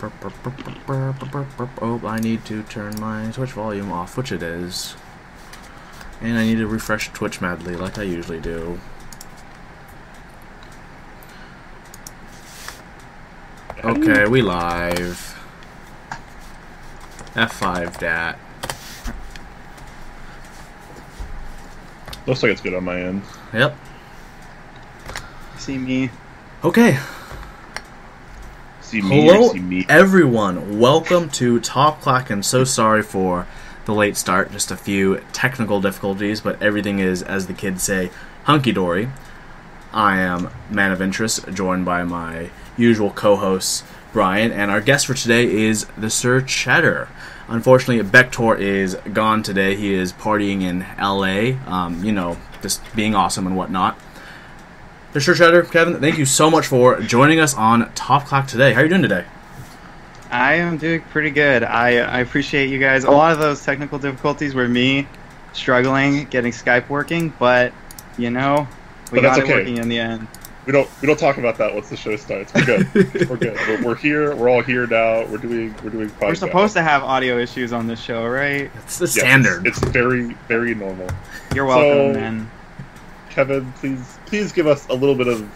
Oh, I need to turn my Twitch volume off, which it is. And I need to refresh Twitch madly, like I usually do. Okay, we live. F5 dat. Looks like it's good on my end. Yep. See me. Okay. See me Hello, or see me? everyone. Welcome to Top Clack, and so sorry for the late start. Just a few technical difficulties, but everything is, as the kids say, hunky-dory. I am Man of Interest, joined by my usual co-host, Brian, and our guest for today is TheSirCheddar. Unfortunately, Bektor is gone today. He is partying in LA, you know, just being awesome and whatnot. TheSirCheddar, Kevin, thank you so much for joining us on Top Clack today. How are you doing today? I am doing pretty good. I appreciate you guys. A lot of those technical difficulties were me struggling getting Skype working, but you know, we got it working in the end. We don't talk about that once the show starts. We're good. We're good. We're here. We're all here now. We're doing podcasts. We're supposed to have audio issues on this show, right? It's the standard. It's very, very normal. You're welcome, man. Kevin, please give us a little bit of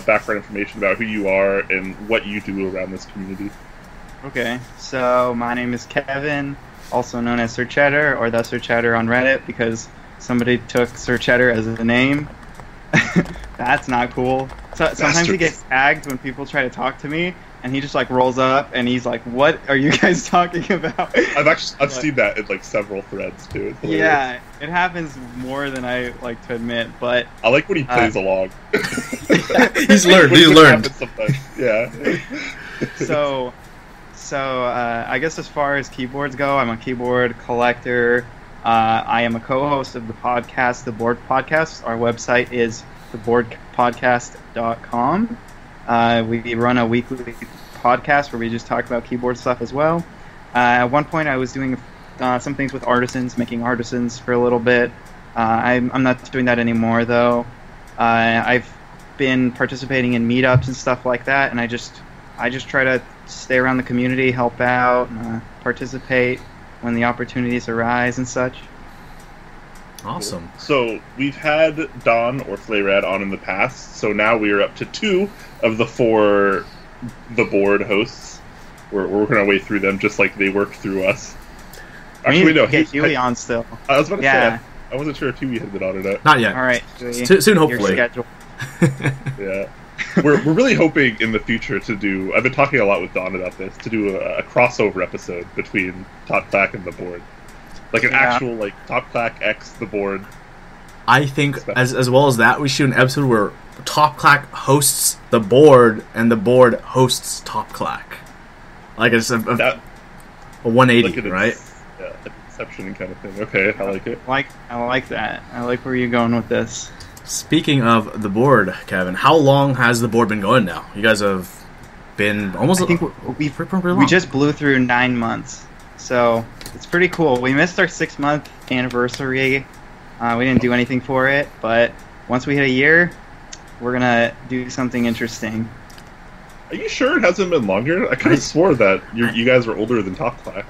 background information about who you are and what you do around this community. Okay, so my name is Kevin, also known as SirCheddar or TheSirCheddar on Reddit because somebody took SirCheddar as a name. That's not cool. So sometimes he gets tagged when people try to talk to me, and he just like rolls up and he's like, "What are you guys talking about?" I've seen that in like several threads too. Yeah, it happens more than I like to admit, but I like when he plays along. He's learned. Yeah. So I guess as far as keyboards go, I'm a keyboard collector. I am a co-host of the podcast, The Board Podcast. Our website is theboardpodcast.com. We run a weekly podcast where we just talk about keyboard stuff as well. At one point, I was doing some things with artisans, making artisans for a little bit. I'm not doing that anymore, though. I've been participating in meetups and stuff like that, and I just try to stay around the community, help out, participate when the opportunities arise and such. Awesome. So we've had Don or Flayrad on in the past, so now we are up to 2 of the 4 The Board hosts. We're working our way through them just like they worked through us. Actually, no. Get Huey on still. I was about to say, I wasn't sure if Huey had been on or not. Not yet. All right, soon, hopefully. Yeah. We're really hoping in the future to do, I've been talking a lot with Don about this, to do a crossover episode between Top Clack and The Board. Like an actual, like, Top Clack X The Board. I think, as well as that, we should do an episode where Top Clack hosts The Board, and The Board hosts Top Clack. Like, it's a 180, like right? Yeah, an Inception kind of thing. Okay, I like it. I like that. I like where you're going with this. Speaking of The Board, Kevin, how long has The Board been going now? You guys have been almost... I think we just blew through 9 months. So it's pretty cool. We missed our 6-month anniversary. We didn't do anything for it, but once we hit a year, we're gonna do something interesting. Are you sure it hasn't been longer? I kind of swore that you guys were older than Top Clack.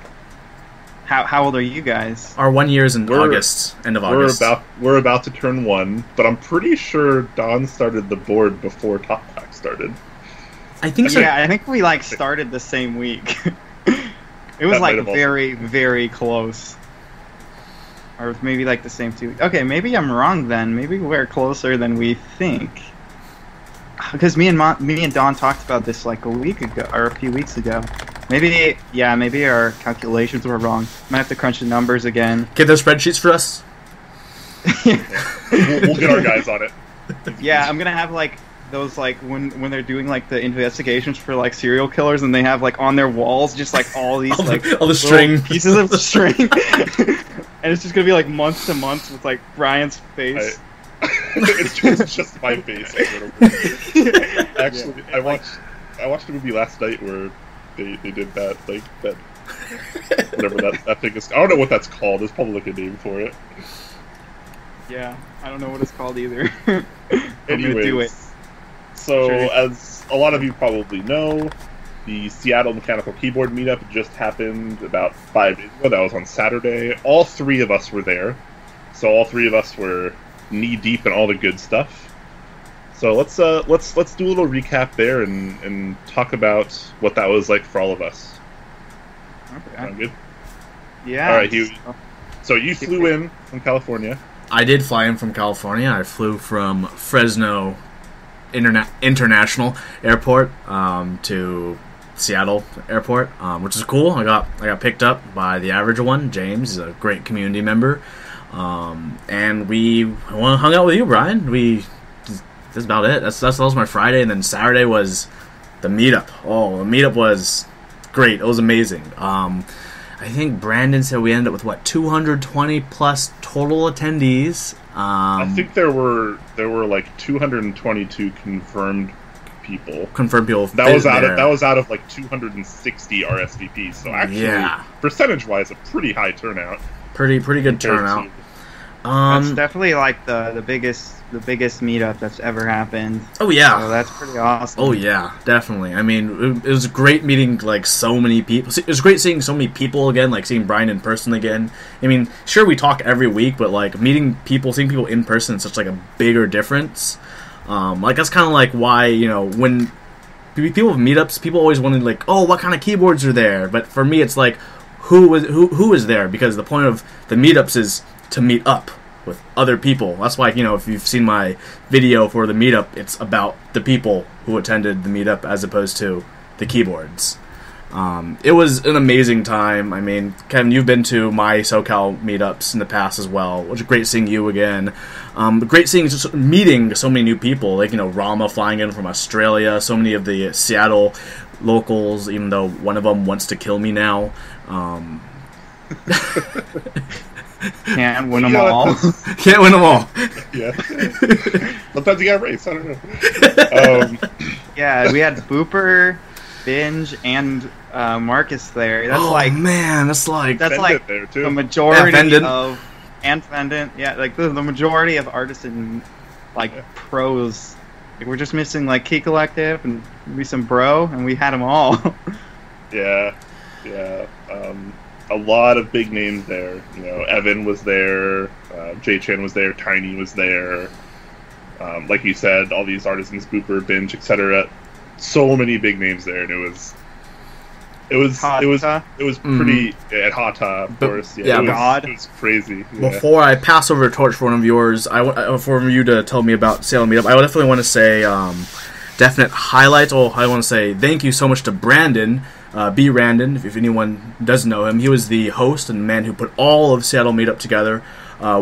How old are you guys? Our 1 year is in August, end of August. We're about to turn 1, but I'm pretty sure Don started The Board before Top Clack started. I think so. Yeah, I think we like started the same week. It was like very, very close. Or maybe like the same 2 weeks. Okay, maybe I'm wrong then. Maybe we're closer than we think. Because me and Don talked about this like a week ago, or a few weeks ago. Maybe our calculations were wrong. Might have to crunch the numbers again. Get those spreadsheets for us. We'll get our guys on it. Yeah, I'm gonna have like those like when they're doing like the investigations for like serial killers, and they have like on their walls just like all these all the string pieces of string, and it's just gonna be like month to month with like Brian's face. It's just my face. Actually, I watched a movie last night where they did that, like that whatever that thing is. I don't know what that's called. There's probably like a name for it. Yeah, I don't know what it's called either. Anyways, do it. So as a lot of you probably know, The Seattle Mechanical Keyboard Meetup just happened about 5 days ago. That was on Saturday. All 3 of us were there. So all 3 of us were knee-deep in all the good stuff. So let's do a little recap there and talk about what that was like for all of us. Okay. Sound good? Yeah. All right, Hugh. So you flew in from California. I did fly in from California. I flew from Fresno International Airport to Seattle Airport, which is cool. I got picked up by the average one, James. He's a great community member, and we hung out with you, Brian. That's about it. That was my Friday, and then Saturday was the meetup. Oh, the meetup was great. It was amazing. I think Brandon said we ended up with 220 plus total attendees. I think there were like 222 confirmed people. That was out of like 260 RSVPs. So actually, percentage-wise, a pretty high turnout. Pretty good turnout. That's definitely like the biggest meetup that's ever happened. Oh yeah, so that's pretty awesome. Oh yeah, definitely. I mean, it was great meeting like so many people. It was great seeing so many people again, like seeing Brian in person again. I mean, sure we talk every week, but like seeing people in person is such like a bigger difference. Like that's kind of like why when people have meetups, people always wanted like, oh, what kind of keyboards are there? But for me, it's like who is there? Because the point of the meetups is to meet up with other people. That's why, if you've seen my video for the meetup, it's about the people who attended the meetup as opposed to the keyboards. It was an amazing time. I mean, Kevin, you've been to my SoCal meetups in the past as well, which is great seeing you again. Great meeting so many new people, like, Rama flying in from Australia, so many of the Seattle locals, even though one of them wants to kill me now. Can't win them all. Can't win them all. Yeah. Sometimes you got race. I don't know. Yeah, we had Booper, Binge, and Marcus there. That's that's like there too. The majority of Fendant. Yeah, like the majority of artisan pros. Like, we're just missing like Key Collective and maybe some Bro, and we had them all. Yeah. A lot of big names there. Evan was there, Jay Chan was there, Tiny was there. Like you said, all these artisans, Booper, Binge, etc. So many big names there, and it was pretty at Hata, of course. Yeah, it was crazy. Yeah. Before I pass over the torch for one of yours, for you to tell me about Seattle Meetup, I definitely want to say definite highlights. Oh, I want to say thank you so much to Brandon. B. Randon, if anyone doesn't know him, he was the host and the man who put all of Seattle Meetup together,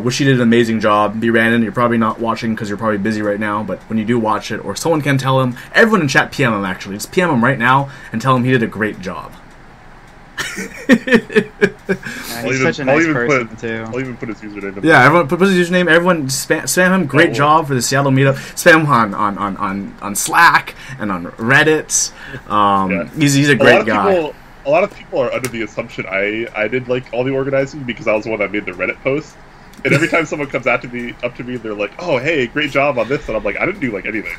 which he did an amazing job. B. Randon, you're probably not watching because you're probably busy right now, but when you do watch it, or someone can tell him, everyone in chat PM him actually, just PM him right now and tell him he did a great job. He's such a nice person too. I'll even put his username. Yeah, everyone put his username. Everyone spam him. Great job for the Seattle Meetup. Spam him on Slack and on Reddit. He's a great guy. A lot of people are under the assumption I did like all the organizing because I was the one that made the Reddit post. And every time someone comes up to me, they're like, "Oh, hey, great job on this," and I'm like, "I didn't do like anything.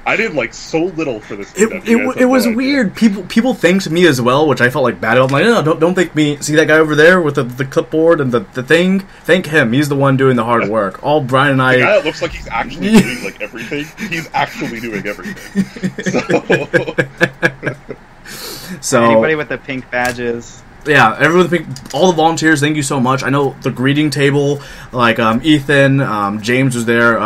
I did like so little for this." It was weird. People thanked me as well, which I felt like bad about. I'm like, no, don't thank me. See that guy over there with the clipboard and the thing? Thank him. He's the one doing the hard work. All Brian and I. The guy that looks like he's actually doing like everything. He's actually doing everything. So anybody with the pink badges. Yeah, all the volunteers, thank you so much. I know the greeting table, like Ethan, James was there.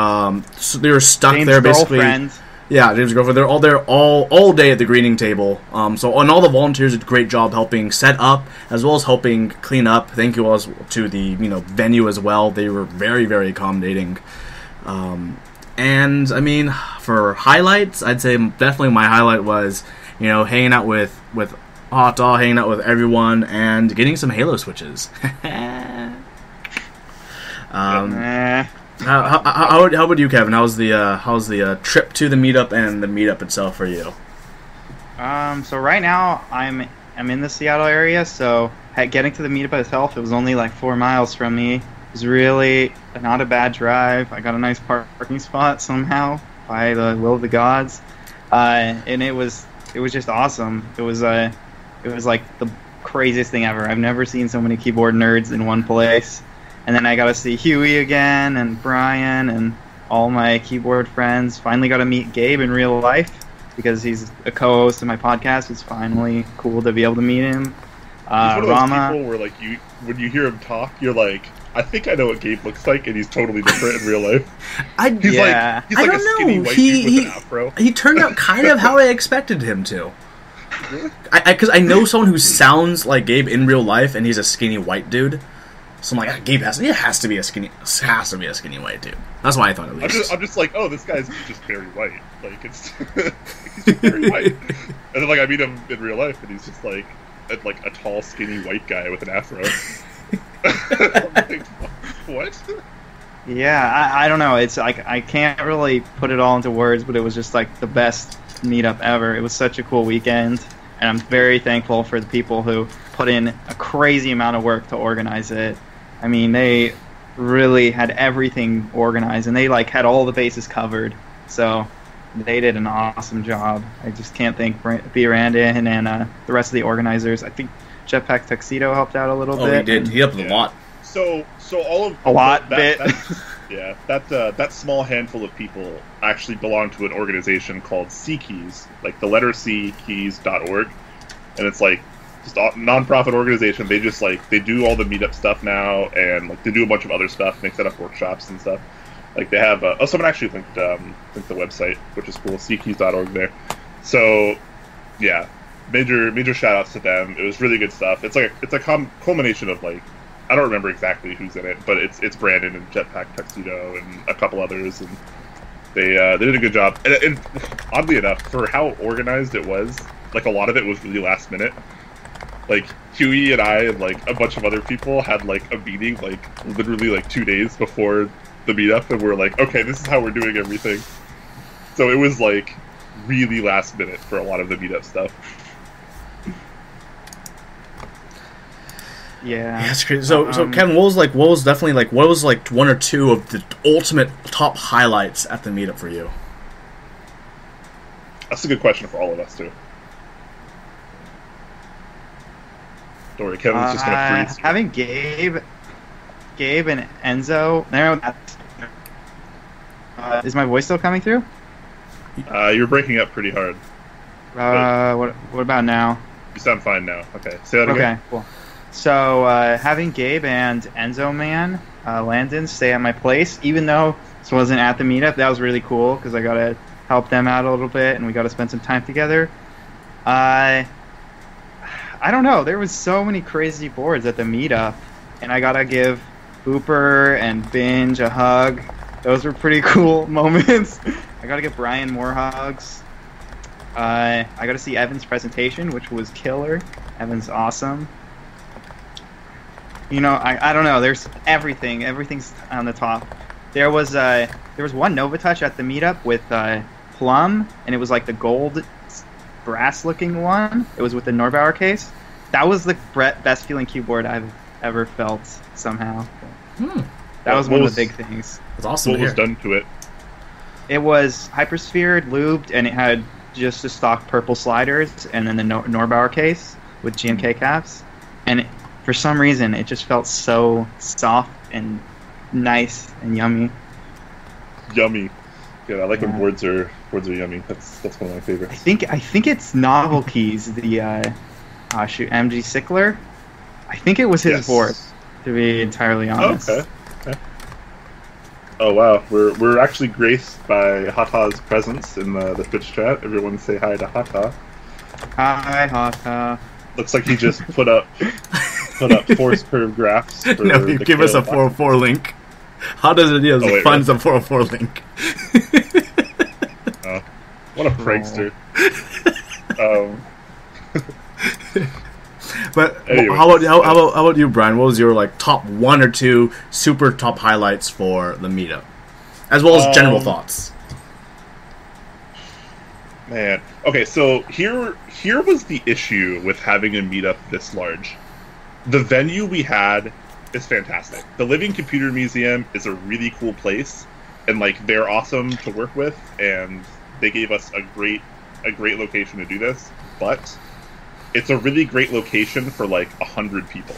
So they were stuck James' there basically. Girlfriend. Yeah, James' girlfriend. They're all there all day at the greeting table. And all the volunteers did a great job helping set up as well as helping clean up. Thank you all to the venue as well. They were very, very accommodating. And I mean, for highlights, I'd say definitely my highlight was hanging out with Hot Dog, hanging out with everyone, and getting some Halo switches. How about you, Kevin? How's the trip to the meetup and the meetup itself for you? So right now I'm in the Seattle area, so getting to the meetup itself, it was only like 4 miles from me. It was really not a bad drive. I got a nice parking spot somehow by the will of the gods, and it was it was just awesome. It was like the craziest thing ever. I've never seen so many keyboard nerds in one place. And then I got to see Huey again and Brian and all my keyboard friends. Finally got to meet Gabe in real life because he's a co-host of my podcast. It's finally cool to be able to meet him. He's one of those people where, like, when you hear him talk, you're like, I think I know what Gabe looks like, and he's totally different in real life. He's like a skinny white dude with an afro. He turned out kind of how I expected him to. Really? Because I know someone who sounds like Gabe in real life, and he's a skinny white dude. So I'm like, Gabe has to be a skinny white dude. That's why I thought at least. I'm just like, oh, this guy's just very white. Like it's he's just very white. And then like I meet him in real life, and he's just like a tall, skinny white guy with an afro. I'm like, what? Yeah, I don't know. It's like I can't really put it all into words, but it was just like the best meetup ever. It was such a cool weekend, and I'm very thankful for the people who put in a crazy amount of work to organize it. I mean, they really had everything organized, and they like had all the bases covered. So they did an awesome job. I just can't thank B. Randon and the rest of the organizers. I think Jetpack Tuxedo helped out a little bit. Oh, he did. He helped a lot. So all of a lot bit. Yeah, that small handful of people actually belong to an organization called CKeys, like the letter C keys.org, and it's like just a non-profit organization. They just they do all the meetup stuff now, and like they do a bunch of other stuff. They set up workshops and stuff. Like they have someone actually linked the website, which is cool, ckeys.org there. So yeah, major shout outs to them. It was really good stuff. It's a culmination of like, I don't remember exactly who's in it, but it's Brandon and Jetpack Tuxedo and a couple others, and they did a good job. And oddly enough, for how organized it was, like a lot of it was really last minute. Like Huey and I and like a bunch of other people had like a meeting like literally like 2 days before the meetup, and we're like, okay, this is how we're doing everything. So it was like really last minute for a lot of the meetup stuff. Yeah, that's crazy. So Kevin, what was one or two of the ultimate top highlights at the meetup for you? That's a good question for all of us too. Don't worry, Kevin's just gonna freeze. Having Gabe and Enzo. No, is my voice still coming through? You're breaking up pretty hard. What about now? You sound fine now. Okay, say that again. Okay, cool. So having Gabe and Enzo Man Landon stay at my place, even though this wasn't at the meetup, that was really cool because I got to help them out a little bit, and we got to spend some time together. I don't know. There was so many crazy boards at the meetup, and I got to give Booper and Binge a hug. Those were pretty cool moments. I got to give Brian more hugs. I got to see Evan's presentation, which was killer. Evan's awesome. You know, I don't know. There's everything. Everything's on the top. There was one Nova Touch at the meetup with Plum, and it was like the gold brass looking one. It was with the Norbauer case. That was the best feeling keyboard I've ever felt somehow. That was one of the big things. That's awesome. What was done to it? It was hypersphered, lubed, and it had just the stock purple sliders, and then the Norbauer case with GMK caps. And for some reason, it just felt so soft and nice and yummy. Yummy. Yeah, I like when boards are yummy. That's one of my favorites. I think it's Novel Keys, the MG Sickler. I think it was his board, to be entirely honest. Okay. Oh wow, we're actually graced by Hata's presence in the Twitch chat. Everyone say hi to Hata. Hi Hata. Looks like he just put up force curve graphs. For no, you give us a 404 link. How does it find the 404 link? Oh, what a prankster. But anyway, how about you, Brian? What was your top one or two super top highlights for the meetup, as well as general thoughts? Man, okay, so here was the issue with having a meetup this large. The venue we had is fantastic. The Living Computer Museum is a really cool place, and they're awesome to work with, and they gave us a great a great location to do this, but it's a really great location for like 100 people.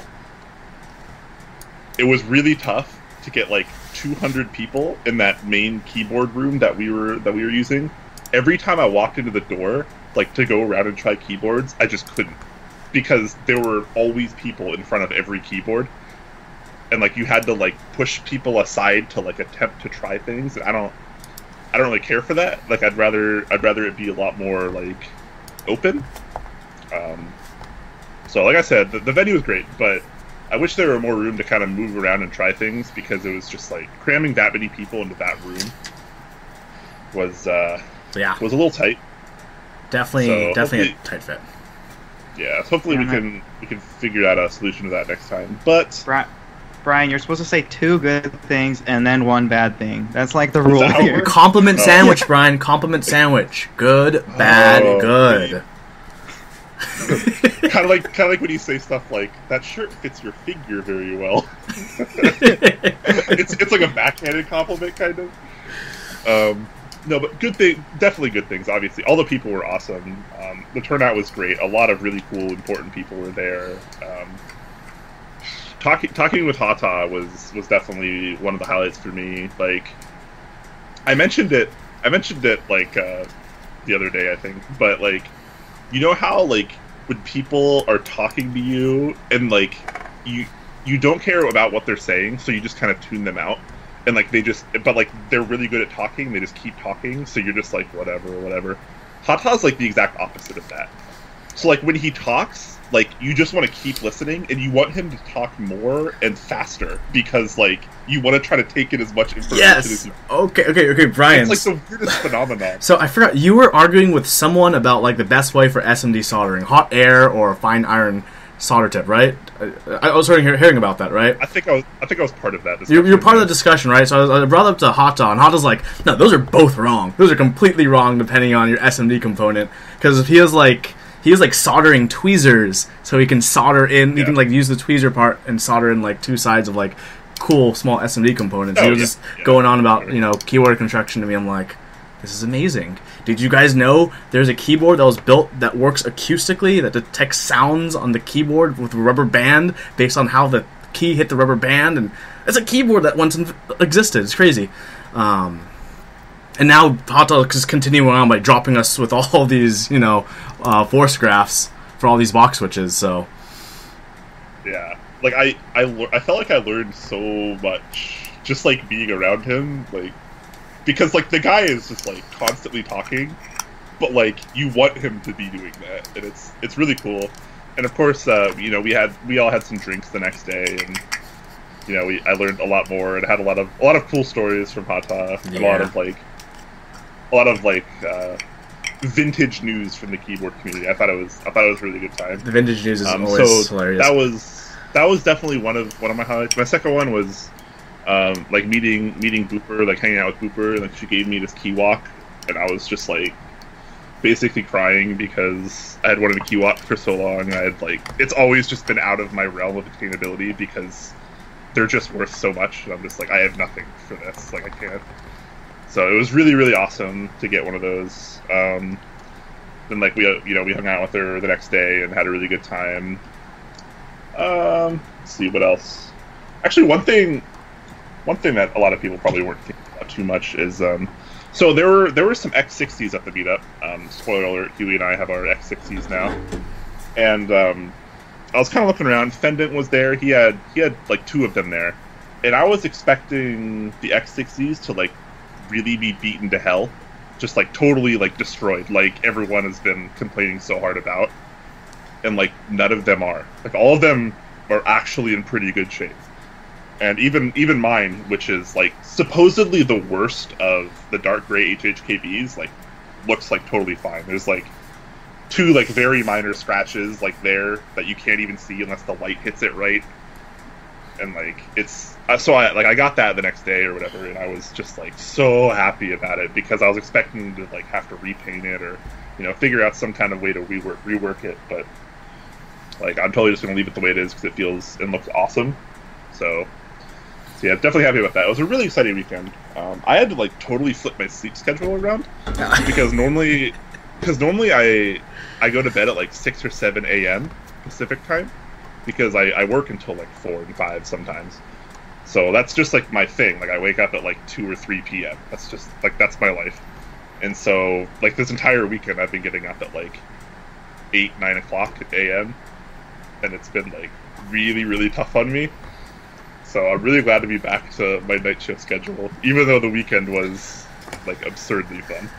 It was really tough to get like 200 people in that main keyboard room that we were using. Every time I walked into the door, like to go around and try keyboards, I just couldn't, because there were always people in front of every keyboard, and like you had to like push people aside to like attempt to try things. And I don't really care for that. Like I'd rather it be a lot more like open. So like I said, the venue was great, but I wish there were more room to kind of move around and try things, because it was just like cramming that many people into that room was a little tight. Definitely a tight fit. Yeah, so hopefully we can figure out a solution to that next time. But Brian, you're supposed to say 2 good things and then 1 bad thing. That's like the rule here. Compliment sandwich, Brian. Compliment sandwich. Good, bad, good. kind of like when you say stuff like, that shirt fits your figure very well. it's like a backhanded compliment, kind of. No, but definitely good things. Obviously, all the people were awesome. The turnout was great. A lot of really cool, important people were there. Talking with Hata was definitely one of the highlights for me. Like, I mentioned it like the other day, I think. But like, you know how like when people are talking to you and like you don't care about what they're saying, so you just kind of tune them out. And like but like they're really good at talking. They just keep talking, so you're just like whatever. Hata's like the exact opposite of that. So like when he talks, like you just want to keep listening, and you want him to talk more and faster, because like you want to try to take in as much information as you can. Okay, Brian. It's like the weirdest phenomenon. So I forgot, you were arguing with someone about like the best way for SMD soldering, hot air or fine iron solder tip, right? I was hearing about that, right? I think I was part of that discussion. You're part of the discussion, right? So I brought up to Hata, and Hata's like, no, those are both wrong. Those are completely wrong depending on your SMD component, because he is like soldering tweezers, so he can solder in. He can like use the tweezer part and solder in like 2 sides of like cool small SMD components. He was just going on about keyboard construction to me. I'm like, this is amazing. Did you guys know there's a keyboard that was built that works acoustically, that detects sounds on the keyboard with a rubber band based on how the key hit the rubber band? And it's a keyboard that once existed. It's crazy. And now Hata is continuing on by dropping us with all these, force graphs for all these box switches. So yeah, like I felt like I learned so much just like being around him, like. Because, like, the guy is just, like, constantly talking, but, like, you want him to be doing that, and it's really cool. And, of course, we all had some drinks the next day, and, I learned a lot more, and had a lot of cool stories from Hata, and a lot of vintage news from the keyboard community. I thought it was a really good time. The vintage news is always hilarious. That was definitely one of my highlights. My second one was like meeting Booper, like hanging out with Booper. Like she gave me this key walk, and I was just like basically crying because I had wanted a key walk for so long, and I had it's always just been out of my realm of attainability because they're just worth so much, and I'm just like, I have nothing for this, like I can't. So it was really, really awesome to get one of those. Then like we hung out with her the next day and had a really good time. Let's see what else. Actually, one thing that a lot of people probably weren't thinking about too much is so there were some X60s at the meetup. Spoiler alert: Huey and I have our X60s now, and I was kind of looking around. Fendant was there. He had like 2 of them there, and I was expecting the X60s to like really be beaten to hell, just like totally like destroyed, like everyone has been complaining so hard about, and like none of them are. Like all of them are actually in pretty good shape. And even mine, which is like supposedly the worst of the dark gray HHKBs, like looks like totally fine. There's like 2 like very minor scratches like there that you can't even see unless the light hits it right. And like it's so I got that the next day or whatever, and I was just like so happy about it because I was expecting to like have to repaint it or figure out some kind of way to rework it, but like I'm totally just gonna leave it the way it is because it feels and looks awesome. So yeah, definitely happy about that. It was a really exciting weekend. I had to like totally flip my sleep schedule around because normally because normally I go to bed at like 6 or 7 a.m. Pacific time, because I work until like 4 and 5 sometimes. So that's just like my thing. Like I wake up at like 2 or 3 p.m. That's just like, that's my life. And so like this entire weekend I've been getting up at like 8, 9 o'clock a.m. and it's been like really, really tough on me. So I'm really glad to be back to my night shift schedule, even though the weekend was like absurdly fun.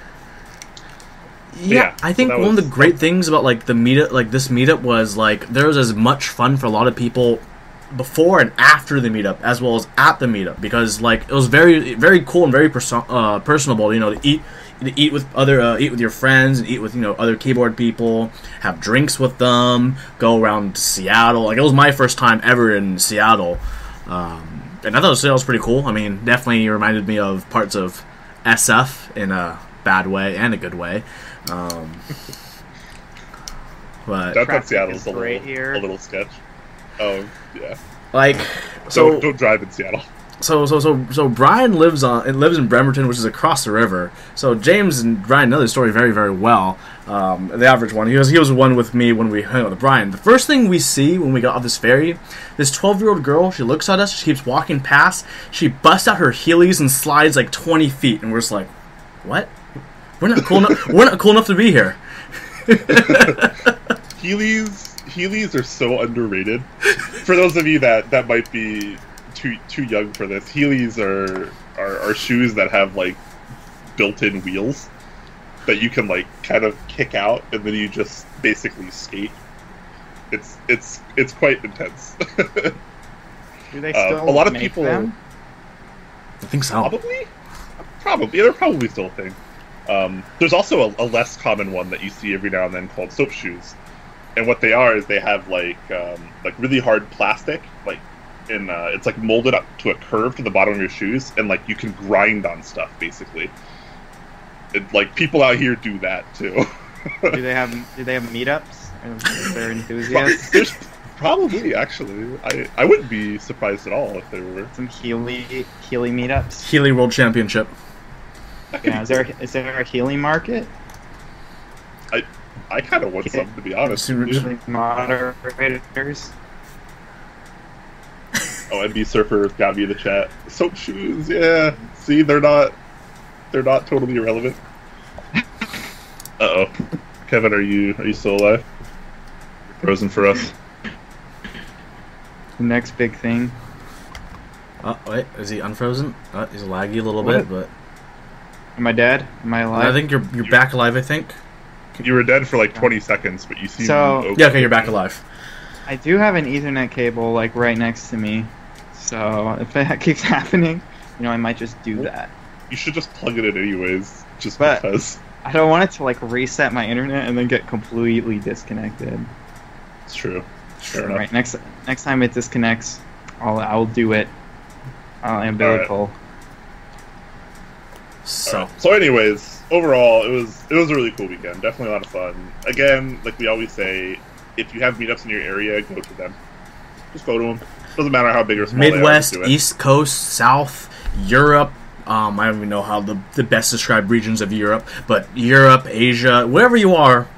Yeah, I think one of the great things about like the meetup, like this meetup, was like there was as much fun for a lot of people before and after the meetup, as well as at the meetup, because like it was very, very cool and very personable. You know, to eat with other, eat with your friends, and eat with other keyboard people, have drinks with them, go around Seattle. Like it was my first time ever in Seattle, and I thought Seattle was pretty cool. I mean, definitely reminded me of parts of SF in a bad way and a good way. But I thought Seattle's a little sketch. Oh yeah. Like so, don't drive in Seattle. So Brian lives in Bremerton, which is across the river. So James and Brian know the story very, very well. The average one. He was one with me when we hung out with Brian. The first thing we see when we got off this ferry, this 12-year-old girl, she looks at us, she keeps walking past, she busts out her Heelys and slides like 20 feet, and we're just like, what? We're not cool enough. We're not cool enough to be here. Heelys are so underrated. For those of you that might be too young for this, Heelys are shoes that have like built-in wheels that you can like kind of kick out, and then you just basically skate. It's quite intense. Do they still a lot of make people? Them? I think so. Probably. Yeah, they're probably still a thing. There's also a less common one that you see every now and then called soap shoes, and what they are is they have like really hard plastic, like it's like molded up to a curve to the bottom of your shoes, and like you can grind on stuff basically. Like people out here do that too. Do they have meetups? Is there enthusiasts? There's probably, actually. I wouldn't be surprised at all if there were Some Heely meetups. Heely World Championship. Yeah, is there a Heely market? I kind of want some, to be honest. Moderators. Oh, NB Surfer's got me in the chat. Soap shoes, yeah. See, they're not totally irrelevant. Uh-oh. Kevin, are you still alive? You're frozen for us. The next big thing. Oh, wait, is he unfrozen? He's laggy a little bit, but... Am I dead? Am I alive? I think you're back alive, I think. You were dead for like 20 seconds, but you seem okay. Yeah, okay, you're back alive. I do have an Ethernet cable like right next to me, so if that keeps happening, I might just do that. You should just plug it in anyways, because... I don't want it to like reset my internet and then get completely disconnected. It's true. Fair enough. Right, next time it disconnects, I'll do it. I'll umbilical. So anyways, overall, it was a really cool weekend. Definitely a lot of fun. Again, like we always say, if you have meetups in your area, go to them. Just go to them. Doesn't matter how big or small Midwest, they are. East Coast, South, Europe. I don't even know how the best described regions of Europe, but Europe, Asia, wherever you are,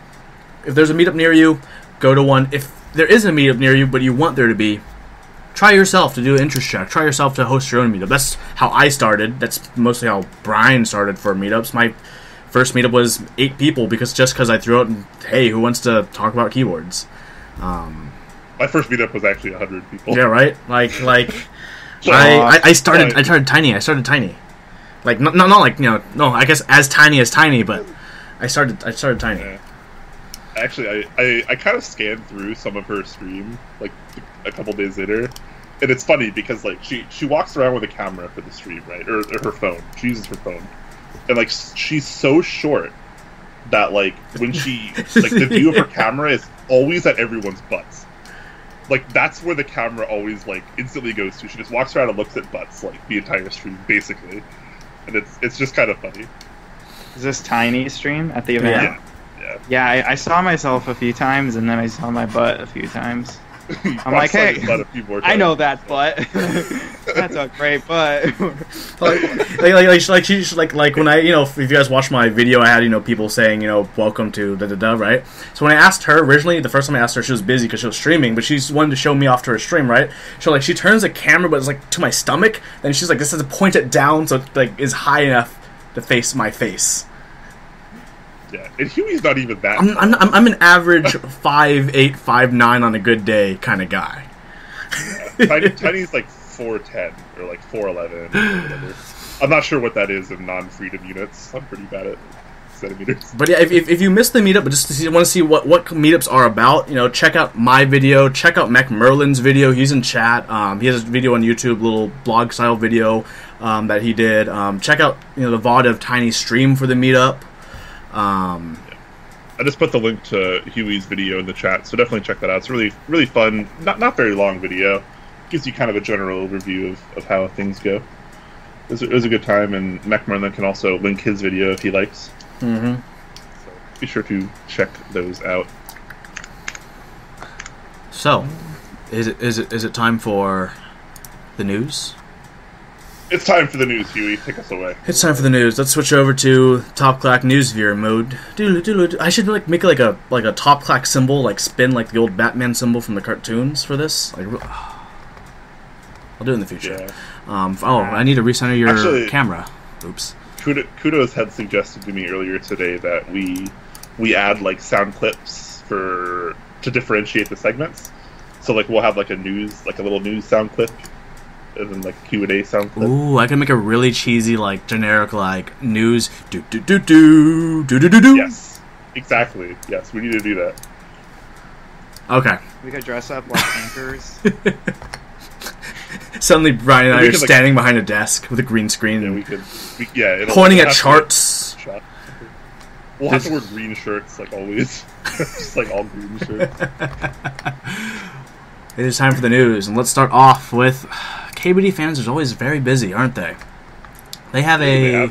if there's a meetup near you, go to one. If there isn't a meetup near you, but you want there to be, try yourself to do an interest check. Try yourself to host your own meetup. That's how I started. That's mostly how Brian started for meetups. My first meetup was 8 people because I threw out, hey, who wants to talk about keyboards? My first meetup was actually 100 people. Yeah, right. I started tiny. Like not like no. I guess as tiny, but I started tiny. Yeah. Actually, I kind of scanned through some of her stream like a couple days later, and it's funny because like she walks around with a camera for the stream, right, or her phone. She uses her phone, and like she's so short that like when she like the view of her camera is always at everyone's butts. Like that's where the camera always like instantly goes to. She just walks around and looks at butts like the entire stream basically. And it's just kind of funny. Is this Tiny stream at the event? Yeah. Yeah, I saw myself a few times, and then I saw my butt a few times. I'm like, hey, a few more times. I know that butt. That's a great butt. like when I, if you guys watch my video, I had, people saying, welcome to da-da-da, right? So when I asked her originally, the first time I asked her, she was busy because she was streaming, but she wanted to show me off to her stream, right? So she turns the camera, but it's to my stomach, then she's like, this is to point it down so it is high enough to face my face. Yeah, and Huey's not even that. I'm an average 5'8", 5'9" on a good day kind of guy. Yeah. Tiny's 4'10" or 4'11" or whatever. I'm not sure what that is in non-freedom units. I'm pretty bad at centimeters. But yeah, if you missed the meetup, but just want to see what meetups are about, check out my video. Check out Mac Merlin's video. He's in chat. He has a video on YouTube, little blog style video that he did. Check out the VOD of Tiny's stream for the meetup. I just put the link to Huey's video in the chat, so definitely check that out. It's really, really fun. Not very long video. Gives you kind of a general overview of how things go. It was a good time, and Mac Merlin can also link his video if he likes. Mm-hmm. So be sure to check those out. So, is it time for the news? It's time for the news, Huey. Take us away. It's time for the news. Let's switch over to Top Clack News Viewer mode. I should make it like a Top Clack symbol, spin like the old Batman symbol from the cartoons for this. I'll do it in the future. Yeah. I need to recenter your camera. Oops. Kudos had suggested to me earlier today that we add sound clips to differentiate the segments. So we'll have a little news sound clip. And then Q&A sound clip. Ooh, I can make a really cheesy generic news do. Yes, exactly. Yes, we need to do that. Okay. We could dress up like anchors. Suddenly, Brian and I are standing behind a desk with a green screen. Yeah, we could. Pointing at charts. We'll have to wear green shirts always. Just all green shirts. It is time for the news, and let's start off with KBDfans are always very busy, aren't they? They have a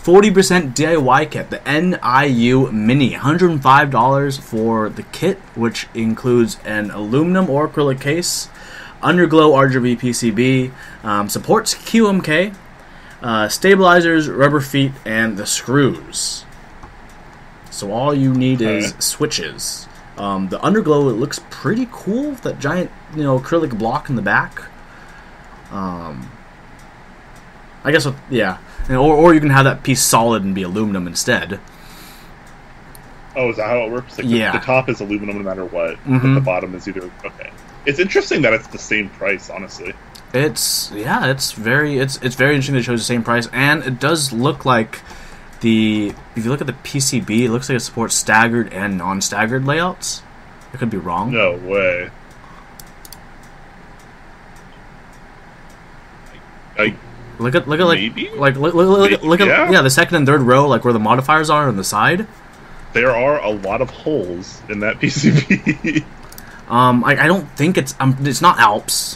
40% DIY kit, the NIU Mini, $105 for the kit, which includes an aluminum or acrylic case, underglow RGB PCB, supports QMK, stabilizers, rubber feet, and the screws. So all you need is switches. The underglow, it looks pretty cool. That giant, acrylic block in the back. I guess, yeah. Or you can have that piece solid and be aluminum instead. Oh, is that how it works? Yeah. The top is aluminum no matter what. Mm-hmm. But the bottom is either... Okay. It's interesting that it's the same price, honestly. It's very interesting that it shows the same price. And it does look like if you look at the PCB, it looks like it supports staggered and non-staggered layouts. I could be wrong. No way. Look at maybe? look at the second and third row, where the modifiers are on the side. There are a lot of holes in that PCB. I don't think it's not ALPS.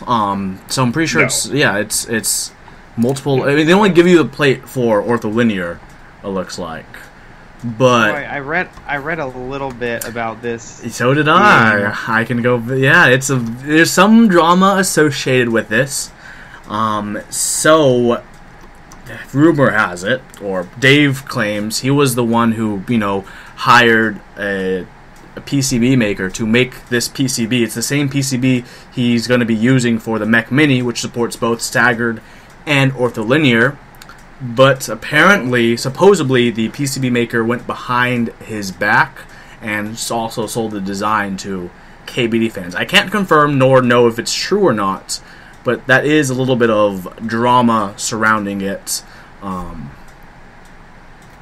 So I'm pretty sure it's multiple. I mean, they only give you the plate for ortholinear. It looks like, but I read a little bit about this. So did I. Yeah. I can go. Yeah, there's some drama associated with this. So rumor has it, or Dave claims, he was the one who hired a PCB maker to make this PCB. It's the same PCB he's going to be using for the Mech Mini, which supports both staggered and ortholinear. But supposedly, the PCB maker went behind his back and also sold the design to KBDfans. I can't confirm nor know if it's true or not, but that is a little bit of drama surrounding it.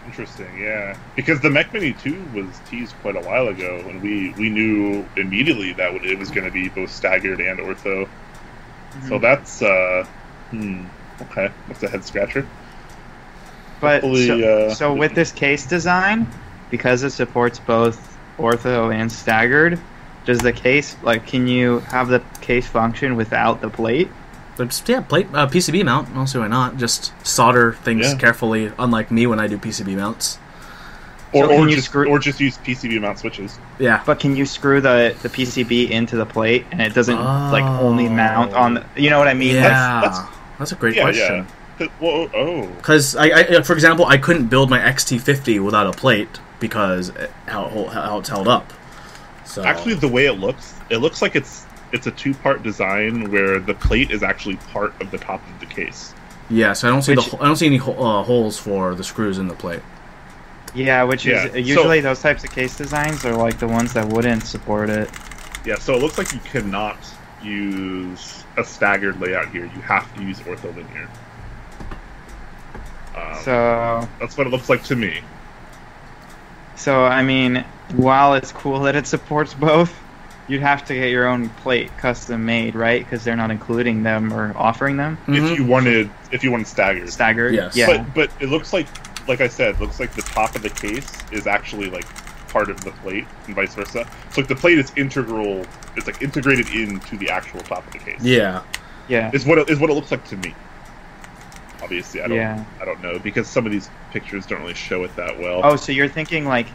Interesting, yeah. Because the Mech Mini 2 was teased quite a while ago, and we knew immediately that it was going to be both staggered and ortho. Mm-hmm. So that's, okay. That's a head-scratcher. But, so with this case design, because it supports both ortho and staggered, does the case, can you have the case function without the plate? Plate, PCB mount. Also, why not? Just solder things carefully, unlike me when I do PCB mounts. Or just use PCB mount switches. Yeah. But can you screw the PCB into the plate and it doesn't like only mount on the, you know what I mean? Yeah. That's a great question. Yeah. Well, because I, for example, I couldn't build my XT50 without a plate because how it's held up. So actually, the way it looks like it's a two-part design where the plate is actually part of the top of the case. Yeah, so I don't see any holes for the screws in the plate. Yeah, which is usually those types of case designs are like the ones that wouldn't support it. Yeah, so it looks like you cannot use a staggered layout here. You have to use ortholinear. So that's what it looks like to me. So I mean, while it's cool that it supports both, you'd have to get your own plate custom made, right? Because they're not including them or offering them. If you wanted staggered. Staggered, yes. Yeah. But it looks like I said, it looks like the top of the case is actually like part of the plate and vice versa. So like the plate is integral. It's like integrated into the actual top of the case. Yeah. Yeah. Is what it looks like to me. Obviously, I don't know because some of these pictures don't really show it that well. Oh, so you're thinking like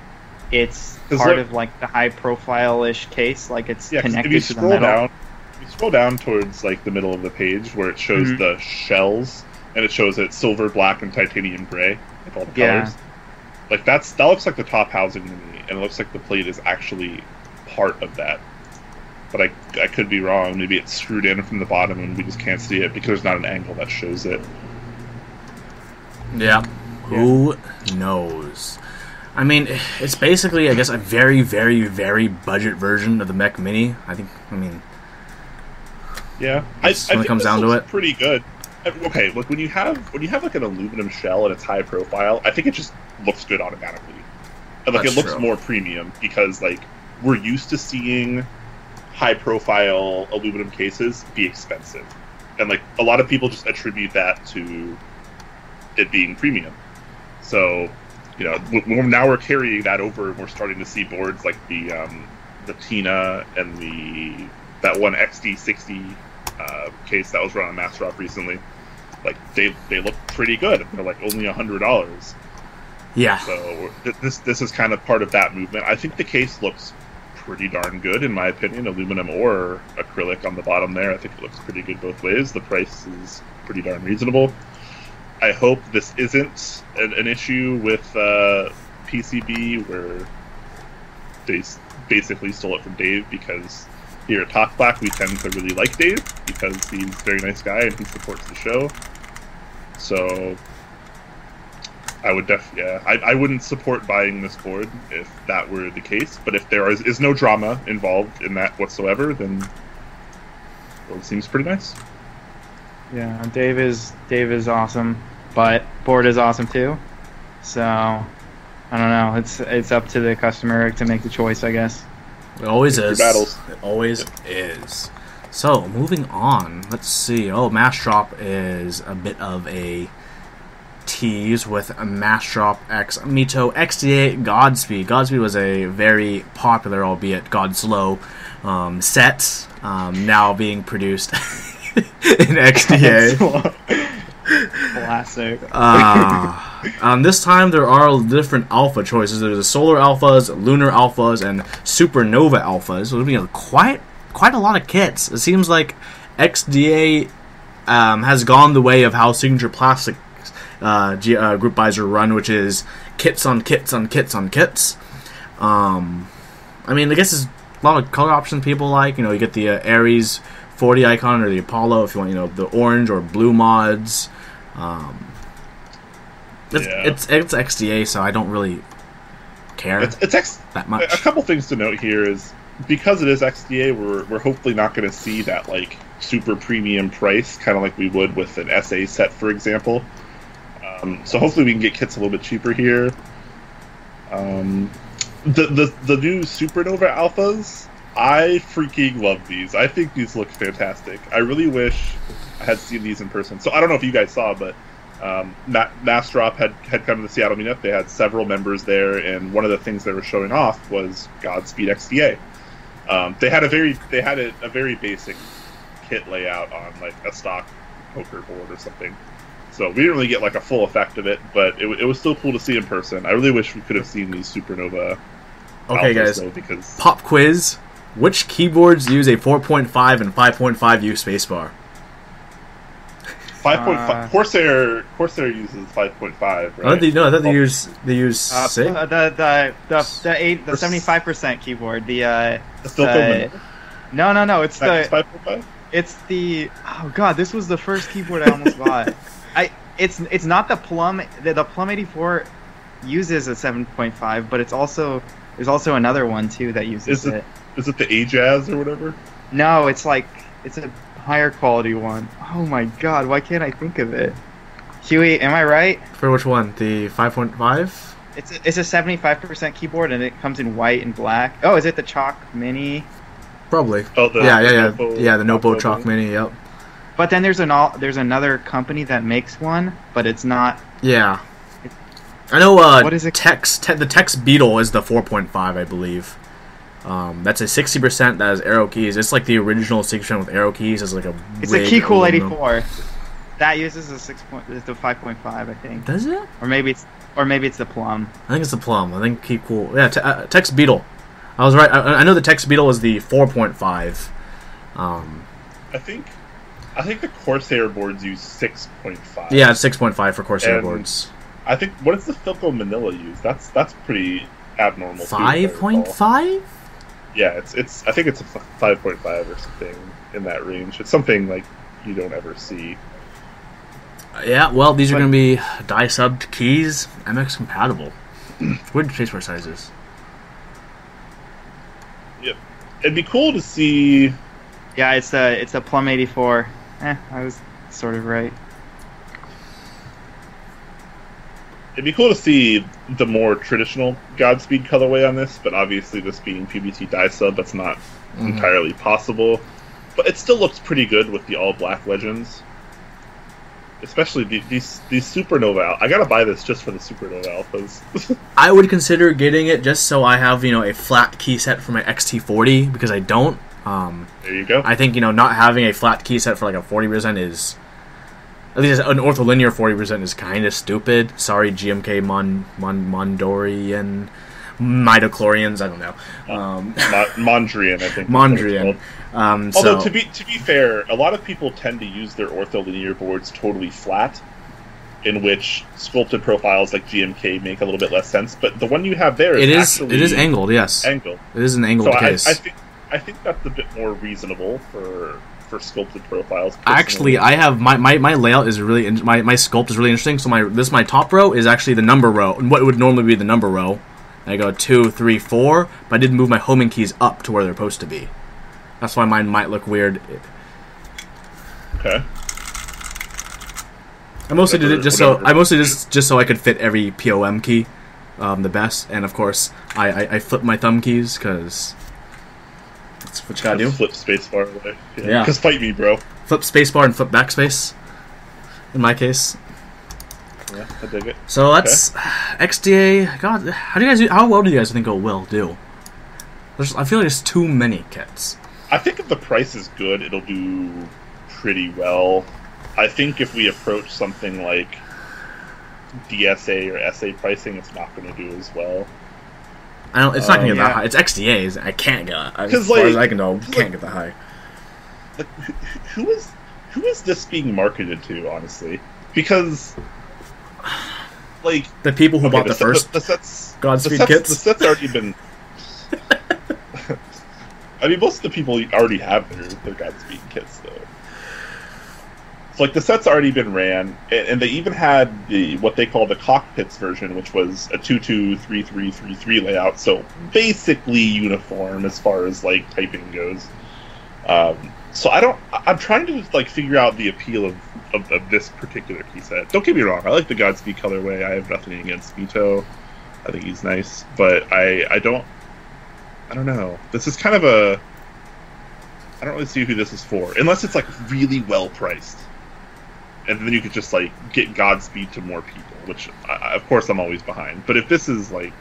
it's part of like the high profile-ish case, like it's connected to the metal. If you scroll down towards like the middle of the page where it shows the shells and it shows it silver, black, and titanium gray with all the colors. Like that looks like the top housing to me, and it looks like the plate is actually part of that. But I could be wrong. Maybe it's screwed in from the bottom and we just can't see it because there's not an angle that shows it. Yeah. Who knows? I mean, it's basically, I guess, a very, very, very budget version of the Mech Mini. Yeah, I think comes down to it. Pretty good. Okay, look, when you have like an aluminum shell and it's high profile, I think it just looks good automatically. And like it looks more premium because like we're used to seeing high profile aluminum cases be expensive, and like a lot of people just attribute that to it being premium. So, you know, now we're carrying that over, and we're starting to see boards like the Tina and that one XD60 case that was run on Massdrop recently. Like they look pretty good. They're like only $100. Yeah. So this is kind of part of that movement. I think the case looks pretty darn good in my opinion, aluminum or acrylic on the bottom there. I think it looks pretty good both ways. The price is pretty darn reasonable. I hope this isn't an issue with PCB where they basically stole it from Dave, because here at Talk Clack we tend to really like Dave because he's a very nice guy and he supports the show. So I would I wouldn't support buying this board if that were the case, but if there is no drama involved in that whatsoever, then it seems pretty nice. Yeah, Dave is awesome, but board is awesome too. So I don't know. It's up to the customer to make the choice, I guess. It always is. Battles. It always is. So moving on, let's see. Oh, Massdrop is a bit of a tease with a Massdrop X Mito XDA Godspeed. Godspeed was a very popular, albeit God-slow, set, now being produced in XDA. Classic. This time there are different alpha choices. There's the solar alphas, lunar alphas, and supernova alphas. So there'll be quite a lot of kits. It seems like XDA has gone the way of how Signature Plastics group buys are run, which is kits on kits on kits on kits. I mean, I guess there's a lot of color options people like. You know, you get the Ares 40 icon or the Apollo if you want, you know, the orange or blue mods. It's XDA, so I don't really care that much. A couple things to note here is because it is XDA, we're hopefully not going to see that like super premium price, kind of like we would with an SA set, for example. So hopefully we can get kits a little bit cheaper here. The new Supernova Alphas, I freaking love these. I think these look fantastic. I really wish I had seen these in person. So I don't know if you guys saw, but Massdrop had come to the Seattle meetup. They had several members there, and one of the things they were showing off was Godspeed XDA. They had a very basic kit layout on like a stock poker board or something. So we didn't really get like a full effect of it, but it was still cool to see in person. I really wish we could have seen these Supernova. Okay, alphas, guys. though, because Pop quiz: which keyboards use a 4.5 and 5.5 U spacebar? 5.5 Corsair uses 5.5, right? I thought they use 6. The 75% keyboard. The Philco Manila? No. It's It's the 5.5. it's the oh god. This was the first keyboard I almost bought. It's not the Plum. The Plum 84 uses a 7.5, but there's also another one too that uses it. Is it the Ajaz or whatever? No, it's a higher quality one. Oh my god, why can't I think of it? Huey, am I right? For which one? The 5.5? It's a 75% keyboard and it comes in white and black. Oh, is it the ChALPS Mini? Probably. Oh, the Nopo ChALPS Mini. Yep. But then there's another company that makes one, but it's not. Yeah. I know. What is it? The Tex Beetle is the 4.5, I believe. That's a 60% that has arrow keys. It's like the original 60% with arrow keys. It's like a. It's a Keycool 84. That uses the 5.5, I think. Does it? Or maybe it's the Plum. I think it's the Plum. I think Keycool. Yeah, Tex Beetle. I was right. I know the Tex Beetle is the 4.5. I think the Corsair boards use 6.5. Yeah, it's 6.5 for Corsair boards. I think what does the Philco Manila use? That's pretty abnormal. 5.5? Yeah, it's. I think it's a 5.5 or something in that range. It's something like you don't ever see. Yeah, well, these are going to be die subbed keys, MX compatible. Weird spacebar sizes. Yep, it'd be cool to see. Yeah, it's a Plum 84. I was sort of right. It'd be cool to see the more traditional Godspeed colorway on this, but obviously this being PBT die sub, that's not entirely possible. But it still looks pretty good with the all black legends. Especially these Supernova. I gotta buy this just for the Supernova alphas. I would consider getting it just so I have, a flat key set for my XT40, because I don't. There you go. I think, not having a flat key set for like a 40% is... At least an ortholinear 40% is kind of stupid. Sorry, GMK Mondorian... Midichlorians, I don't know. Mondrian, I think. Mondrian. Although, to be fair, a lot of people tend to use their ortholinear boards totally flat, in which sculpted profiles like GMK make a little bit less sense. But the one you have there is it is angled, yes. Angled. It is an angled case. I think that's a bit more reasonable for sculpted profiles. Actually, I have my layout is really my sculpt is really interesting. So my top row is actually the number row, and what would normally be the number row. I go 2, 3, 4, but I did move my homing keys up to where they're supposed to be. That's why mine might look weird. Okay. I mostly did it just so I could fit every POM key the best, and of course I flip my thumb keys because that's what you gotta do. Flip spacebar away. Yeah. Because fight me, bro. Flip spacebar and flip backspace. In my case. Yeah, I dig it. So that's XDA. God, how well do you guys think it will do? I feel like there's too many kits. I think if the price is good, it'll do pretty well. I think if we approach something like DSA or SA pricing, it's not going to do as well. It's not going to get that high. It's XDA's. I can't get that. As far as I can know, can't get that high. Like, who is this being marketed to? Honestly, because like the people who bought the first Godspeed kits. The set's already been. I mean, most of the people already have their Godspeed kits, though. So, like, the set's already been ran, and they even had what they call the cockpits version, which was a 2-2-3-3-3-3 layout, so basically uniform as far as, like, typing goes. So I'm trying to, like, figure out the appeal of this particular key set. Don't get me wrong, I like the Godspeed colorway. I have nothing against Mito. I think he's nice, but I don't know. This is kind of I don't really see who this is for, unless it's like really well priced, and then you could just like get Godspeed to more people, which of course I'm always behind. But if this is like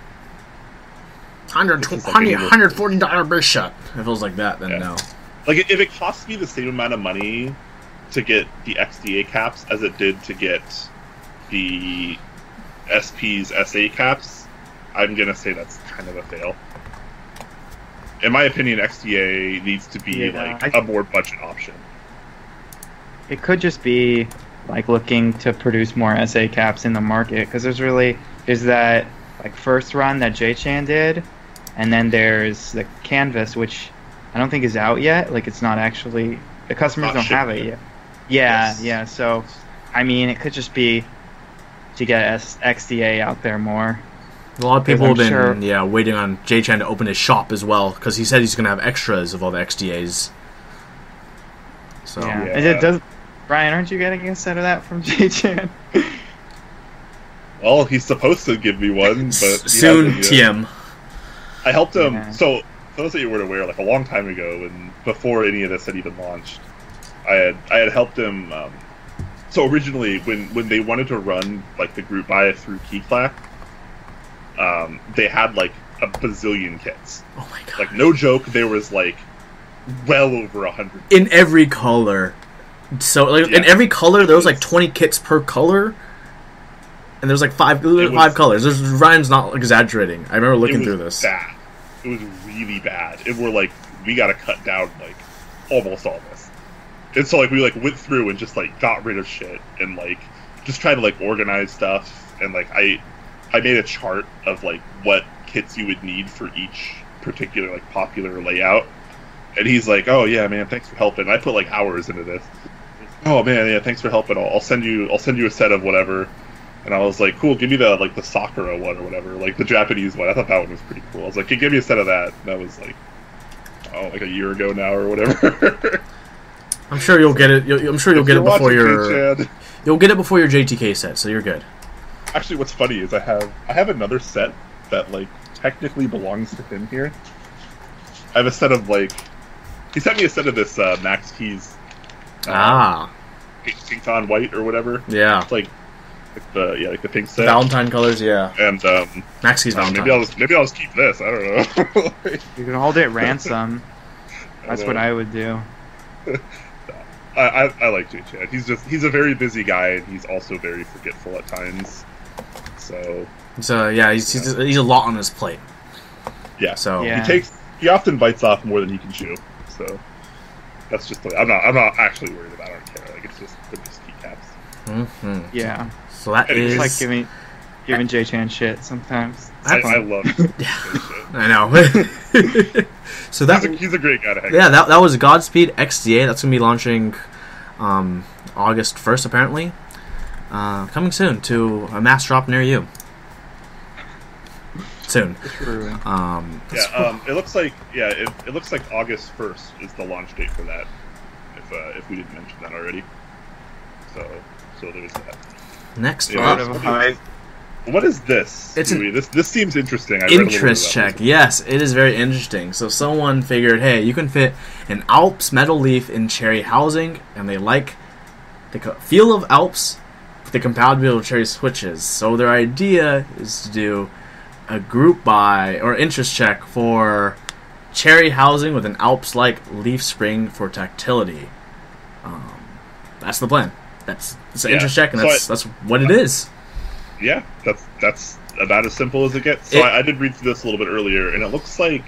$140 base shot, if it feels like that, then no. Like if it costs me the same amount of money to get the XDA caps as it did to get the SP's SA caps, I'm gonna say that's kind of a fail. In my opinion, XDA needs to be a more budget option. It could just be like looking to produce more SA caps in the market, because there's that like first run that J-Chan did, and then there's the Canvas, which I don't think is out yet. Like, it's not actually, the customers don't have it yet. Yeah, yeah. So, I mean, it could just be to get XDA out there more. A lot of people have been waiting on J-Chan to open his shop as well, because he said he's going to have extras of all the XDAs. So yeah. Brian, aren't you getting a set of that from J-Chan? Well, he's supposed to give me one, but soon, TM. I helped him. Yeah. So, for those of you who weren't aware, like a long time ago, and before any of this had even launched, I had helped him. So originally, when they wanted to run like the group buy through Clack, they had like a bazillion kits. Oh my god! Like, no joke, there was like well over 100 in every color. So like in every color, there was like 20 kits per color. And there's like five colors. Ryan's not exaggerating. I remember looking through this. Bad. It was really bad. And we're like, we gotta cut down like almost all this. And so like we like went through and just like got rid of shit and like just tried to like organize stuff. And like I made a chart of like what kits you would need for each particular like popular layout. And he's like, "Oh yeah, man, thanks for helping." I put like hours into this. "Oh man, yeah, thanks for helping. I'll send you a set of whatever." And I was like, "Cool, give me the Sakura one or whatever, like the Japanese one." I thought that one was pretty cool. I was like, "Hey, give me a set of that." And that was like, like a year ago now or whatever. I'm sure you'll get it. I'm sure you'll get it before your. You'll get it before your JTK set, so you're good. Actually, what's funny is I have another set that like technically belongs to him here. I have a set of like, he sent me a set of this Maxkeys. Pink on white or whatever. Yeah. It's like the pink set. Valentine colors, yeah. And Maxkeys Valentine. Maybe I'll just keep this. I don't know. You can hold it ransom. That's what I would do. I like J-Chan. He's a very busy guy, and he's also very forgetful at times. So he's a lot on his plate. Yeah. So he often bites off more than he can chew. So that's just I'm not actually worried about it. I don't care. Like, it's just keycaps. Mm-hmm. Yeah. So that is like giving J-Chan shit sometimes. I love shit. I know. So he's a great guy to hang. Yeah, that was Godspeed XDA. That's gonna be launching August 1st apparently. Coming soon to a mass drop near you. Soon. It looks like it looks like August 1st is the launch date for that. If we didn't mention that already. So there's that. Next up, what is this? This seems interesting. Interest check. Yes, it is very interesting. So someone figured, hey, you can fit an Alps metal leaf in cherry housing, and they like the feel of Alps, the compatibility with cherry switches. So their idea is to do a group buy or interest check for cherry housing with an Alps-like leaf spring for tactility. That's the plan. That's an interest check, and that's what it is. Yeah, that's about as simple as it gets. So I did read through this a little bit earlier, and it looks like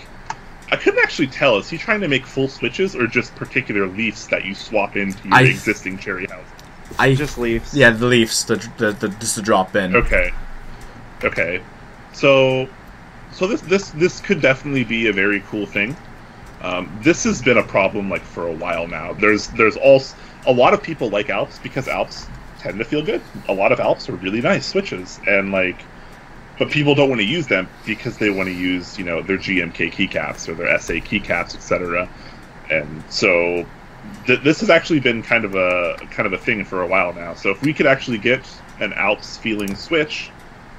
I couldn't actually tell. Is he trying to make full switches or just particular leaves that you swap into your existing cherry housing? Just leaves. Yeah, the leaves, just to drop in. Okay. So this could definitely be a very cool thing. This has been a problem like for a while now. There's also a lot of people like Alps because Alps tend to feel good. A lot of Alps are really nice switches, and but people don't want to use them because they want to use their GMK keycaps or their SA keycaps, etc. And so this has actually been kind of a thing for a while now. So if we could actually get an Alps feeling switch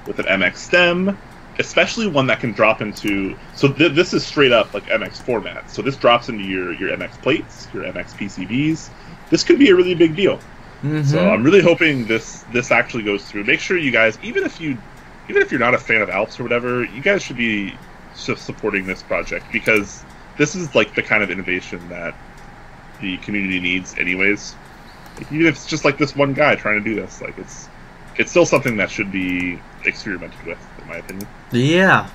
with an MX stem, especially one that can drop into this is straight up like MX format. So this drops into your MX plates, your MX PCBs. This could be a really big deal. Mm-hmm. So I'm really hoping this actually goes through. Make sure you guys, even if you're not a fan of Alps or whatever, you guys should be supporting this project because this is like the kind of innovation that the community needs anyways. Like, even if it's just like this one guy trying to do this, like it's still something that should be experimented with, in my opinion. Yeah.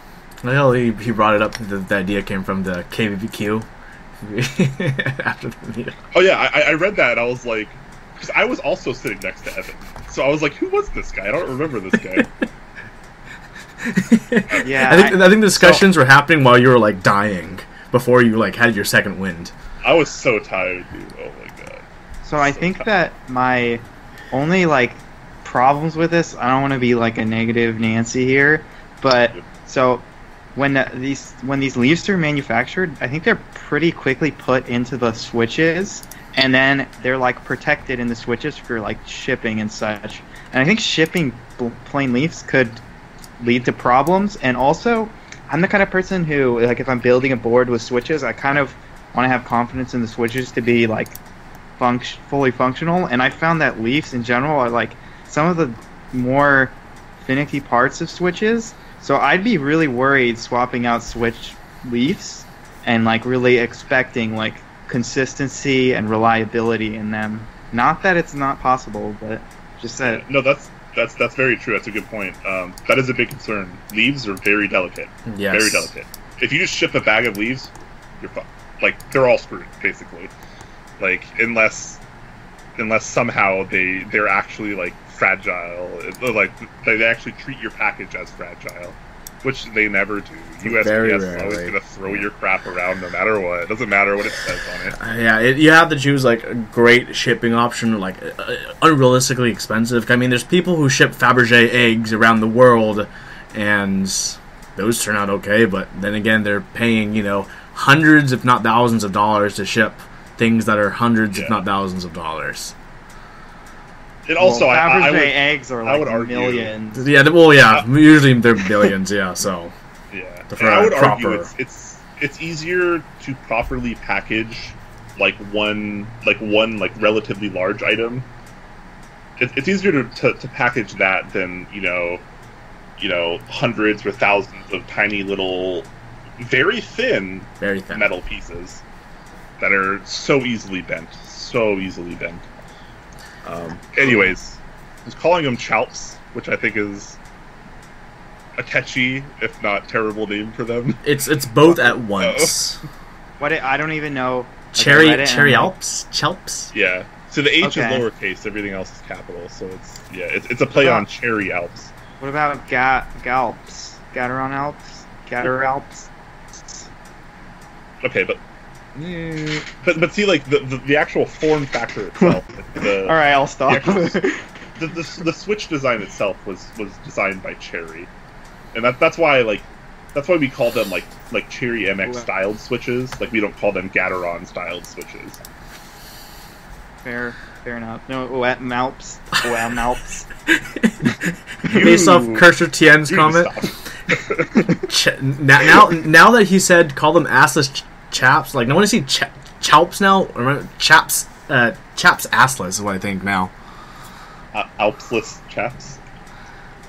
Well, he brought it up. The idea came from the KBBQ after the meetup. Oh yeah, I read that and I was like, because I was also sitting next to Evan, so I was like, who was this guy? I don't remember this guy. Yeah, I think the discussions were happening while you were like dying before you like had your second wind. I was so tired, dude. Oh my god. So I think that my only like problems with this, I don't want to be like a negative Nancy here, but so when these leaves are manufactured, I think they're pretty quickly put into the switches, and then they're like protected in the switches for like shipping and such. And I think shipping plain leaves could lead to problems. And also, I'm the kind of person who, like, if I'm building a board with switches, I kind of want to have confidence in the switches to be like fully functional. And I found that leaves in general are like some of the more finicky parts of switches. So I'd be really worried swapping out switch leaves and like really expecting like consistency and reliability in them. Not that it's not possible, but just that. No, that's very true. That's a good point. That is a big concern. Leaves are very delicate. Yes. Very delicate. If you just ship a bag of leaves, you're fucked. Like, they're all screwed, basically. Like, unless somehow they're actually like fragile, like they actually treat your package as fragile, which they never do. USPS is always going to throw your crap around no matter what. It doesn't matter what it says on it. Yeah, you have to choose like a great shipping option, like unrealistically expensive. I mean, there's people who ship Fabergé eggs around the world, and those turn out okay. But then again, they're paying hundreds, if not thousands, of dollars to ship things that are hundreds, if not thousands of dollars. And also, Fabergé eggs are like I would argue, millions. Yeah, well, yeah, usually they're billions. Yeah, so yeah, I would argue it's easier to properly package like one relatively large item. It's easier to package that than hundreds or thousands of tiny little, very thin metal pieces that are so easily bent. Anyways, I was calling them ChALPS, which I think is a catchy, if not terrible, name for them. It's both at once. What I don't even know. Cherry Alps, ChALPS. Yeah. So the H is lowercase, everything else is capital. So it's a play on Cherry Alps. What about Galps? Gateron Alps? Gator Alps? Okay, but see, like the actual form factor itself. All right, I'll stop. The Switch design itself was designed by Cherry, and that's why we call them like Cherry MX styled switches. Like, we don't call them Gateron styled switches. Fair enough. No, Malps. Malps. Based off Cursor Tien's comment. now that he said call them assless chaps, like, I want to see ChALPS now. Remember, chaps assless is what I think now. Alpsless chaps.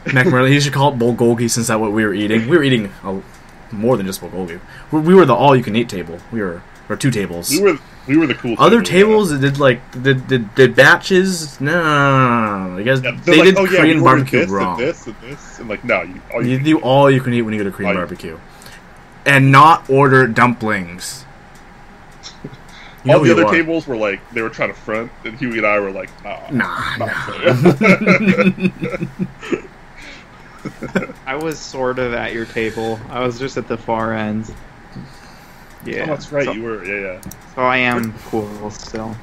McMurray, he should call it bulgogi, since that's what we were eating. We were eating more than just bulgogi. We were the all-you-can-eat table. Or two tables. We were the cool. Other tables did batches. No. You guys, they did Korean barbecue wrong. And this, and like, no, you do all you can eat when you go to Korean barbecue, and not order dumplings. All the other tables were like, they were trying to front, and Huey and I were like, nah. I was sort of at your table. I was just at the far end. Yeah, oh, that's right. So, you were, yeah. So I am cool still.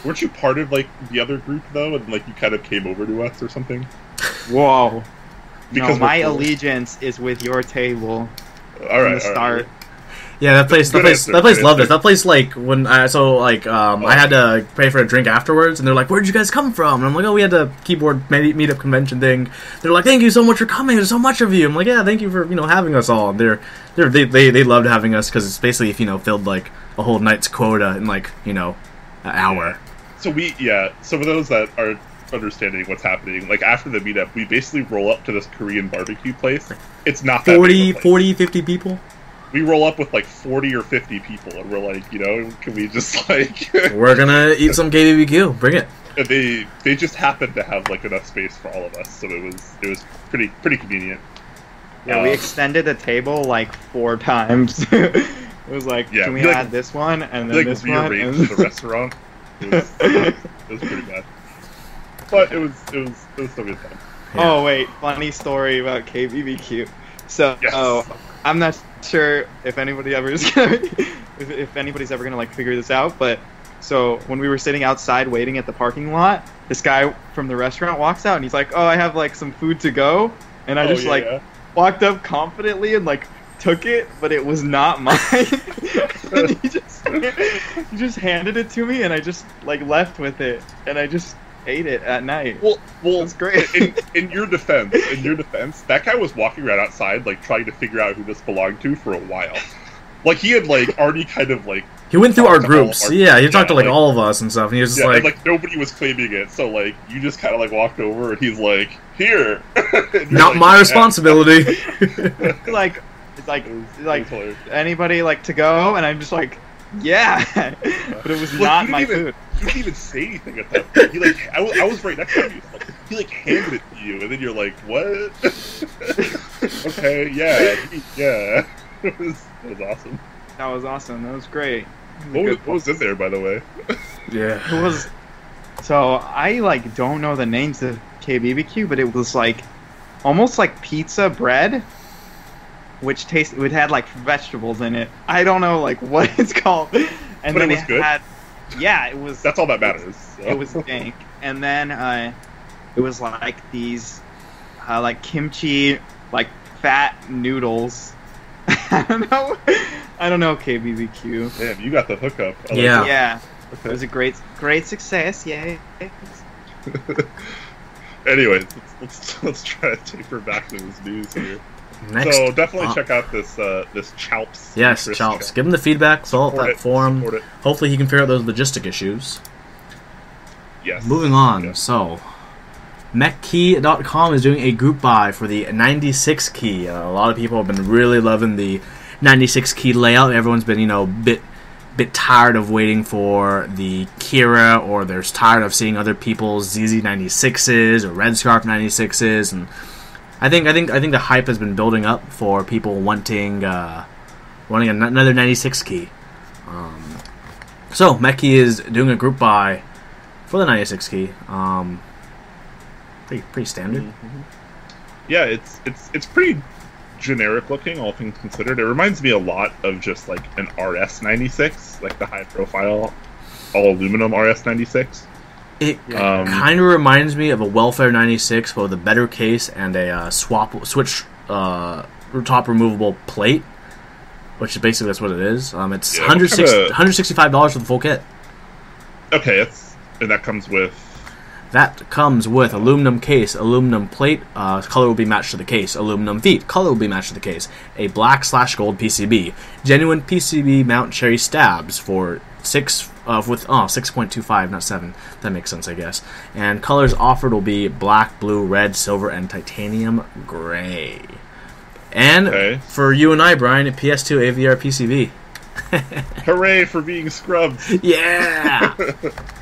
Weren't you part of like the other group though, and like you kind of came over to us or something? Whoa! Because my allegiance is with your table. All right, from the start. Right. Yeah, that place loved us. That place, like, when I had to pay for a drink afterwards, and they're like, "Where'd you guys come from?" And I'm like, "Oh, we had a keyboard meetup convention thing." They're like, "Thank you so much for coming. There's so much of you." I'm like, "Yeah, thank you for having us all." And they loved having us, because it's basically filled like a whole night's quota in like an hour. So for those that are understanding what's happening, like, after the meetup, we basically roll up to this Korean barbecue place. It's not that 50 people. We roll up with like 40 or 50 people, and we're like, can we just like... We're gonna eat some KBBQ. Bring it. And they just happened to have like enough space for all of us, so it was pretty convenient. Yeah, we extended the table like 4 times. It was like, can we add this one and then this one? Rearranged the restaurant. It was pretty bad, but it was still good time. Yeah. Oh wait, funny story about KBBQ. So, yes. I'm not sure if anybody ever is gonna, if anybody's ever gonna like figure this out, but so when we were sitting outside waiting at the parking lot, this guy from the restaurant walks out and he's like, "Oh, I have like some food to go," and I walked up confidently and like took it, but it was not mine. And he just handed it to me, and I just like left with it, and I just ate it at night. Well, it's great. In your defense, that guy was walking around outside, like trying to figure out who this belonged to for a while. Like he had like already kind of like he went through our groups. He talked to like all of us and stuff. And he was just like nobody was claiming it. So like you just kind of like walked over, and he's like, "Here, not like, my responsibility." It's like anybody like to go, and I'm just like, yeah, but it was not my food. You didn't even say anything at that point. He like, I was right next to you. Like, he like handed it to you, and then you're like, what? Okay, yeah. It was awesome. That was awesome. That was great. What was in there, by the way? Yeah, it was. So I like don't know the names of KBBQ, but it was like almost like pizza bread, which it had like vegetables in it. I don't know like what it's called. And but then it was good. It was. That's all that matters. So. It was dank, and then it was like these like kimchi, like fat noodles. I don't know KBBQ. Damn, you got the hookup. Yeah. Okay. It was a great success. Yay. Anyway, let's try to taper back to this news here. Next, so definitely check out this ChALPS. Yes, ChALPS. Give him the feedback. Fill out that form. Hopefully he can figure out those logistic issues. Yes. Moving on. Yeah. So, Maxkeys.com is doing a group buy for the 96 key. A lot of people have been really loving the 96 key layout. Everyone's been, bit tired of waiting for the Kira, or they're tired of seeing other people's ZZ96s or Red Scarf 96s, and I think the hype has been building up for people wanting another 96 key. So Maxkeys is doing a group buy for the 96 key. Pretty standard. Mm-hmm. Yeah, it's pretty generic looking, all things considered. It reminds me a lot of just like an RS96, like the high profile all aluminum RS96. It kind of reminds me of a Welfare 96, but with a better case and a switch top removable plate, which is basically that's what it is. It's $165 for the full kit. Okay, and that comes with. That comes with aluminum case, aluminum plate, color will be matched to the case, aluminum feet, color will be matched to the case, a black/gold PCB, genuine PCB mount cherry stabs for 6.25, not 7. That makes sense, I guess. And colors offered will be black, blue, red, silver, and titanium gray. And for you and I, Brian, PS2 AVR PCB. Hooray for being scrubbed! Yeah,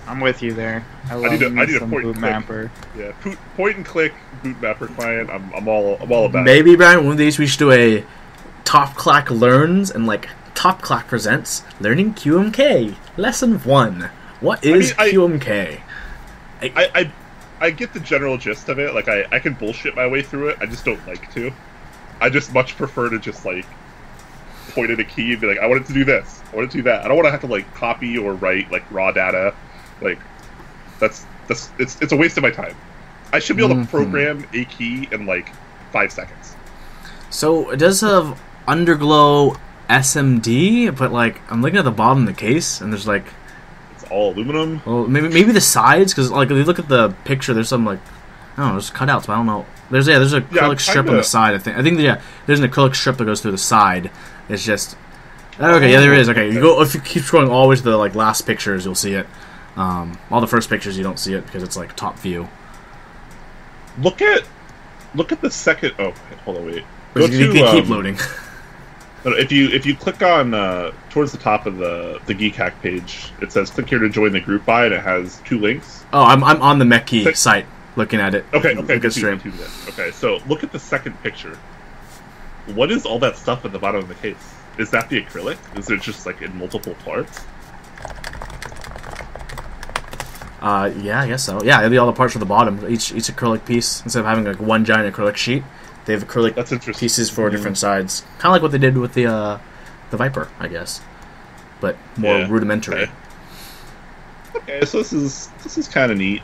I'm with you there. I need a point and click mapper. Yeah, point and click boot mapper client. I'm all about. Maybe Brian, one of these we should do a Top Clack learns and like Top Clack presents learning QMK lesson 1. What is QMK? I get the general gist of it. Like I can bullshit my way through it. I just don't like to. I just much prefer to just like point at a key and be like, I want it to do this, I want it to do that. I don't want to have to like copy or write like raw data. Like it's a waste of my time. I should be able to program a key in like 5 seconds. So it does have underglow SMD, but like I'm looking at the bottom of the case and there's like it's all aluminum. Well, maybe the sides, because like if you look at the picture, there's some like I don't know, there's cutouts, but I don't know. There's an acrylic strip on the side. I think there's an acrylic strip that goes through the side. It's just okay. Yeah, there is. Okay, you go if you keep scrolling all the way to the like last pictures, you'll see it. All the first pictures you don't see it because it's like top view. Look at the second. Oh, hold on, wait. Go to, keep loading. But if you click on towards the top of the Geek Hack page, it says click here to join the group buy, and it has 2 links. Oh, I'm on the Maxkeys site looking at it. Okay, Look at stream. Okay, so look at the second picture. What is all that stuff at the bottom of the case? Is that the acrylic? Is it just like in multiple parts? Yeah, I guess so. Yeah, it'll be all the parts at the bottom. Each acrylic piece, instead of having like one giant acrylic sheet, they have acrylic pieces for different sides. Kind of like what they did with the Viper, I guess, but more rudimentary. Okay, so this is kind of neat.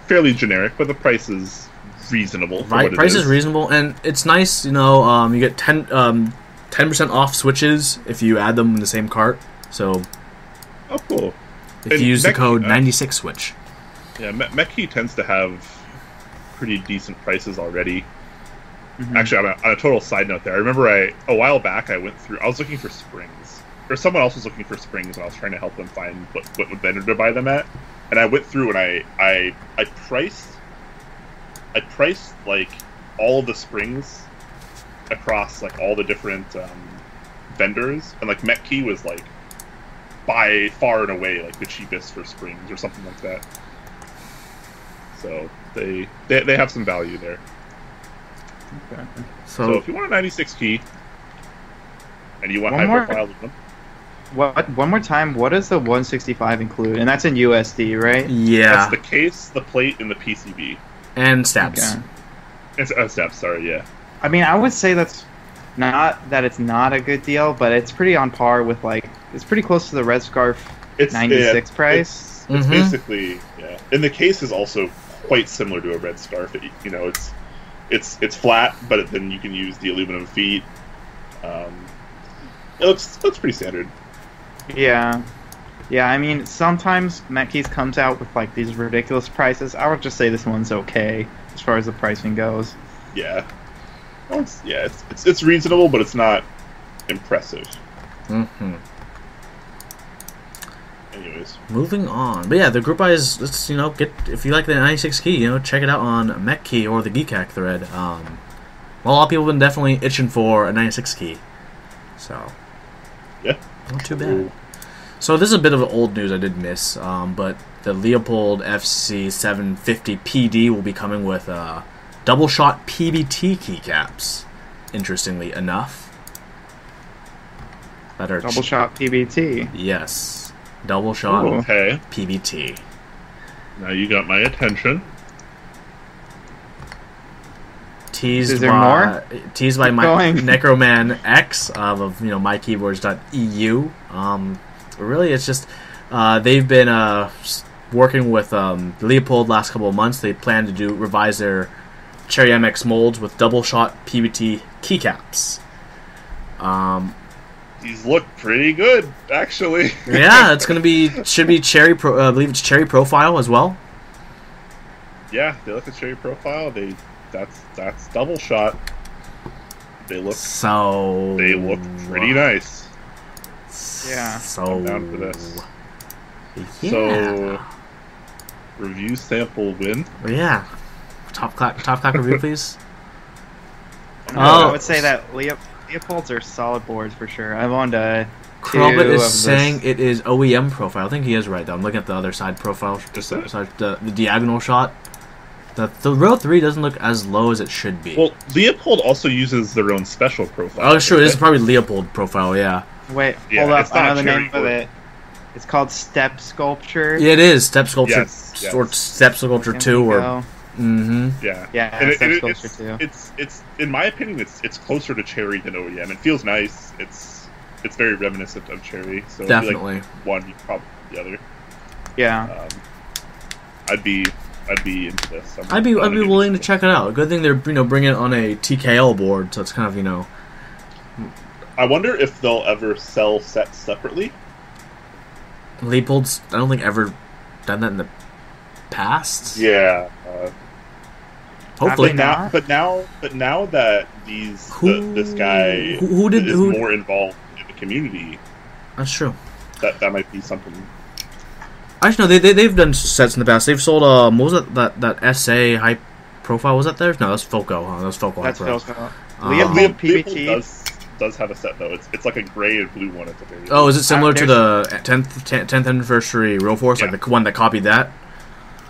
Fairly generic, but the price is reasonable. Right, price is reasonable, and it's nice. You know, you get 10% off switches if you add them in the same cart. So, oh, cool. If you use the code 96switch. Yeah, Maxkeys tends to have pretty decent prices already. Actually, on a total side note there, I remember a while back I was looking for springs. Or someone else was looking for springs, and I was trying to help them find what vendor to buy them at. And I went through and I priced like all of the springs across like all the different vendors, and like Maxkeys was like by far and away like the cheapest for springs or something like that. So they have some value there. Okay. So if you want a 96 key and you want high profile aluminum. One more time, what does the 165 include? And that's in USD, right? Yeah. That's the case, the plate, and the PCB. And steps. Okay. It's steps, sorry, yeah. I mean, I would say that's not that it's not a good deal, but it's pretty on par with, like, it's pretty close to the Red Scarf 96 price. It's basically, yeah. And the case is also quite similar to a Red Scarf. You know, it's flat, but then you can use the aluminum feet. It looks pretty standard. Yeah. Yeah, I mean, sometimes Maxkeys comes out with, like, these ridiculous prices. I would just say this one's okay, as far as the pricing goes. Yeah. Well, it's reasonable, but it's not impressive. Anyways. Moving on. But yeah, the group buy is, let's, you know, if you like the 96 key, you know, check it out on Maxkeys or the Geek Hack thread. Well, a lot of people have been definitely itching for a 96 key. So. Yeah. Not too bad. So this is a bit of old news I did miss, but the Leopold FC750 PD will be coming with double shot PBT keycaps. Interestingly enough, that are double shot PBT. Yes, double shot PBT. Now you got my attention. Teased by my Necroman X of mykeyboards.eu. Really, it's just they've been working with Leopold last couple of months. They plan to revise their Cherry MX molds with double shot PBT keycaps. These look pretty good, actually. Yeah, it's should be Cherry Pro. I believe it's Cherry Profile as well. Yeah, they look at Cherry Profile. That's double shot. They look pretty nice. Yeah. So I'm down for this. Yeah. So review sample win. Yeah. Top clack review, please. I would say that Leopolds are solid boards for sure. I'm on to Krobit is saying it is OEM profile. I think he is right though. I'm looking at the other side profile, just the diagonal shot. The row 3 doesn't look as low as it should be. Well, Leopold also uses their own special profile. Oh, sure. This is probably Leopold profile, yeah. Wait, hold up. I know the name of it. It's called Step Sculpture. Yeah, it is. Step Sculpture. Yes. Or Step Sculpture 2. Or, Yeah. Yeah, and Step Sculpture 2. It's in my opinion, it's closer to Cherry than OEM. It feels nice. It's very reminiscent of Cherry. So definitely. Like one, probably the other. Yeah. I'd be into this. I'd be willing to check it out. Good thing they're bringing it on a TKL board, so it's kind of I wonder if they'll ever sell sets separately. Leopold's I don't think ever done that in the past. Yeah. Hopefully not. But now that this guy is more involved in the community. That's true. That might be something. Actually, no. They've done sets in the past. They've sold what was that SA high profile? Was that theirs? No, that's Foco. Huh? That was Foco. That's Foco. Leopold Leopold PBT. does have a set though. It's like a gray and blue one at the very end. Oh, is it similar to the 10th anniversary Real Force, like the one that copied that?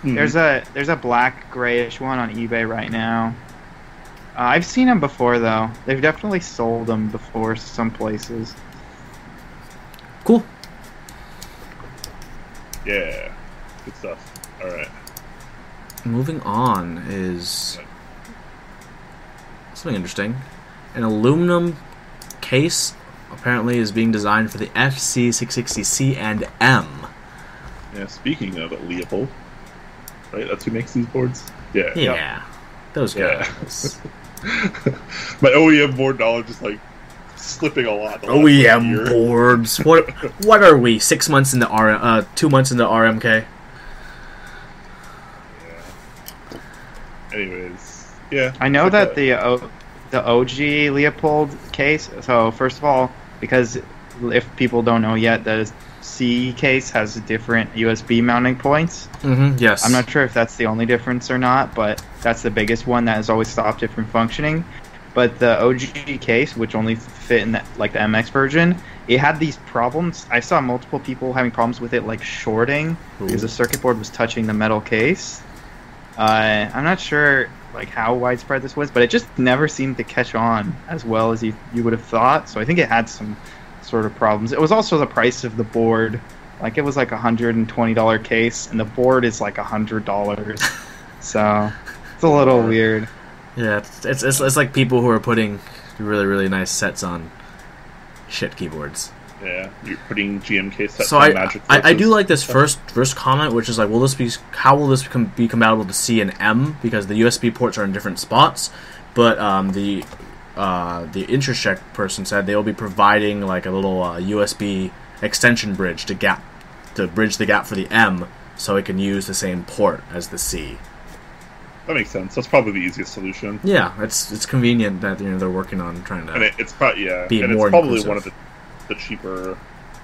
Mm-hmm. There's a black grayish one on eBay right now. I've seen them before though. They've definitely sold them before some places. Cool. Yeah, good stuff. All right. Moving on is something interesting. An aluminum case apparently is being designed for the FC660C and M. Yeah, speaking of Leopold, right? That's who makes these boards? Yeah. Yeah. Those guys. My OEM board knowledge is like slipping a lot. OEM boards. What are we? 6 months into 2 months into RMK? Yeah. Anyways, yeah. I know that the OG Leopold case. So first of all, because if people don't know yet, the C case has different USB mounting points. Mm-hmm, yes. I'm not sure if that's the only difference or not, but that's the biggest one that has always stopped it from functioning. But the OG case, which only fit in the MX version, it had these problems. I saw multiple people having problems with it, like shorting, because the circuit board was touching the metal case. I'm not sure like how widespread this was, but it just never seemed to catch on as well as you would have thought. So I think it had some sort of problems. It was also the price of the board. Like it was like $120 case, and the board is like $100. So it's a little weird. Yeah, it's like people who are putting really, really nice sets on shit keyboards. Yeah, you're putting GMK sets so on Magic Forces. I do like this first comment, which is like, how will this be compatible to C and M? Because the USB ports are in different spots, but the Intercheck person said they will be providing like a little USB extension bridge to bridge the gap for the M, so it can use the same port as the C. That makes sense. That's probably the easiest solution. Yeah, it's convenient that they're working on trying to. And it's probably be and more it's probably inclusive. one of the cheaper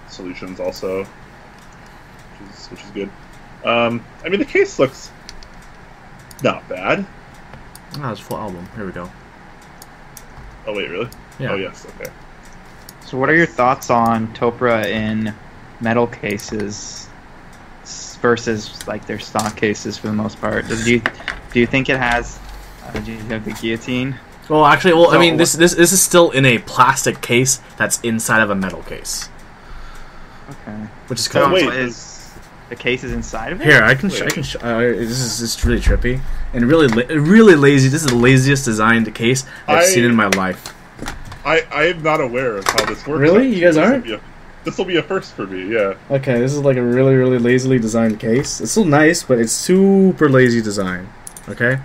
solutions also, which is good. I mean, the case looks not bad. Oh, it's a full album. Here we go. Oh wait, really? Yeah. Oh yes. Okay. So what are your thoughts on Topra in metal cases versus like their stock cases for the most part? Do you think it has? Do you have the guillotine? Well, actually, I mean, this is still in a plastic case that's inside of a metal case. Okay. Which is So kind of is the case is inside of it? Here, I can this is really trippy and really lazy. This is the laziest designed case I've seen in my life. I am not aware of how this works. Really? You guys aren't? This will be a first for me. Yeah. Okay, this is like a really, really lazily designed case. It's still nice, but it's super lazy design. Okay,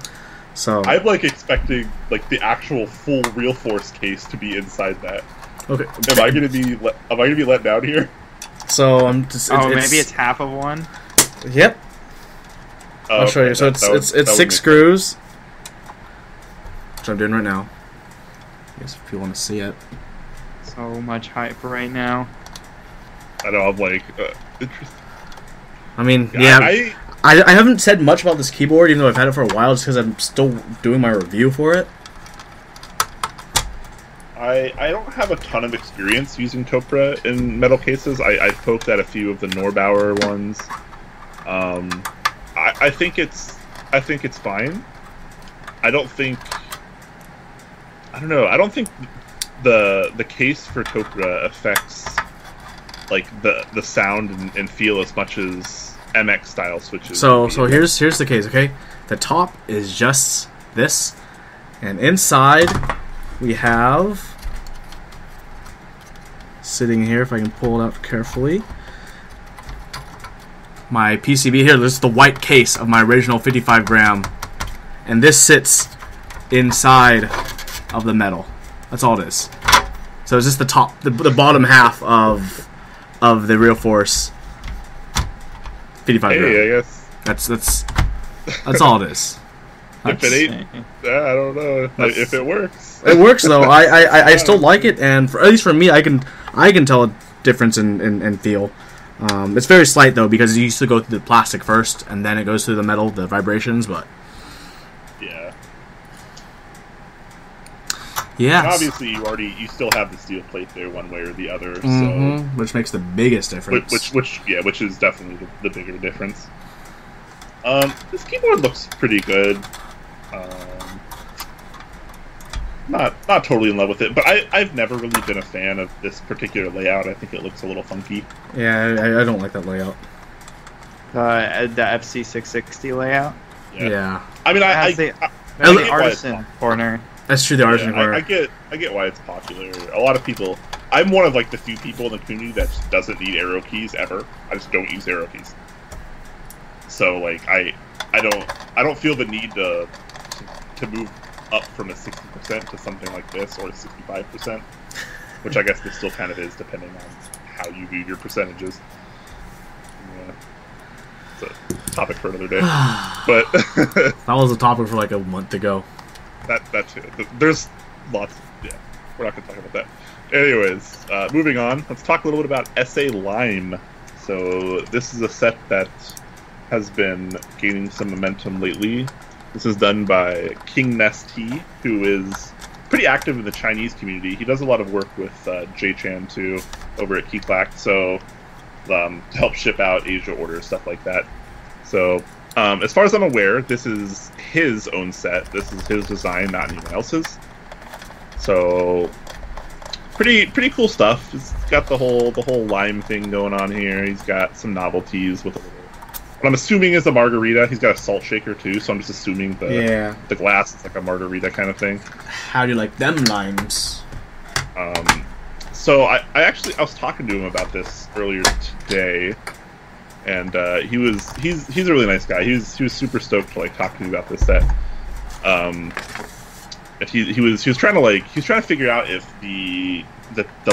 so I'm like expecting like the actual full Real Force case to be inside that. Okay. Am I gonna be let down here? So I'm just. Maybe it's half of one. Yep. I'll show you. So it's 6 screws. Which I'm doing right now. I guess if you want to see it. So much hype right now. I know. I'm like interesting. I mean, yeah. I haven't said much about this keyboard, even though I've had it for a while, just because I'm still doing my review for it. I don't have a ton of experience using Topra in metal cases. I've poked at a few of the Norbauer ones. I think it's fine. I don't think the case for Topra affects like the sound and feel as much as MX style switches. So here's the case, okay? The top is just this, and inside we have, sitting here, if I can pull it out carefully, my PCB here. This is the white case of my original 55 gram, and this sits inside of the metal. That's all it is. So it's just the top, the bottom half of the Real Force 55 gram. Hey, I guess that's all it is. If it ain't, I don't know if it works. It works though. I still like it, and at least for me, I can tell a difference in feel. It's very slight though, because you used to go through the plastic first, and then it goes through the metal, the vibrations. But Yes. And obviously, you still have the steel plate there, one way or the other. So which makes the biggest difference. Which is definitely the bigger difference. This keyboard looks pretty good. Not totally in love with it, but I've never really been a fan of this particular layout. I think it looks a little funky. Yeah, I don't like that layout. The FC660 layout. Yeah. I mean, I the get artisan corner. That's true. The artisan corner. I get why it's popular. A lot of people. I'm one of like the few people in the community that just doesn't need arrow keys ever. I just don't use arrow keys. So like I don't feel the need to move up from a 60% to something like this, or a 65%, which I guess this still kind of is, depending on how you view your percentages. Yeah. It's a topic for another day. But that was a topic for like a month ago. That too. There's lots. Yeah, we're not going to talk about that. Anyways, moving on. Let's talk a little bit about SA Lime. So this is a set that has been gaining some momentum lately. This is done by King Nest T, who is pretty active in the Chinese community. He does a lot of work with J-Chan too over at Clack, so to help ship out Asia orders, stuff like that. So as far as I'm aware, this is his own set. This is his design, not anyone else's. So pretty cool stuff. He's got the whole lime thing going on here. He's got some novelties with a little. What I'm assuming is a margarita. He's got a salt shaker too, so I'm just assuming the glass is like a margarita kind of thing. How do you like them limes? So I was talking to him about this earlier today, and he's a really nice guy. He was super stoked to like talk to me about this set. And he was trying to figure out if the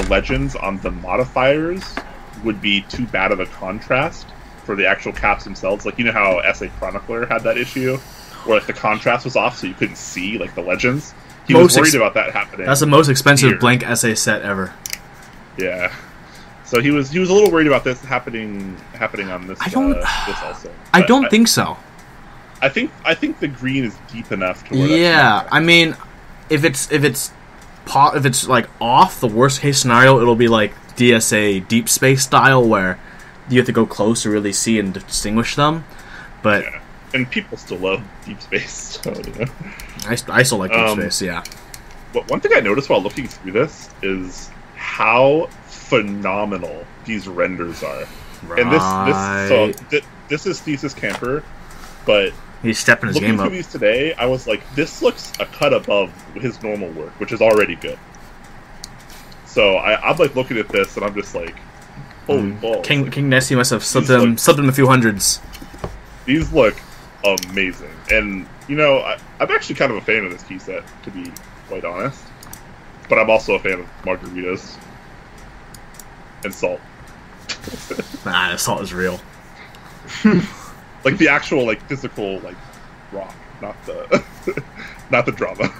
legends on the modifiers would be too bad of a contrast for the actual caps themselves. Like, you know how SA Chronicler had that issue where like the contrast was off so you couldn't see like the legends. He was worried about that happening. That's the most expensive blank SA set ever. Yeah. So he was a little worried about this happening on this. This also. I don't think so. I think the green is deep enough to where yeah. I mean, if it's like off, the worst case scenario, it'll be like DSA Deep Space style where you have to go close to really see and distinguish them. But yeah. And people still love Deep Space, so you know. I still like Deep Space, yeah. But one thing I noticed while looking through this is how phenomenal these renders are. Right. And this is Thesis Camper, but he's stepping his game up. Looking through these today, I was like, this looks a cut above his normal work, which is already good. So I'm like looking at this and I'm just like, holy balls. King Nessie must have slipped him a few hundreds. These look amazing. And, you know, I'm actually kind of a fan of this key set, to be quite honest. But I'm also a fan of margaritas and salt. Nah, the salt is real. Like the actual, like, physical, like, rock, not the drama.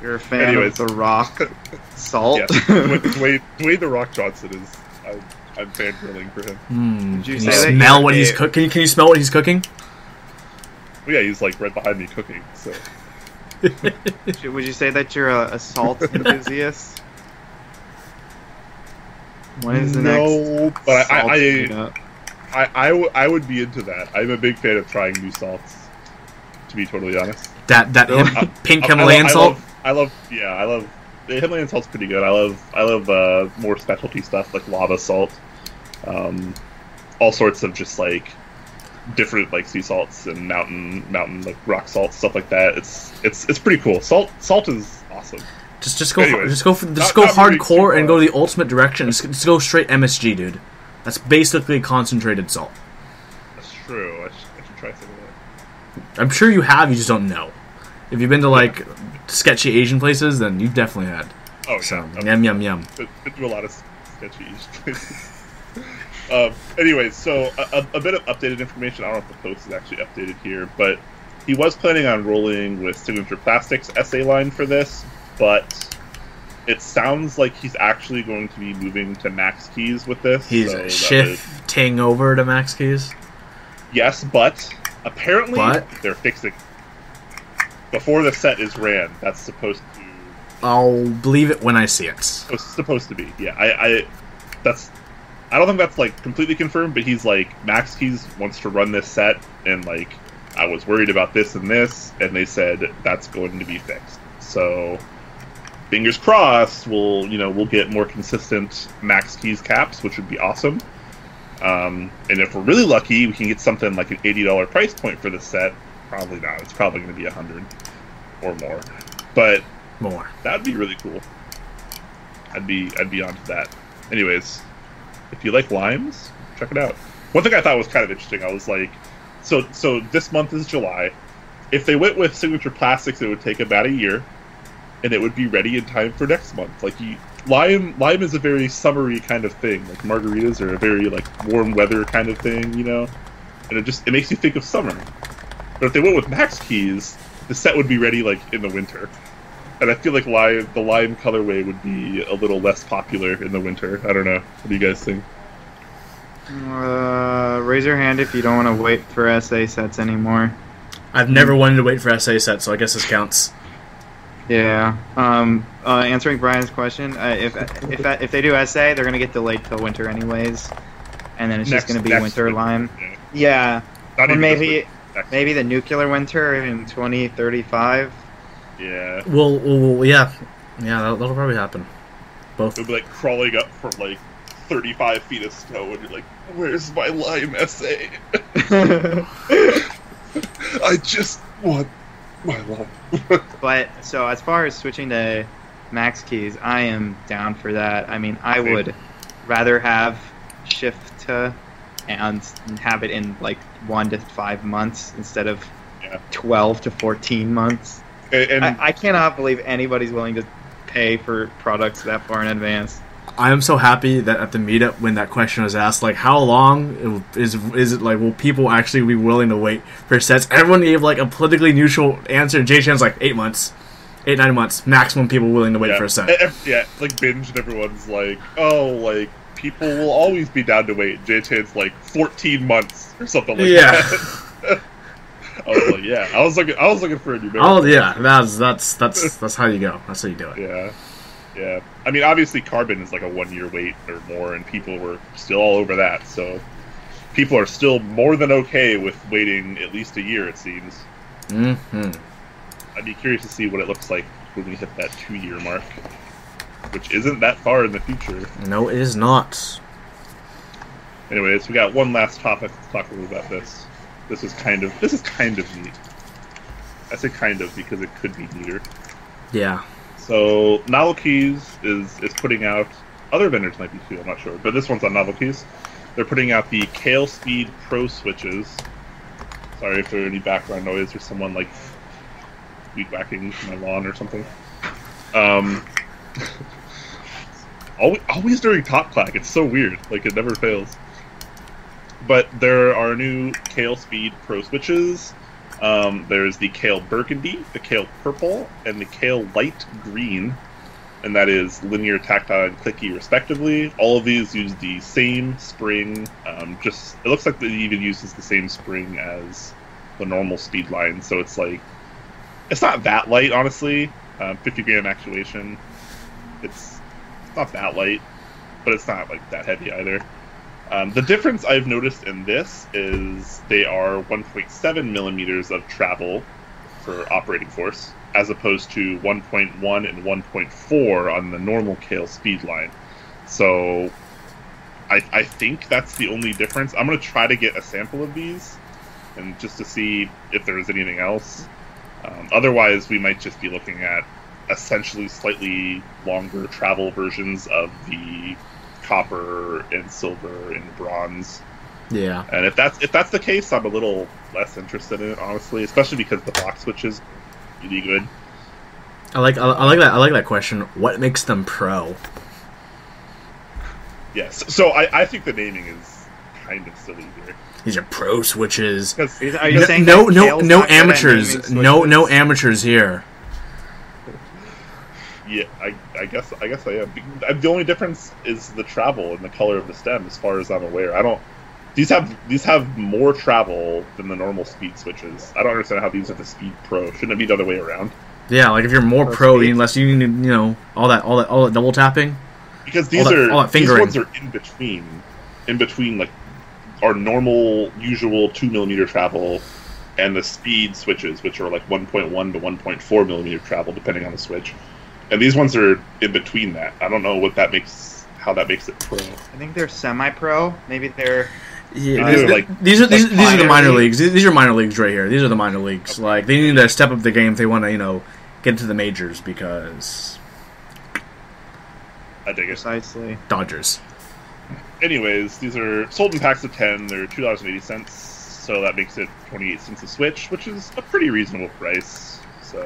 You're a fan of the rock salt? Yes. Dwayne The Rock Johnson is... I'm fangirling for him. Can you smell what he's cooking? Can you smell what he's cooking? Well, yeah, he's like right behind me cooking. So, would you say that you're a salt enthusiast? When is the next? But I would be into that. I'm a big fan of trying new salts. To be totally honest, that pink Himalayan salt. I love the Himalayan salt's pretty good. I love more specialty stuff like lava salt, all sorts of just like different like sea salts and mountain like rock salt, stuff like that. It's pretty cool. Salt is awesome. Just go hardcore and go the ultimate direction. Just go straight MSG, dude. That's basically concentrated salt. That's true. I should try some of that. I'm sure you have. You just don't know. If you've been to like sketchy Asian places, then you've definitely had. Oh, so, yeah. Yum. Been to a lot of sketchy Asian places. Anyway, so a bit of updated information. I don't know if the post is actually updated here, but he was planning on rolling with Signature Plastics SA line for this, but it sounds like he's actually going to be moving to Maxkeys with this. He's shifting over to Maxkeys? Yes, but apparently they're fixing. Before the set is ran, that's supposed to I'll believe it when I see it. It's supposed to be. Yeah, I don't think that's like completely confirmed, but he's like, Maxkeys wants to run this set, and like, I was worried about this and this, and they said that's going to be fixed. So fingers crossed, we'll get more consistent Maxkeys caps, which would be awesome. And if we're really lucky, we can get something like an $80 price point for this set. Probably not. It's probably going to be $100 or more. But more. That'd be really cool. I'd be onto that. Anyways, if you like limes, check it out. One thing I thought was kind of interesting, I was like, so this month is July. If they went with signature plastics, it would take about a year, and it would be ready in time for next month. Like, lime is a very summery kind of thing. Like, margaritas are a very like warm weather kind of thing, and it makes you think of summer. But if they went with Maxkeys, the set would be ready like in the winter. And I feel like the lime colorway would be a little less popular in the winter. I don't know. What do you guys think? Raise your hand if you don't want to wait for SA sets anymore. I've never wanted to wait for SA sets, so I guess this counts. Yeah. Answering Brian's question, if they do SA, they're gonna get delayed till winter anyways, and then it's just gonna be winter lime. Yeah. Or maybe the nuclear winter in 2035. Yeah. Well, yeah, that'll probably happen. Both. It'll be like crawling up from like 35 feet of snow, and you're like, "Where's my lime SA? I just want my lime." But so as far as switching to Maxkeys, I am down for that. I mean, I would rather have shift to and have it in like 1 to 5 months instead of 12 to 14 months. And I cannot believe anybody's willing to pay for products that far in advance. I am so happy that at the meetup when that question was asked, like, how long is it, like, will people actually be willing to wait for sets? Everyone gave, like, a politically neutral answer, and J-Chan's like, 8 months. 8-9 months. Maximum people willing to wait for a set. Like, Binge and everyone's like, oh, like, people will always be down to wait. J-Chan's like, 14 months or something like that. I was like, I was looking for a numerical. Oh yeah, that's how you go. That's how you do it. Yeah. I mean, obviously, carbon is like a 1 year wait or more, and people were still all over that. So people are still more than okay with waiting at least a year. It seems. Mm-hmm. I'd be curious to see what it looks like when we hit that 2 year mark, which isn't that far in the future. No, it is not. Anyways, we got one last topic to talk a little about this. This is kind of neat. I say kind of because it could be neater. Yeah. So Novelkeys is putting out, other vendors might be too, I'm not sure, but this one's on Novelkeys. They're putting out the Kailh Speed Pro switches. Sorry if there's any background noise or someone like weed whacking my lawn or something. Always during Top Clack, it's so weird. Like, it never fails. But there are new Kailh Speed Pro switches. There's the Kailh Burgundy, the Kailh Purple, and the Kailh Light Green. And that is linear, tactile, and clicky, respectively. All of these use the same spring. It looks like it even uses the same spring as the normal speed line. So it's like, it's not that light, honestly. 50 gram actuation. It's not that light, but it's not like that heavy either. The difference I've noticed in this is they are 1.7 millimeters of travel for operating force, as opposed to 1.1 and 1.4 on the normal Kailh speed line. So I think that's the only difference. I'm going to try to get a sample of these, and just to see if there is anything else. Otherwise, we might just be looking at essentially slightly longer travel versions of the copper and silver and bronze. Yeah. And if that's the case, I'm a little less interested in it, honestly, especially because the box switch is really good. I like that question. What makes them pro? Yes. So I think the naming is kind of silly here. These are pro switches. Are you saying no amateurs? No amateurs here. Yeah, I guess I am. The only difference is the travel and the color of the stem, as far as I'm aware. These have more travel than the normal speed switches. I don't understand how these are the Speed Pro. Shouldn't it be the other way around? Yeah, like if you're more Pro pro, speed. unless you need, all that double tapping. Because all that these fingering. ones are in between like our normal usual 2mm travel and the speed switches, which are like 1.1 to 1.4mm travel depending on the switch. And these ones are in between that. I don't know how that makes it pro. I think they're semi-pro. Maybe they're. Yeah, These are these are the minor minor leagues. These are minor leagues right here. These are the minor leagues. Like they need to step up the game if they want to, get into the majors because I dig it. Precisely. Dodgers. Anyways, these are sold in packs of 10. They're $2.80, so that makes it 28 cents a switch, which is a pretty reasonable price. So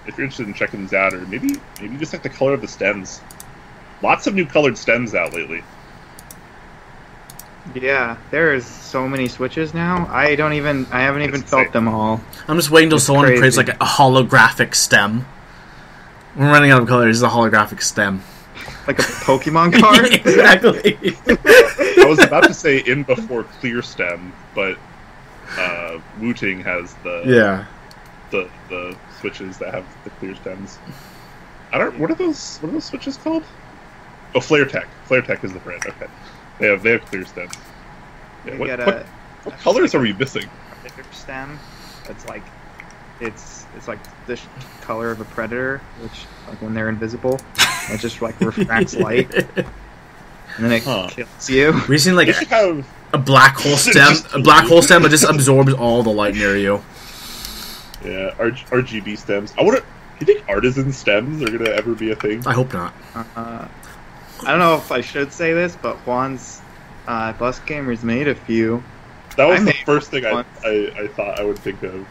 if you're interested in checking these out, or maybe you just like the color of the stems. Lots of new colored stems out lately. Yeah, there's so many switches now. I haven't even felt insane. them all. I'm just waiting till It's someone crazy. creates like a holographic stem. We're running out of colors. This is a holographic stem. Like a Pokemon card. Exactly. I was about to say in before clear stem, but Wu-Ting has the switches that have the clear stems. What are those switches called? Oh, Flare Tech. Flare Tech is the brand. Okay. They have clear stems. Yeah, You what get what colors are we missing? Predator stem. It's like the color of a predator, which like when they're invisible, it just like refracts light, and then it kills you. We've seen like They should have a black hole stem. A black hole stem that just absorbs all the light near you. RGB stems. Do you think artisan stems are gonna ever be a thing? I hope not. I don't know if I should say this, but Juan's Bus Gamers made a few. That was I the made first thing one. I thought I would think of.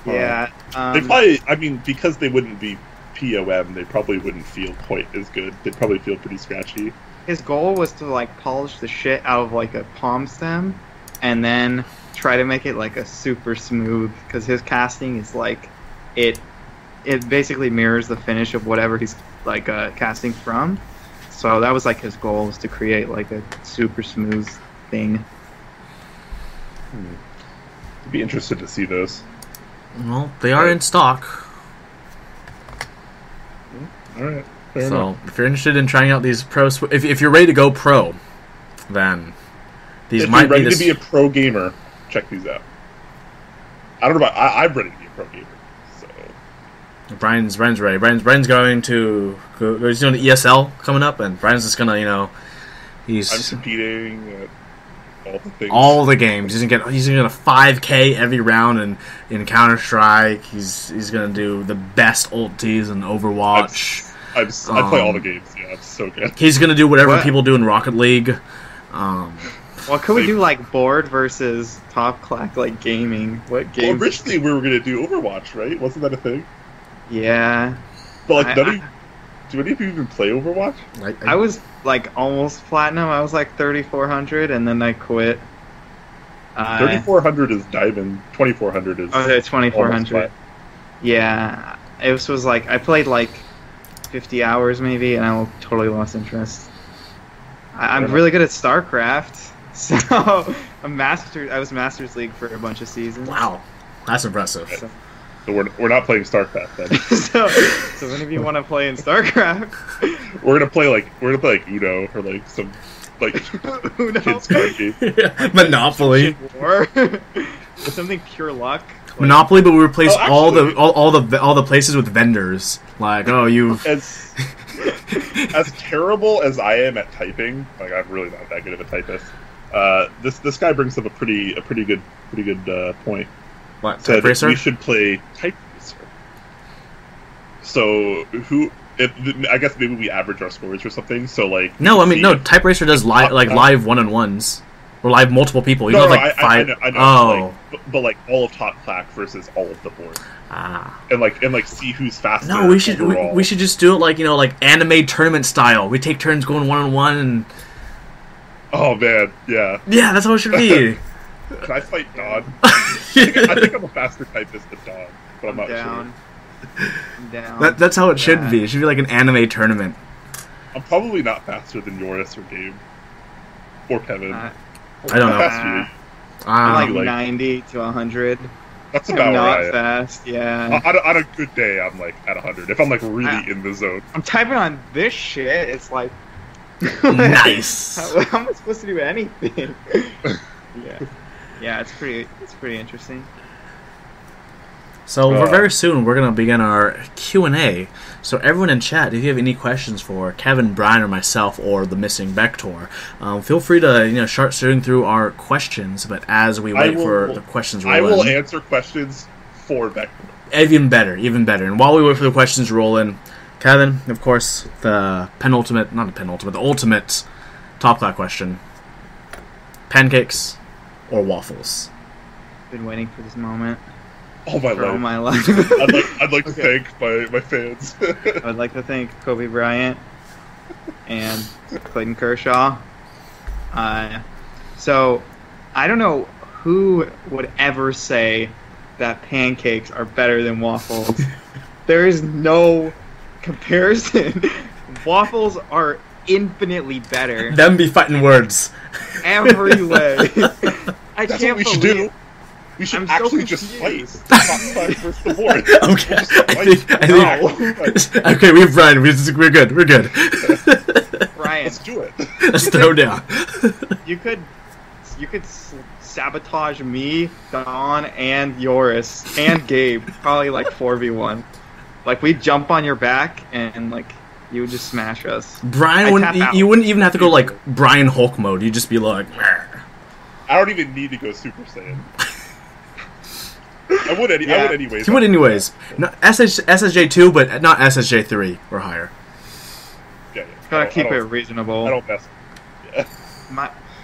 Yeah, They probably, because they wouldn't be POM, they probably wouldn't feel quite as good. They'd probably feel pretty scratchy. his goal was to like polish the shit out of like a palm stem, and then try to make it like a super smooth. Because his casting is like it basically mirrors the finish of whatever he's like casting from. So that was like his goal, was to create like a super smooth thing. I'd be interested to see those. Well, they are in stock. All right. Fair So enough. if you're interested in trying out these pro, if you're ready to go pro, then these If might you're ready be to be a pro gamer, check these out. I don't know about. I'm ready to be a pro gamer. So Brian's ready. Brian's going to he's doing the ESL coming up, and Brian's just gonna I'm he's competing at all the things. all the games. He's gonna get a 5K every round in Counter Strike. He's gonna do the best ultis in Overwatch. I play all the games. Yeah, it's so good. He's gonna do whatever What? people do in Rocket League. Well, could we do like board versus top clack like gaming? What Well, games? originally we were gonna do Overwatch, right? Wasn't that a thing? Yeah, But like, I- do any of you even play Overwatch? I was like almost platinum. I was like 3,400, and then I quit. 3,400 is diamond. 2,400 is. Okay, 2,400. almost flat. Yeah, it was like I played like 50 hours maybe, and I totally lost interest. I'm really good at StarCraft, so I was Masters League for a bunch of seasons. Wow, that's impressive. So, So we're not playing StarCraft then. so if any of you want to play in StarCraft, we're gonna play like Uno or like some like Uno? kids card game. Monopoly. War, or something pure luck. Like, Monopoly, but we replaced Oh, actually- all the places with vendors. Like, oh, you've As terrible as I am at typing, like I'm really not that good of a typist. This guy brings up a pretty good point. what? Said Type Racer? we should play Type Racer. So I guess maybe we average our scores or something. So like No, I mean see- no. Type Racer does live one-on-ones or live multiple people. You No, don't have like I five. know, Oh, but like all of Top Clack versus all of the board, ah. and like see who's faster. No, we should overall. we should just do it like anime tournament style. We take turns going one-on-one, and Oh man, yeah. yeah, that's how it should be. Can I fight Dawn? I think I'm a faster typist than Dawn, but I'm not down. sure. I'm down. That's how it should Yeah. be. It should be like an anime tournament. I'm probably not faster than Joris or Gabe or Kevin. Uh, I don't How know. fast are you? I'm Um, like like- 90 to 100. That's I'm about not right. fast, yeah. On a good day, I'm like at 100. If I'm like really in the zone. I'm typing on this shit, it's like... Nice. How am I supposed to do anything? Yeah, it's pretty interesting. So very soon we're gonna begin our Q&A. So everyone in chat, if you have any questions for Kevin, Brian, or myself, or the missing Vector, feel free to start shooting through our questions. But as we wait for the questions to roll in, I will answer questions for Vector. Even better. And while we wait for the questions to roll in, Kevin, of course, the ultimate Top Clack question: pancakes or waffles? Been waiting for this moment. All my life. I'd like to thank my fans. I'd like to thank Kobe Bryant and Clayton Kershaw. So, I don't know who would ever say that pancakes are better than waffles. There is no comparison. Waffles are infinitely better. Them be fighting words. Every way. I That's can't what we should believe do. We should I'm so actually just fight. confused. Top five versus the board. Okay, I think okay, we have Brian. We're good. Brian, let's do it. Let's throw down. You could sabotage me, Don, and Yoris, and Gabe. Probably like 4v1. Like we'd jump on your back and like you would just smash us. Brian you wouldn't even have to go like Brian Hulk mode. You'd just be like. Meh. I don't even need to go Super Saiyan. I would anyways. You would anyways. No, SSJ 2, but not SSJ 3 or higher. Yeah. Gotta keep it reasonable. I don't mess. Yeah.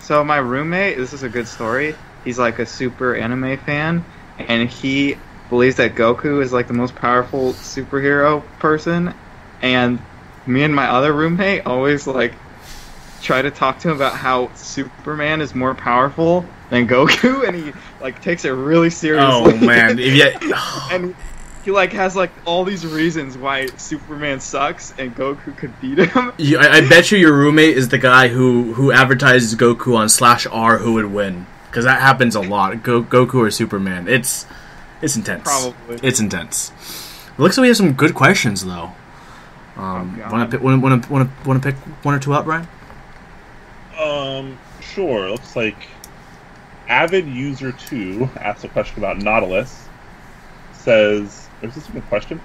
So my roommate, this is a good story. He's like a super anime fan, and he believes that Goku is like the most powerful superhero person. And me and my other roommate always like try to talk to him about how Superman is more powerful than Goku, and he like takes it really seriously. Oh man, and he like has like all these reasons why Superman sucks and Goku could beat him. I bet you your roommate is the guy who advertises Goku on /r who would win, because that happens a lot. Goku or Superman, it's intense. Probably it's intense. It looks like we have some good questions though. Want to pick one or two up, Brian? Sure. Looks like Avid User 2 asks a question about Nautilus. Says, is this even a question?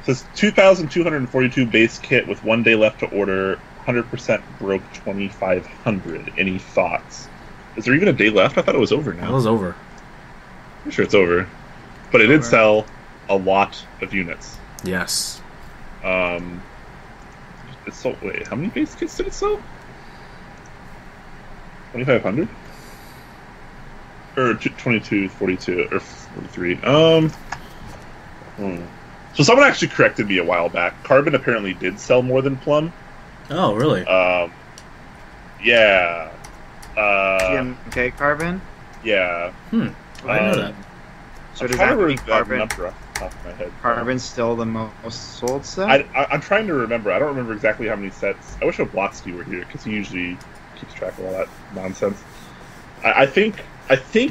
Says 2,242 base kit with 1 day left to order. 100% broke 2,500. Any thoughts? Is there even a day left? I thought it was over now. It was over. I'm sure it's over, but it did sell a lot of units. Yes. It sold. Wait, how many base kits did it sell? 2,500? Or 2242 or 43. So someone actually corrected me a while back. Carbon apparently did sell more than Plum. Oh, really? Yeah. GMK Carbon? Yeah. I didn't know that. So does that mean Carbon? Number off the top of my head. Carbon's still the most sold set? I'm trying to remember. I don't remember exactly how many sets. I wish Oblotsky were here because he usually keeps track of all that nonsense. I think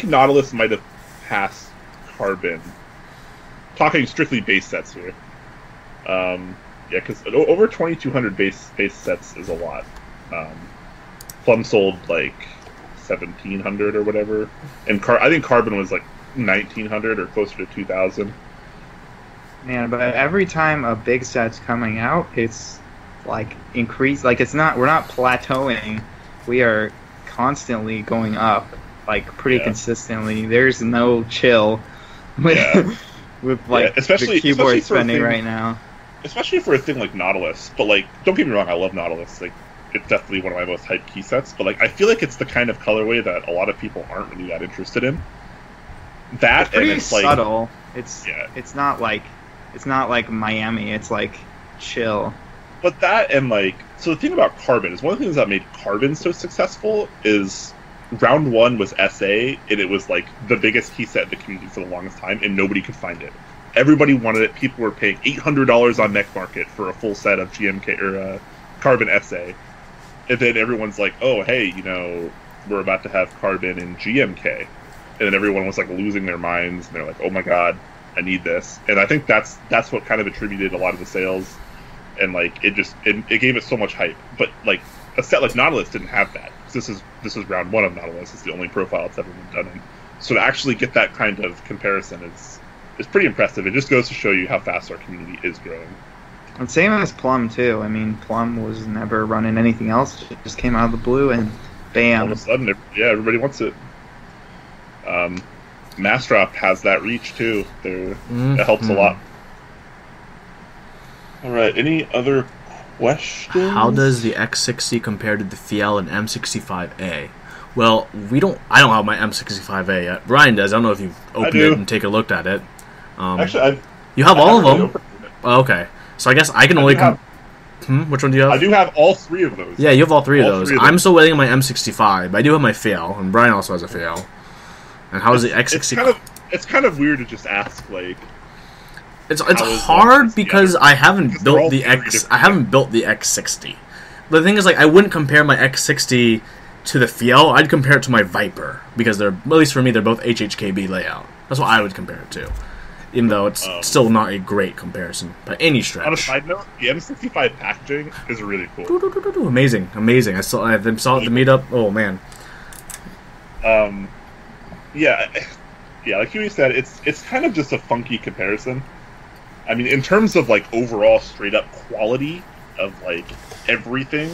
Nautilus might have passed Carbon. Talking strictly base sets here. Yeah, because over 2,200 base sets is a lot. Plum sold like 1,700 or whatever, and I think Carbon was like 1,900 or closer to 2,000. Man, but every time a big set's coming out, it's like increased. Like we're not plateauing. We are constantly going up, like pretty consistently. There's no chill with like the keyboard spending right now. Especially for a thing like Nautilus. But like, don't get me wrong, I love Nautilus. Like, it's definitely one of my most hyped key sets. But like, I feel like it's the kind of colorway that a lot of people aren't really that interested in. That it's pretty and it's subtle. It's not like Miami. It's like chill. But that and like, so the thing about Carbon is one of the things that made Carbon so successful is round one was SA, and it was like the biggest key set in the community for the longest time, and nobody could find it. Everybody wanted it. People were paying $800 on Neck Market for a full set of GMK or Carbon SA, and then everyone's like, "Oh, hey, we're about to have Carbon in GMK." and then everyone was like losing their minds, and they're like, "Oh my god, I need this." And I think that's what kind of attributed a lot of the sales, and like it gave it so much hype. But like a set like Nautilus didn't have that. This is round one of Nautilus. It's the only profile it's ever been done in. So to actually get that kind of comparison is pretty impressive. It just goes to show you how fast our community is growing. And same as Plum too. I mean, Plum was never running anything else. It just came out of the blue and bam. All of a sudden, everybody wants it. Massdrop has that reach too. It helps a lot. All right. Any other questions? How does the X60 compare to the Fiel and M65A? Well, I don't have my M65A yet. Brian does. I don't know if you've opened it and take a look at it. Actually, you have all of them. Oh, okay. So I guess I can only. Which one do you have? I do have all three of those. Yeah, you have all three of those. I'm still waiting on my M65, but I do have my Fiel, and Brian also has a Fiel. And how is the X60? It's kind of weird to just ask like. It's hard because I haven't built the X60. The thing is, like, I wouldn't compare my X60 to the Fiel. I'd compare it to my Viper because they're, at least for me, they're both HHKB layout. That's what I would compare it to, even though it's still not a great comparison by any stretch. On a side note, the M65 packaging is really cool. Amazing. I saw it at the meetup. Oh man. Yeah, like Huey said, it's kind of just a funky comparison. I mean, in terms of like overall straight up quality of like everything,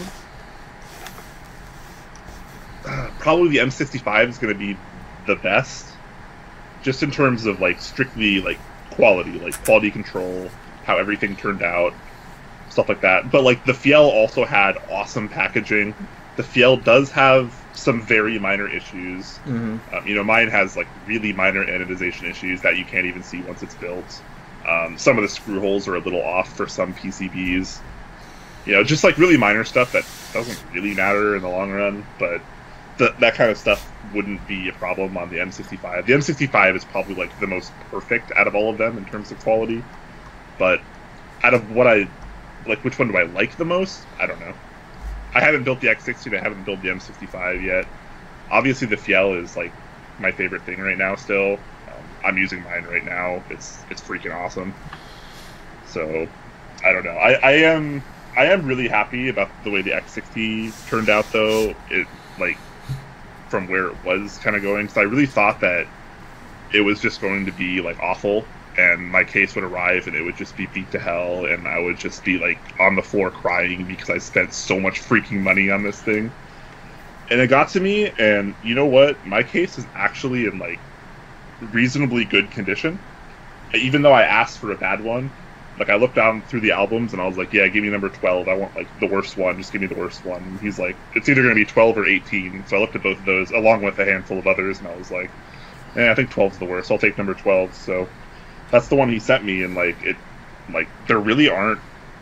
probably the M65 is going to be the best, just in terms of like strictly like quality control, how everything turned out, stuff like that. But like the Fiel also had awesome packaging. The Fiel does have some very minor issues. Mine has like really minor anodization issues that you can't even see once it's built. Some of the screw holes are a little off for some PCBs. Just like really minor stuff that doesn't really matter in the long run, but that kind of stuff wouldn't be a problem on the M65. The M65 is probably like the most perfect out of all of them in terms of quality. But out of what I like, which one do I like the most? I don't know. I haven't built the X60, and I haven't built the M65 yet. Obviously, the Fiel is like my favorite thing right now. Still, I'm using mine right now. It's freaking awesome. So, I don't know. I am really happy about the way the X60 turned out, though. It like from where it was kind of going, because I really thought that it was just going to be like awful, and my case would arrive and it would just be beat to hell, and I would just be like on the floor crying because I spent so much freaking money on this thing. And it got to me, and you know what? My case is actually in like reasonably good condition, even though I asked for a bad one. Like, I looked down through the albums and I was like, yeah, give me number 12. I want like the worst one. Just give me the worst one. And he's like, it's either going to be 12 or 18. So I looked at both of those along with a handful of others, and I was like, I think 12 is the worst. I'll take number 12. So that's the one he sent me, and like there really aren't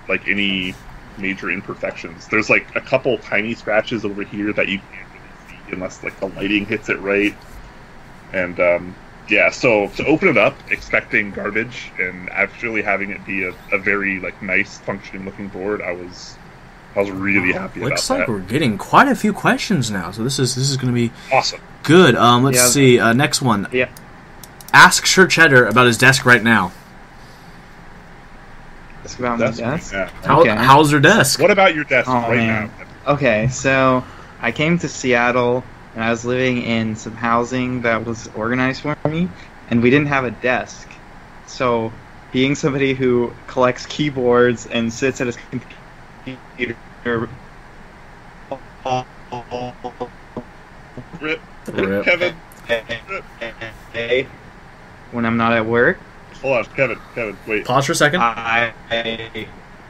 like any major imperfections. There's like a couple tiny scratches over here that you can't really see unless like the lighting hits it right. And so to open it up expecting garbage and actually having it be a very like nice functioning looking board, I was really happy about that. Looks like we're getting quite a few questions now, so this is going to be awesome. Good. Let's see. Next one. Yeah. Ask ChALPS about his desk right now. Ask about my desk? Yeah. How's your desk? What about your desk now? Okay, so I came to Seattle, and I was living in some housing that was organized for me, and we didn't have a desk. So, being somebody who collects keyboards and sits at his computer Rip. Kevin. When I'm not at work. Hold on, Kevin, wait. Pause for a second. I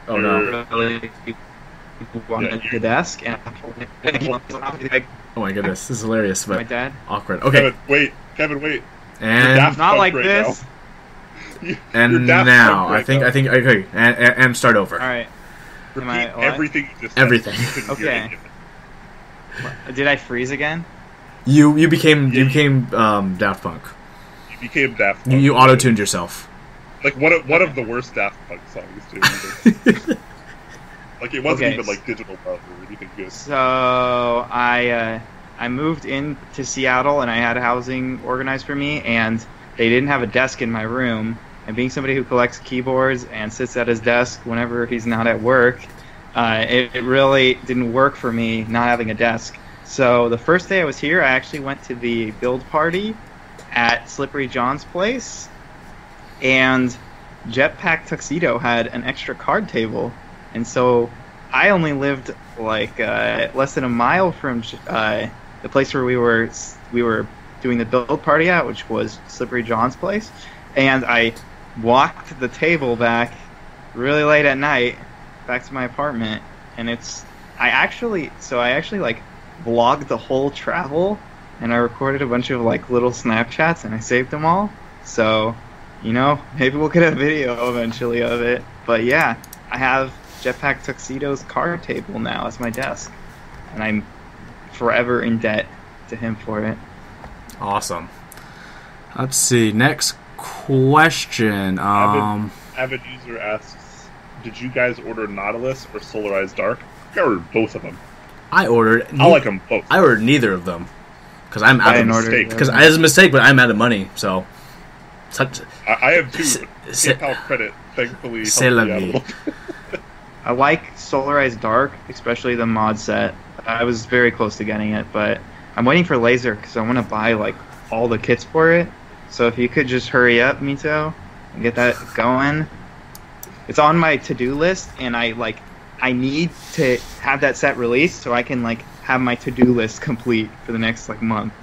no. really wanted the desk, and Oh my goodness, this is hilarious, but my dad. Awkward. Okay. Kevin, wait. And not like right this. And now, I think okay, and start over. All right. Repeat everything you just said. Everything. Okay. Did I freeze again? You became Daft Punk. You became Daft Punk. You auto-tuned yourself. Like one of the worst Daft Punk songs too. Like it wasn't even like Digital Love or anything good. So I I moved into Seattle and I had housing organized for me, and they didn't have a desk in my room. And being somebody who collects keyboards and sits at his desk whenever he's not at work, it really didn't work for me not having a desk. So the first day I was here, I actually went to the build party at Slippery John's place, and Jetpack Tuxedo had an extra card table, and so I only lived like less than a mile from the place where we were doing the build party at, which was Slippery John's place, and I walked the table back really late at night back to my apartment, and I actually like vlogged the whole travel, and I recorded a bunch of like little Snapchats and I saved them all. So, maybe we'll get a video eventually of it. But yeah, I have Jetpack Tuxedo's card table now as my desk, and I'm forever in debt to him for it. Awesome. Let's see. Next question. Avid user asks, did you guys order Nautilus or Solarized Dark? I ordered both of them. I like them both. I ordered neither of them because I'm out of mistake. Because I was a mistake, but I'm out of money. So, I have two. PayPal credit, thankfully. I like Solarized Dark, especially the mod set. I was very close to getting it, but I'm waiting for Laser because I want to buy like all the kits for it. So if you could just hurry up, Mito, and get that going. It's on my to-do list, and I need to have that set released so I can like have my to-do list complete for the next like month.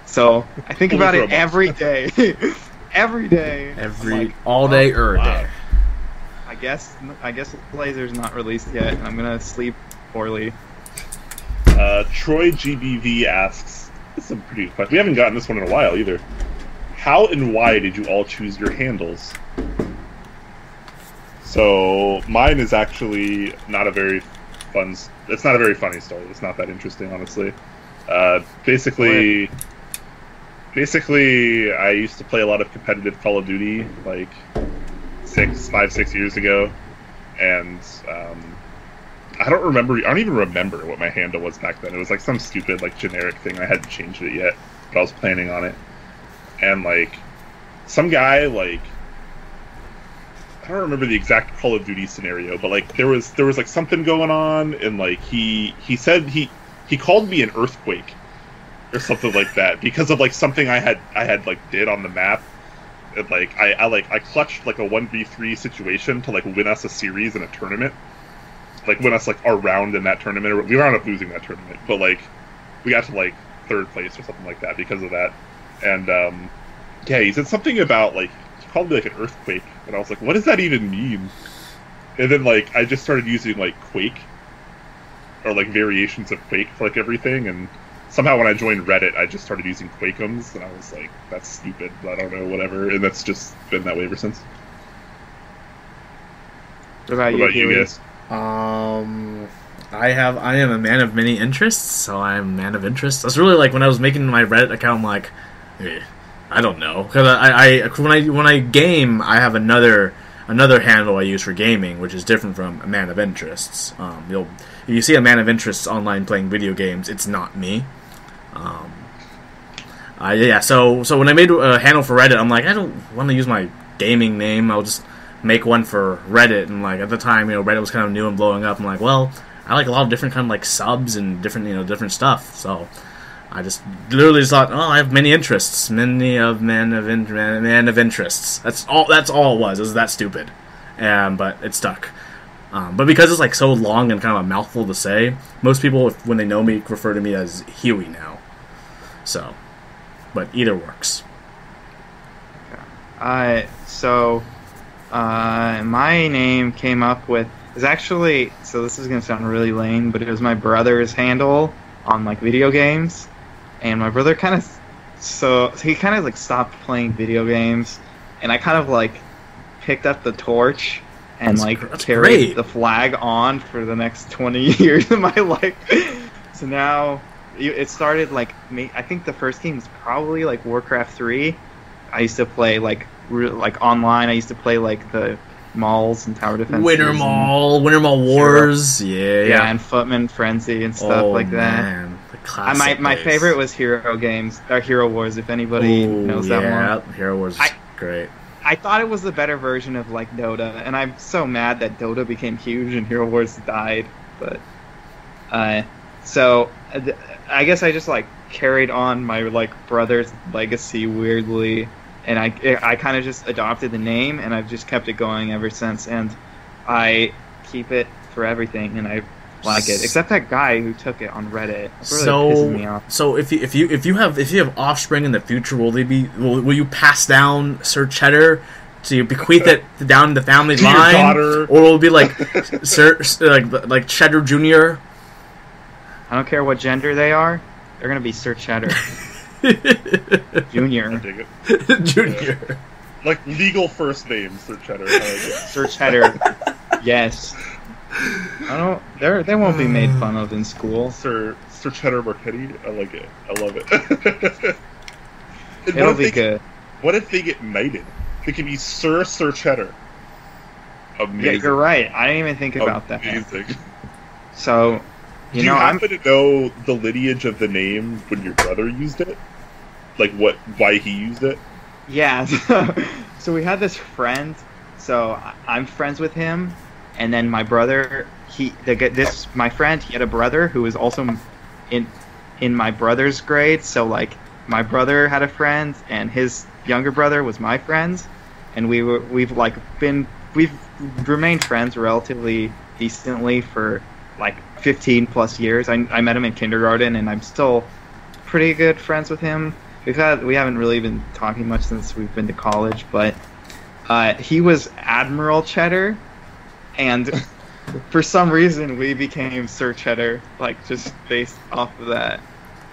So I think about it every day. Every day. All day or day. I guess Laser's not released yet, and I'm gonna sleep poorly. Troy GBV asks, this is a pretty good question. We haven't gotten this one in a while either. How and why did you all choose your handles? So mine is actually not a very fun. It's not a very funny story. It's not that interesting, honestly. Basically, I used to play a lot of competitive Call of Duty, like 5-6 years ago, and I don't even remember what my handle was back then. It was like some stupid, like generic thing. I hadn't changed it yet, but I was planning on it, and like some guy, like, I don't remember the exact Call of Duty scenario, but like there was like something going on, and like he said he called me an earthquake or something like that because of like something I had like did on the map. And like I clutched like a 1v3 situation to like win us a series in a tournament, like win us like our round in that tournament. We wound up losing that tournament, but like we got to like 3rd place or something like that because of that. And yeah, he said something about like, he called me like an earthquake, and I was like, what does that even mean? And then like I just started using like Quake or like variations of Quake for like everything, and somehow when I joined Reddit, I just started using Quakeums, and I was like, that's stupid, I don't know, whatever, and that's just been that way ever since. What about you guys? I am a man of many interests, so I'm a man of interests. That's really like when I was making my Reddit account, I'm like, I don't know, because when I game, I have another handle I use for gaming, which is different from a man of interests. If you see a man of interests online playing video games, it's not me. So when I made a handle for Reddit, I'm like, I don't want to use my gaming name. I'll just make one for Reddit. And like at the time, Reddit was kind of new and blowing up. I'm like, well, I like a lot of different kind of like subs and different stuff. So I just literally just thought, I have many interests, man of interests. That's all it was. It was that stupid, but it stuck. But because it's like so long and kind of a mouthful to say, most people, when they know me, refer to me as Huey now. So, but either works. My name came up with is actually, so this is gonna sound really lame, but it was my brother's handle on like video games, and my brother kind of like stopped playing video games, and I kind of like picked up the torch and that's carried the flag on for the next 20 years of my life. So now it started like I think the first game was probably like Warcraft 3. I used to play like online. I used to play like the malls and tower defense. Winter Mall Wars. Yeah, and Footman Frenzy and stuff like that. Man. Like Classic my days. favorite was Hero Games, or Hero Wars, if anybody knows that one. Hero Wars is great. I thought it was the better version of like Dota, and I'm so mad that Dota became huge and Hero Wars died. But so I guess I just like carried on my like brother's legacy weirdly, and I kind of just adopted the name, and I've just kept it going ever since, and I keep it for everything, and I like it. Except that guy who took it on Reddit. It really pisses me off. So if you have offspring in the future, will you pass down ChALPS? So you bequeath it down the family to line, your daughter. or will it be like like ChALPS Junior? I don't care what gender they are. They're gonna be ChALPS Junior. I dig it. Junior. Yeah. Like legal first names, ChALPS. ChALPS. Yes. I don't. They won't be made fun of in school. ChALPS Marchetti. I like it. I love it. It'll be good. What if they get knighted? They can be ChALPS. Amazing. Yeah, you're right. I didn't even think about that. Amazing. So, Do you happen to know the lineage of the name when your brother used it? Like why he used it? Yeah. So we had this friend. So I'm friends with him, and then my brother. My friend. He had a brother who was also in my brother's grade. So like my brother had a friend, and his younger brother was my friend, and we've remained friends relatively decently for like 15 plus years. I met him in kindergarten, and I'm still pretty good friends with him. We haven't really been talking much since we've been to college, but he was Admiral Cheddar, and for some reason we became ChALPS, like just based off of that,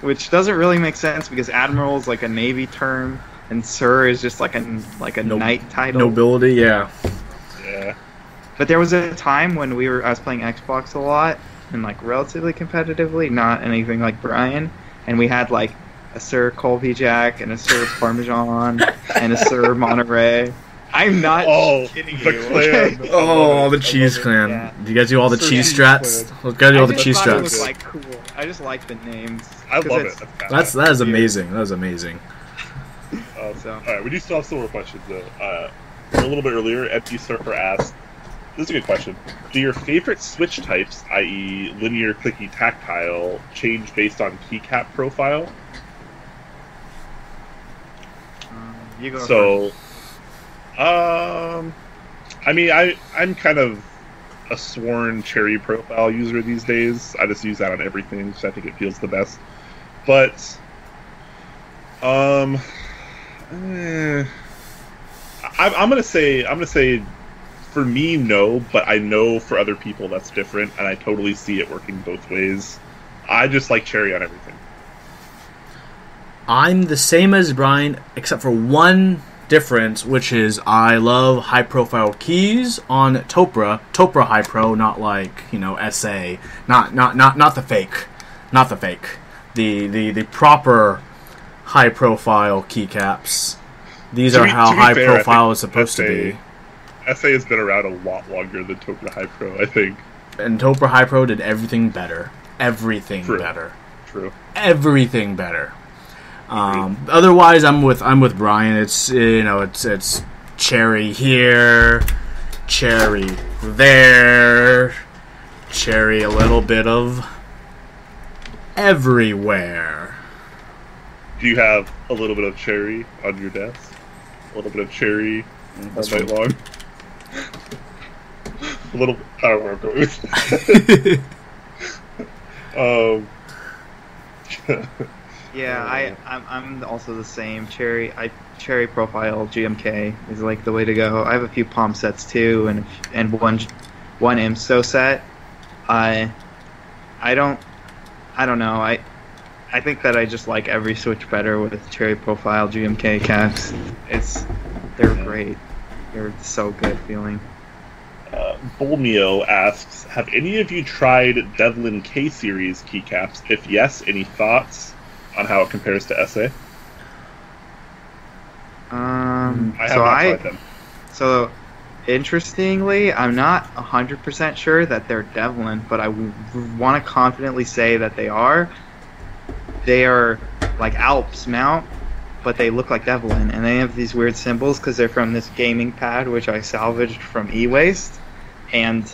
which doesn't really make sense because Admiral is like a Navy term, and Sir is just like a knight title. Nobility, yeah. Yeah. But there was a time when I was playing Xbox a lot, and like relatively competitively, not anything like Brian, and we had like a Sir Colby Jack and a Sir Parmesan and a Sir Monterey. I'm not kidding you. Clan. Oh, the cheese clan. Yeah. Do you guys do all the cheese strats? Let's go do all the cheese I just strats. thought it was like cool. I just like the names. I love it. That is amazing. That is amazing. All right, we do still have some more questions though. A little bit earlier, Empty Surfer asked, this is a good question. Do your favorite switch types, i.e. linear, clicky, tactile, change based on keycap profile? You go first. I mean, I'm kind of a sworn cherry profile user these days. I just use that on everything because I think it feels the best. But, I'm gonna say, for me, no. But I know for other people that's different, and I totally see it working both ways. I just like cherry on everything. I'm the same as Brian, except for one difference, which is I love high-profile keys on Topra High Pro, not like SA, not the fake, the proper high-profile keycaps. These are how high-profile is supposed to be. SA has been around a lot longer than Topra High Pro, I think. And Topra High Pro did everything better. True. Everything better. Otherwise, I'm with Brian. It's cherry here, cherry there, cherry a little bit of everywhere. Do you have a little bit of cherry on your desk? A little bit of cherry all night long? A little. I don't know where I'm going with that. Yeah, I'm also the same. Cherry profile GMK is like the way to go. I have a few palm sets too, and one IMSO set. I don't know. I think that I just like every switch better with cherry profile GMK caps. They're great. They're so good feeling. Bolmio asks, have any of you tried Devlin K series keycaps? If yes, any thoughts on how it compares to SA? I have not tried them. So, interestingly, I'm not 100% sure that they're Devlin, but I want to confidently say that they are. they are like Alps mount, but they look like Devlin, and they have these weird symbols because they're from this gaming pad which I salvaged from e-waste, and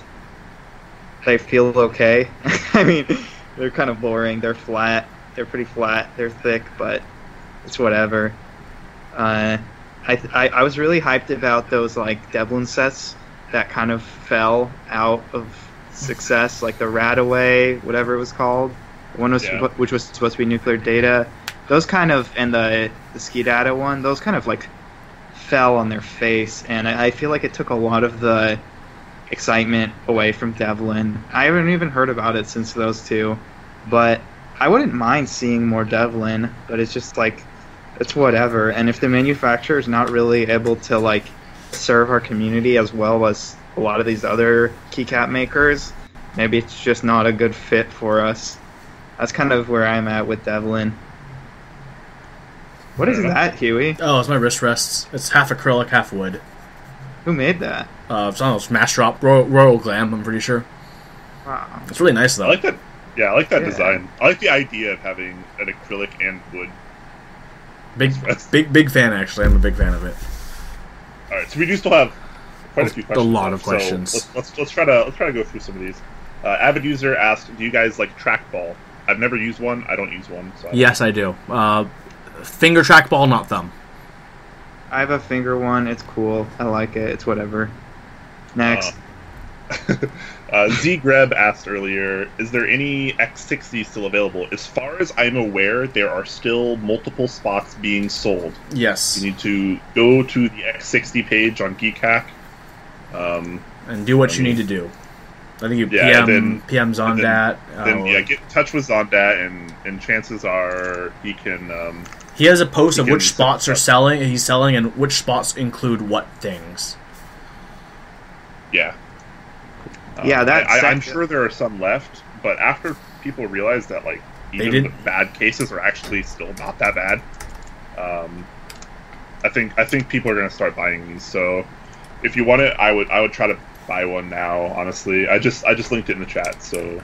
they feel okay. I mean, they're kind of boring. They're flat. They're pretty flat. They're thick, but it's whatever. I was really hyped about those like Devlin sets that kind of fell out of success, like the Radaway, whatever it was called. One was which was supposed to be Nuclear Data. Those kind of, and the Ski Data one, those kind of like fell on their face, and I feel like it took a lot of the excitement away from Devlin. I haven't even heard about it since those two, but I wouldn't mind seeing more Devlin, but it's just like, it's whatever. And if the manufacturer is not really able to like serve our community as well as a lot of these other keycap makers, maybe it's just not a good fit for us. That's kind of where I'm at with Devlin. What is that, Huey? Oh, it's my wrist rests. It's half acrylic, half wood. Who made that? It's on Smash Drop, Royal Glam, I'm pretty sure. Wow. It's really nice, though. I like that. Yeah, I like that design. I like the idea of having an acrylic and wood. Big fan, actually. I'm a big fan of it. All right, so we do still have quite a few questions. A lot of questions. So let's try to go through some of these. Avid user asked, "Do you guys like trackball?" I've never used one. I don't use one. So Yes, I do. Finger trackball, not thumb. I have a finger one. It's cool. I like it. It's whatever. Next. Z Greb asked earlier, "Is there any X60 still available?" As far as I'm aware, there are still multiple spots being sold. Yes. You need to go to the X60 page on Geekhack. And do what you need to do. I think you PM Zondat. Get in touch with Zondat, and chances are he can... he has a post of which spots are selling, he's selling, and which spots include what things. Yeah. I'm sure there are some left, but after people realize that like even the bad cases are actually still not that bad, I think people are going to start buying these. So if you want it, I would try to buy one now. Honestly, I just linked it in the chat, so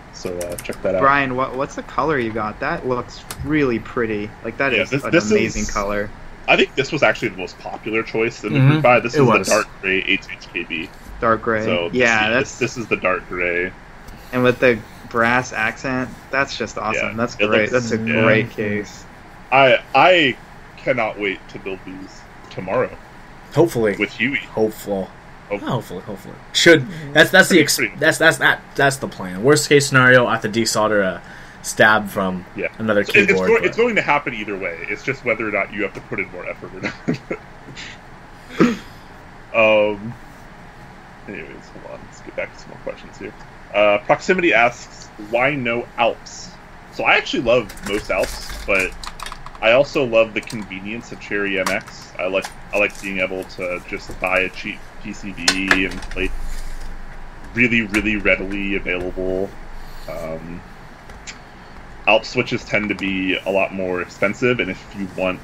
check that out. Brian, what's the color you got? That looks really pretty. Like that is an amazing color. I think this was actually the most popular choice in the group buy. This is the dark gray 8HKB. Dark gray. So this is the dark gray. And with the brass accent, that's just awesome. Yeah, that's great. That's a great case. I cannot wait to build these tomorrow. Hopefully. With Huey. Hopefully. Should that's the plan. Worst case scenario, I have to desolder a stab from another keyboard. It's going to happen either way. It's just whether or not you have to put in more effort or not. Anyways, hold on. Let's get back to some more questions here. Proximity asks, why no Alps? So I actually love most Alps, but I also love the convenience of Cherry MX. I like being able to just buy a cheap PCB and play really, really readily available. Alp switches tend to be a lot more expensive, and if you want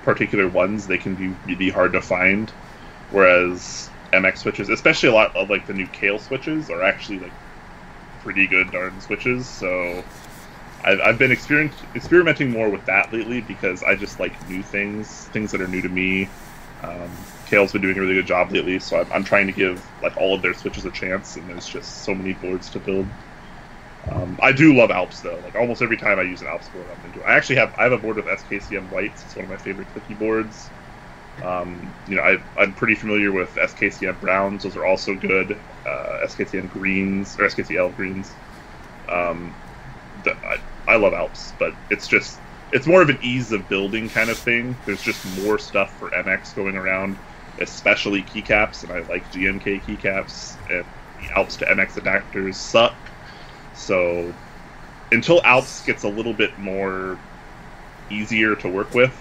particular ones, they can be really hard to find. Whereas MX switches, especially a lot of like the new Kailh switches, are actually like pretty good darn switches. So I've been experimenting more with that lately because I just like new things that are new to me. Kailh's been doing a really good job lately, so I'm trying to give like all of their switches a chance, and there's just so many boards to build. I do love Alps though. Like almost every time I use an Alps board, I'm into it. I have a board with SKCM Whites. It's one of my favorite clicky boards. I'm pretty familiar with SKCM Browns. Those are also good. SKCM Greens or SKCL Greens. I love Alps, but it's more of an ease of building kind of thing. There's just more stuff for MX going around, especially keycaps, and I like GMK keycaps, and the Alps to MX adapters suck. So until Alps gets a little bit more easier to work with,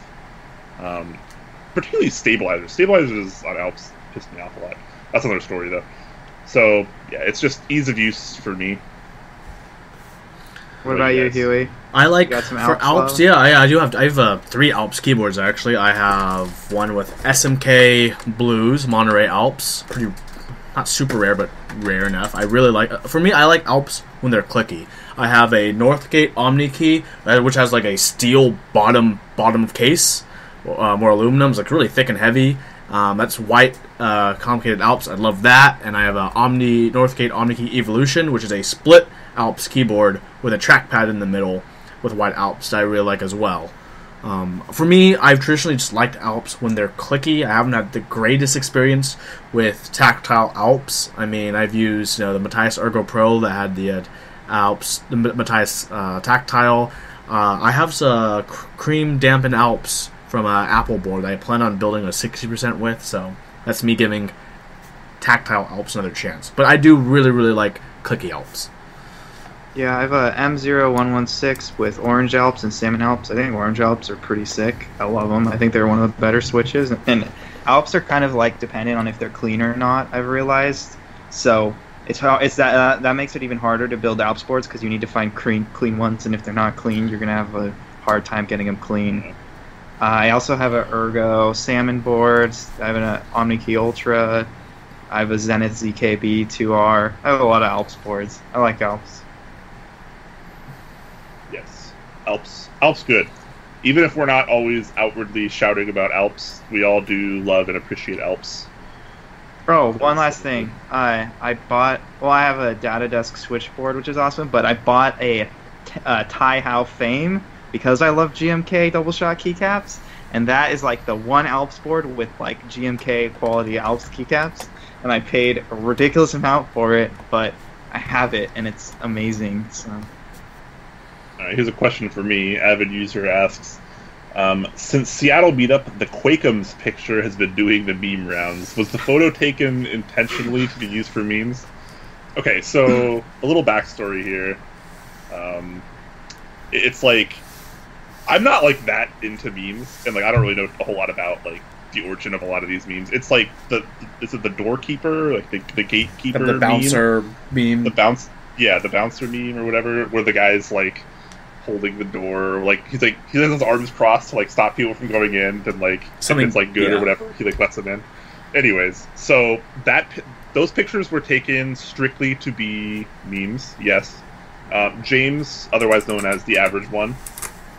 particularly stabilizers. Stabilizers on Alps piss me off a lot. That's another story though. So yeah, it's just ease of use for me. What about you, Huey? I like for Alps. Yeah, I do have. I have 3 Alps keyboards actually. I have one with SMK Blues Monterey Alps. Pretty, not super rare, but rare enough. I really like. For me, I like Alps when they're clicky. I have a Northgate Omni key, which has like a steel bottom case, more aluminum. It's like really thick and heavy. That's white complicated Alps. I love that. And I have a Northgate Omni key Evolution, which is a split Alps keyboard with a trackpad in the middle with white Alps that I really like as well. For me, I've traditionally just liked Alps when they're clicky. I haven't had the greatest experience with tactile Alps. I mean, I've used the Matthias Ergo Pro that had the Alps, the Matthias tactile. I have some cream dampened Alps from an Apple board that I plan on building a 60% with, so that's me giving tactile Alps another chance. But I do really, really like clicky Alps. Yeah, I have a M0116 with orange Alps and salmon Alps. I think orange Alps are pretty sick. I love them. I think they're one of the better switches. And Alps are kind of like dependent on if they're clean or not, I've realized. So that makes it even harder to build Alps boards because you need to find clean ones, and if they're not clean, you're going to have a hard time getting them clean. I also have an Ergo salmon boards. I have an OmniKey Ultra. I have a Zenith ZKB 2R. I have a lot of Alps boards. I like Alps. Yes, Alps good. Even if we're not always outwardly shouting about Alps, we all do love and appreciate Alps. Bro, one last thing. I have a Data Desk switchboard, which is awesome, but I bought a Taihao Fame because I love GMK double shot keycaps, and that is like the one Alps board with like GMK quality Alps keycaps, and I paid a ridiculous amount for it, but I have it, and it's amazing, so... Here's a question for me. Avid user asks, since Seattle Meetup, the Quakeums picture has been doing the meme rounds. Was the photo taken intentionally to be used for memes? Okay, so a little backstory here. It's like, I'm not like that into memes, and like I don't really know a whole lot about like the origin of a lot of these memes. It's like is it the doorkeeper, like the gatekeeper, the bouncer meme? The bouncer meme or whatever, where the guy's like holding the door, like he has his arms crossed to like stop people from going in, and like if it's like good or whatever, he like lets them in. Anyways, so those pictures were taken strictly to be memes. Yes, James, otherwise known as the Average One,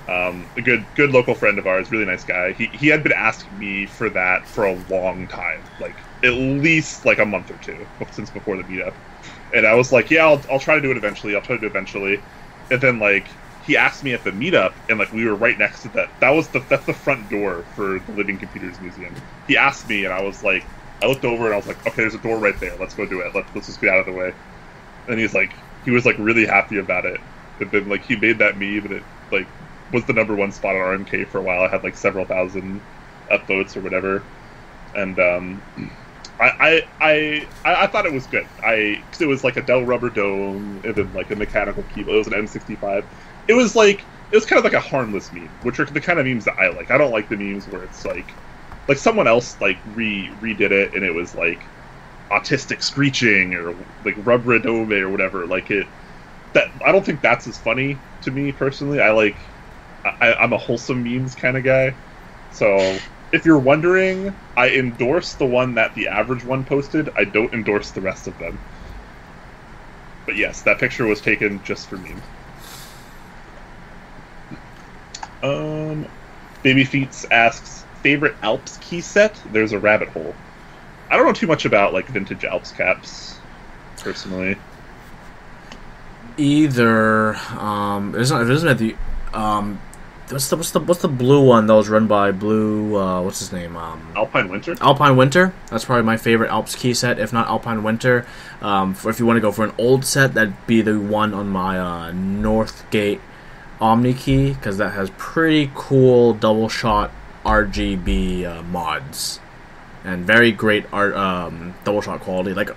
a good local friend of ours, really nice guy. He had been asking me for that for a long time, like at least like a month or two since before the meetup, and I was like, yeah, I'll try to do it eventually. And then like he asked me at the meetup, and like we were right next to that. That's the front door for the Living Computers Museum. He asked me, and I was like, I looked over and I was like, okay, there's a door right there. Let's go do it. Let's just get out of the way. And he was like really happy about it. And then like he made that meme, and it like was the #1 spot on RMK for a while. I had like several thousand upvotes or whatever, and I thought it was good. Cause it was like a Dell rubber dome and then like a mechanical keyboard. It was an M65. It was kind of like a harmless meme, which are the kind of memes that I like. I don't like the memes where it's like someone else like redid it and it was like autistic screeching or like rubber dome or whatever. Like that I don't think that's as funny to me personally. I'm a wholesome memes kind of guy. So if you're wondering, I endorse the one that the Average One posted. I don't endorse the rest of them. But yes, that picture was taken just for memes. Baby Feets asks, favorite Alps key set? There's a rabbit hole. I don't know too much about like vintage Alps caps, personally. Either it isn't at the what's the blue one that was run by Blue what's his name? Alpine Winter? Alpine Winter. That's probably my favorite Alps key set, if not Alpine Winter. If you want to go for an old set, that'd be the one on my Northgate Omni key, because that has pretty cool double shot RGB mods and very great art double shot quality. Like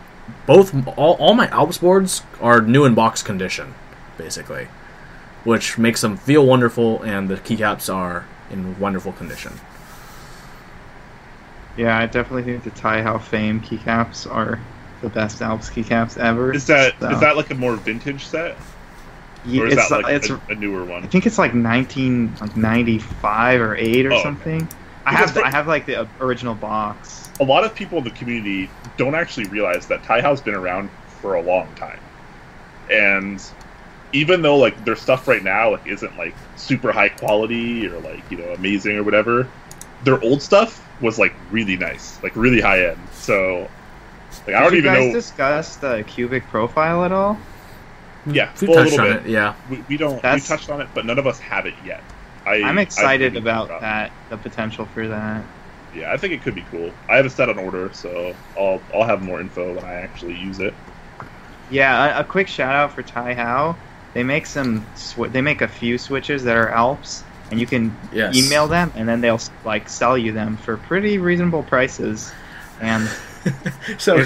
all my Alps boards are new in box condition, basically, which makes them feel wonderful, and the keycaps are in wonderful condition. Yeah, I definitely think the Taihao Fame keycaps are the best Alps keycaps ever. Is that like a more vintage set? Or is that like a newer one? I think it's like 1995 or 8 or something. I have like the original box. A lot of people in the community don't actually realize that Taihao's been around for a long time, and even though like their stuff right now like isn't like super high quality or like amazing or whatever, their old stuff was like really nice, like really high end. So like I don't even know. Did you guys discuss the cubic profile at all? Yeah, we well, touched a little on bit. It. Yeah, we don't. We touched on it, but none of us have it yet. I'm excited about that. The potential for that. Yeah, I think it could be cool. I have a set on order, so I'll have more info when I actually use it. Yeah, a quick shout out for Tai Hao. They make they make a few switches that are Alps, and you can email them, and then they'll like sell you them for pretty reasonable prices. And so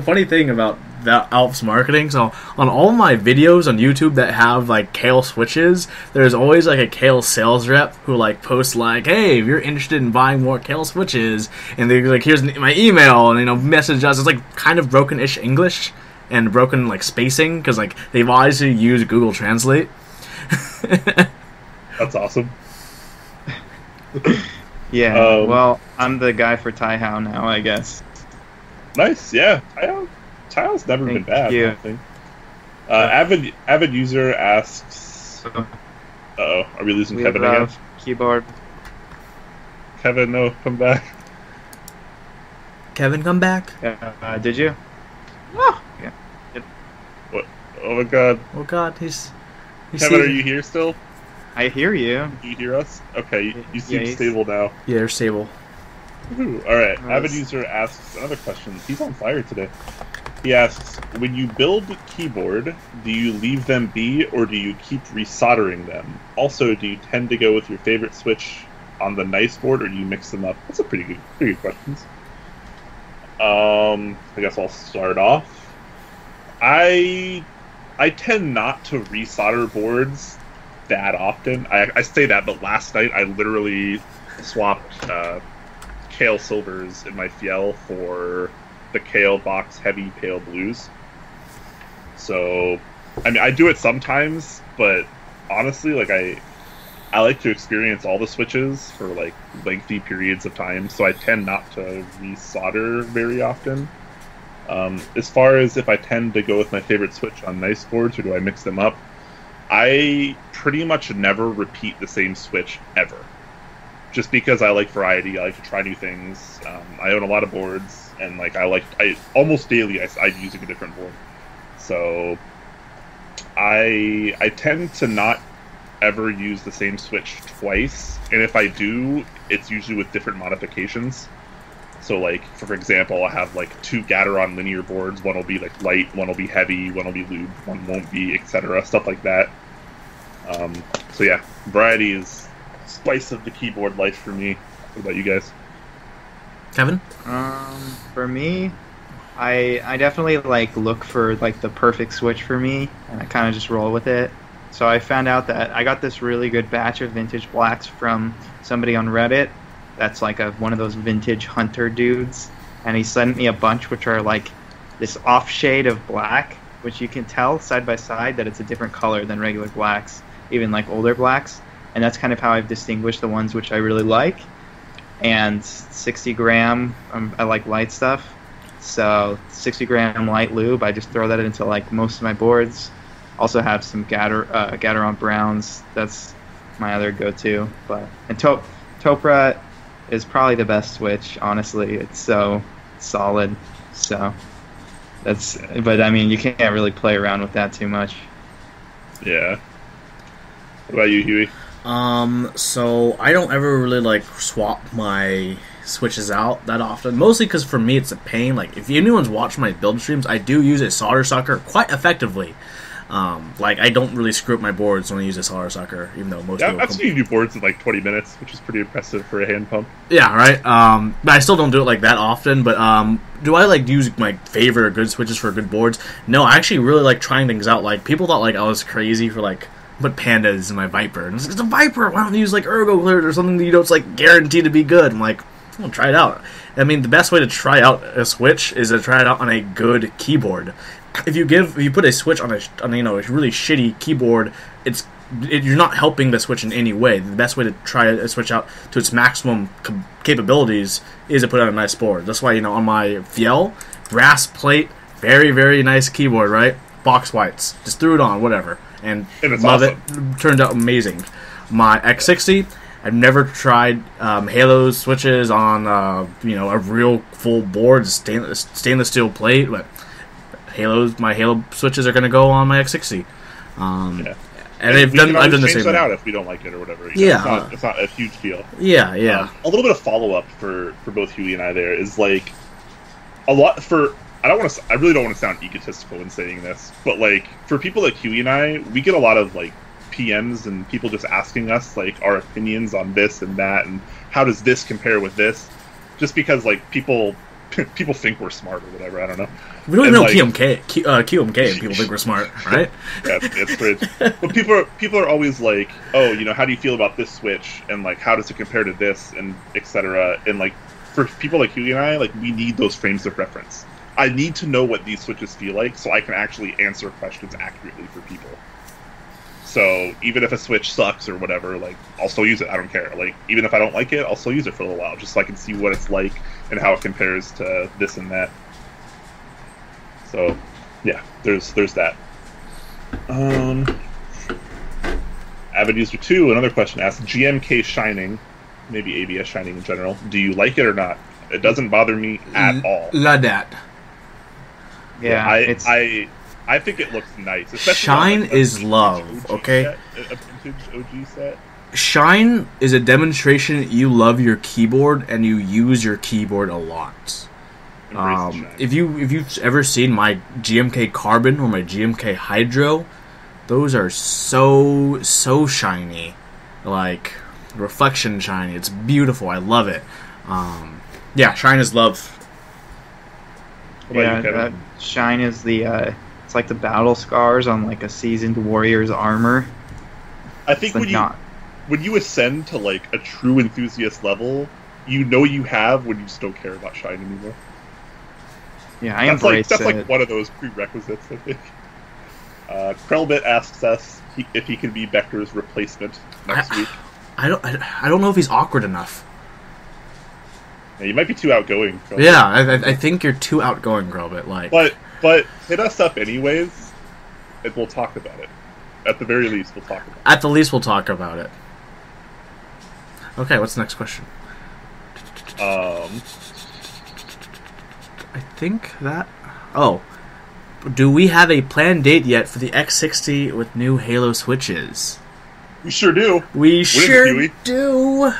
funny thing about the Alps marketing. So on all my videos on YouTube that have like Kailh switches, there's always like a Kailh sales rep who like posts like, "Hey, if you're interested in buying more Kailh switches," and they're like, "Here's my email," and message us. It's like kind of broken-ish English and broken like spacing because like they've obviously used Google Translate. That's awesome. Yeah, well, I'm the guy for Tai Hao now, I guess. Nice, yeah. Tai Hao's never been bad, I don't think. Avid user asks... Uh-oh, are we losing Kevin again? Keyboard. Kevin, no, come back. Kevin, come back? Did you? Oh! Yeah. What? Oh my god. Oh god, he's Kevin, are you here still? I hear you. Do you hear us? Okay, you seem stable now. Yeah, you're stable. Alright, Avid user asks another question. He's on fire today. He asks, when you build keyboard, do you leave them be or do you keep resoldering them? Also, do you tend to go with your favorite switch on the nice board or do you mix them up? That's a pretty good questions. I guess I'll start off. I tend not to resolder boards that often. I say that, but last night I literally swapped Kailh Silvers in my Fiel for the Kailh Box Heavy Pale Blues. So, I mean, I do it sometimes, but honestly, like I like to experience all the switches for like lengthy periods of time, so I tend not to resolder very often. As far as if I tend to go with my favorite switch on nice boards or do I mix them up, I pretty much never repeat the same switch ever. Just because I like variety, I like to try new things. I own a lot of boards, and like I almost daily I'm using a different board. So I tend to not ever use the same switch twice, and if I do, it's usually with different modifications. So like, for example, I have like 2 Gateron linear boards. One will be like light, one will be heavy, one will be lubed, one won't be, etc. Stuff like that. So yeah, variety is spice of the keyboard life for me. What about you guys? Kevin? For me, I definitely like look for like the perfect switch for me, and I kind of just roll with it. So I found out that I got this really good batch of vintage blacks from somebody on Reddit. That's like one of those vintage hunter dudes, and he sent me a bunch which are like this off shade of black, which you can tell side by side that it's a different color than regular blacks, even like older blacks. And that's kind of how I've distinguished the ones which I really like. And 60 gram, I like light stuff, so 60 gram light lube, I just throw that into like most of my boards. Also have some Gateron browns, that's my other go-to. And Topra is probably the best switch, honestly. It's so solid. So but I mean, you can't really play around with that too much. Yeah. What about you, Huey? So I don't ever really like swap my switches out that often. Mostly because for me it's a pain. Like if anyone's watched my build streams, I do use a solder sucker quite effectively. Like I don't really screw up my boards when I use a solder sucker, even though most people. I've seen you do boards in like 20 minutes, which is pretty impressive for a hand pump. Yeah, right. But I still don't do it like that often. But do I like use my favorite or good switches for good boards? No, I actually really like trying things out. Like people thought like I was crazy for like put pandas in my Viper, and it's a Viper. Why don't you use like Ergo Cleared or something that you know it's like guaranteed to be good? I'm like, I'll try it out. I mean, the best way to try out a switch is to try it out on a good keyboard. If you put a switch on a really shitty keyboard, you're not helping the switch in any way. The best way to try a switch out to its maximum capabilities is to put it on a nice board. That's why on my Fiel, brass plate, very very nice keyboard, right? box whites. Just threw it on, whatever, and it's love awesome. it. Turned out amazing. My X60, I've never tried Halo switches on a real full board, stainless steel plate, but my Halo switches are going to go on my X60. And I've done the same. Change that out if we don't like it or whatever. It's not a huge deal. Yeah. A little bit of follow up for both Huey and I there is like a lot for. I really don't want to sound egotistical in saying this, but like for people like Huey and I, we get a lot of like PMs and people just asking us like our opinions on this and that and how does this compare with this, just because like people think we're smart or whatever. I don't know. We don't even know QMK, and people think we're smart, right? Yeah, it's great. But people are always like, oh, how do you feel about this switch, and like how does it compare to this, and etc. And like for people like Huey and I, like we need those frames of reference. I need to know what these switches feel like so I can actually answer questions accurately for people. So even if a switch sucks or whatever, like I'll still use it. I don't care. Like even if I don't like it, I'll still use it for a little while just so I can see what it's like and how it compares to this and that. So yeah, there's that. Avid User 2, another question asked, GMK Shining, maybe ABS Shining in general, do you like it or not? It doesn't bother me at all. Love that. Yeah, I think it looks nice. Especially Shine is love, okay? A vintage OG set. Shine is a demonstration that you love your keyboard and you use your keyboard a lot. If you've ever seen my GMK Carbon or my GMK Hydro, those are so shiny, like reflection shiny. It's beautiful. I love it. Shine is love. Yeah, shine is the it's like the battle scars on like a seasoned warrior's armor. I think when you ascend to like a true enthusiast level, you have when you just don't care about shine anymore. Yeah, I embrace that's like one of those prerequisites, I think. Krellbit asks us if he can be Vector's replacement next week. I don't know if he's awkward enough. Yeah, you might be too outgoing. Krellbit. Yeah, I think you're too outgoing, Krellbit. Like, but hit us up anyways, and we'll talk about it. At the very least, we'll talk about it. At the least, we'll talk about it. Okay, what's the next question? I think that... Oh. Do we have a planned date yet for the X60 with new Halo switches? We sure do. We sure do.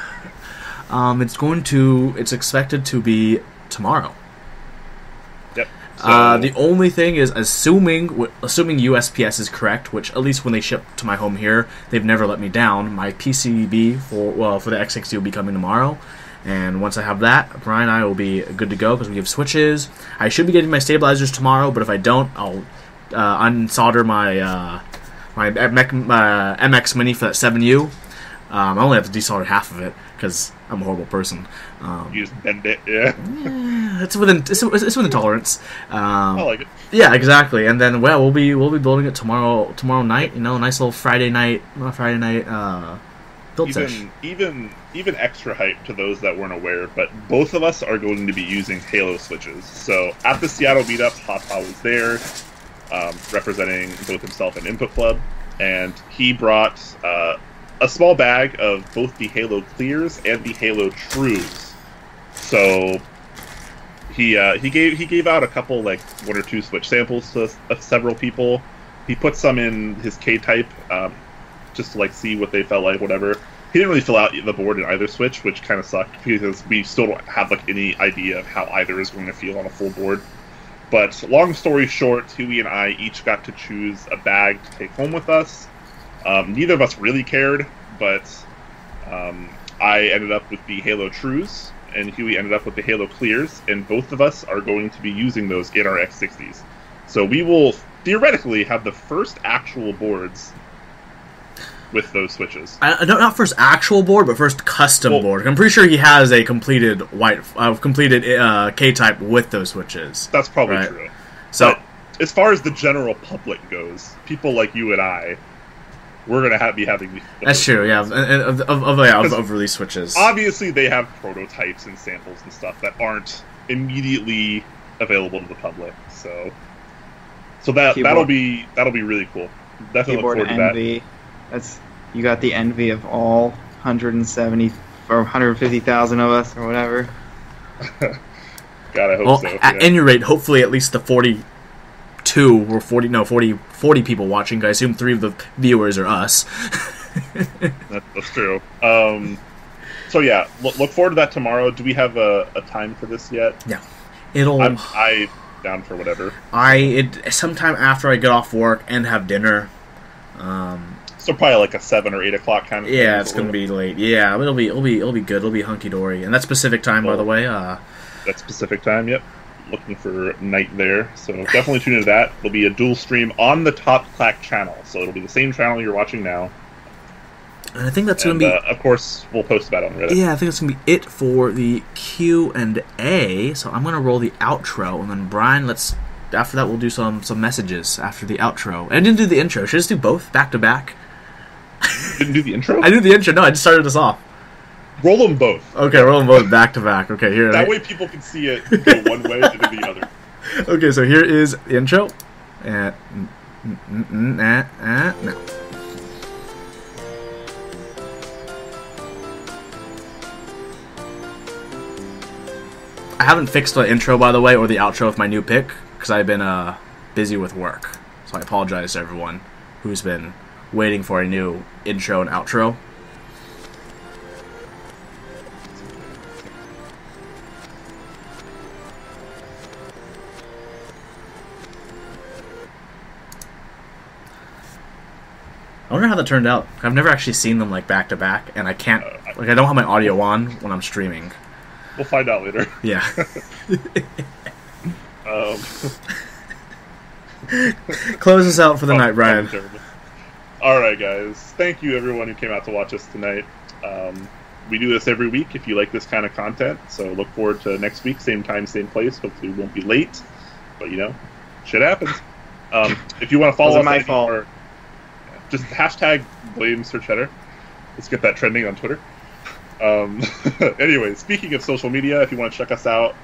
It's expected to be tomorrow. Yep. So, the only thing is, assuming USPS is correct, which at least when they ship to my home here, they've never let me down. My PCB for the X60 will be coming tomorrow, and once I have that, Brian and I will be good to go because we have switches. I should be getting my stabilizers tomorrow, but if I don't, I'll unsolder my MX Mini for that 7U. I only have to desolder half of it because I'm a horrible person. You just bend it, yeah. It's within tolerance. I like it. Yeah, exactly. And then we'll be building it tomorrow night. Nice little Friday night build session. Even extra hype to those that weren't aware, but both of us are going to be using Halo switches. So at the Seattle meetup, Hotpa was there, representing both himself and Input Club, and he brought a small bag of both the Halo Clears and the Halo Trues. So he gave out a couple, like 1 or 2 switch samples to several people. He put some in his K-type just to like see what they felt like, whatever. He didn't really fill out the board in either switch, which kind of sucked because we still don't have like any idea of how either is going to feel on a full board. But long story short, Huey and I each got to choose a bag to take home with us. Neither of us really cared, but I ended up with the Halo Trues, and Huey ended up with the Halo Clears, and both of us are going to be using those in our X60s. So we will theoretically have the first actual boards with those switches. Not first actual board, but first custom board. I'm pretty sure he has a completed K-type with those switches. That's probably true. So, but as far as the general public goes, people like you and I, we're going to be having... That's true, yeah, of release switches. Obviously, they have prototypes and samples and stuff that aren't immediately available to the public, so So that'll be really cool. Definitely look forward to envy. You got the envy of all 170 or 150,000 of us or whatever. God, I hope so. At any rate, hopefully at least the 42 or 40 people watching. I assume 3 of the viewers are us. That's true. So yeah, look forward to that tomorrow. Do we have a time for this yet? Yeah. I'm down for whatever. Sometime after I get off work and have dinner. So probably like a 7 or 8 o'clock kind of thing. Yeah, it's gonna be late. Yeah, it'll be good. It'll be hunky dory, and that's Pacific time, by the way. That's Pacific time. Yep. Looking for night there, so definitely tune into that. It'll be a dual stream on the top Clack channel, so it'll be the same channel you're watching now. And I think that's going to be... of course, we'll post about it on Reddit. Yeah, I think that's going to be it for the Q&A. So I'm going to roll the outro, and then Brian, after that, we'll do some messages after the outro. I didn't do the intro. Should I just do both back to back? You didn't do the intro? I did the intro. No, I just started us off. Roll them both. Okay, roll them both back to back. Okay, here. That way people can see it go one way and then the other. Okay, so here is the intro. No. I haven't fixed the intro, by the way, or the outro of my new pick, because I've been busy with work. So I apologize to everyone who's been waiting for a new intro and outro. I wonder how that turned out. I've never actually seen them like back to back, and I can't I don't have my audio on when I'm streaming. We'll find out later. Yeah. Close us out for the night, Brian. Alright, guys. Thank you, everyone who came out to watch us tonight. We do this every week if you like this kind of content, so look forward to next week, same time, same place. Hopefully we won't be late, but shit happens. If you want to follow us, my fault. Just hashtag blame TheSirCheddar. Let's get that trending on Twitter. Anyway, speaking of social media, if you want to check us out,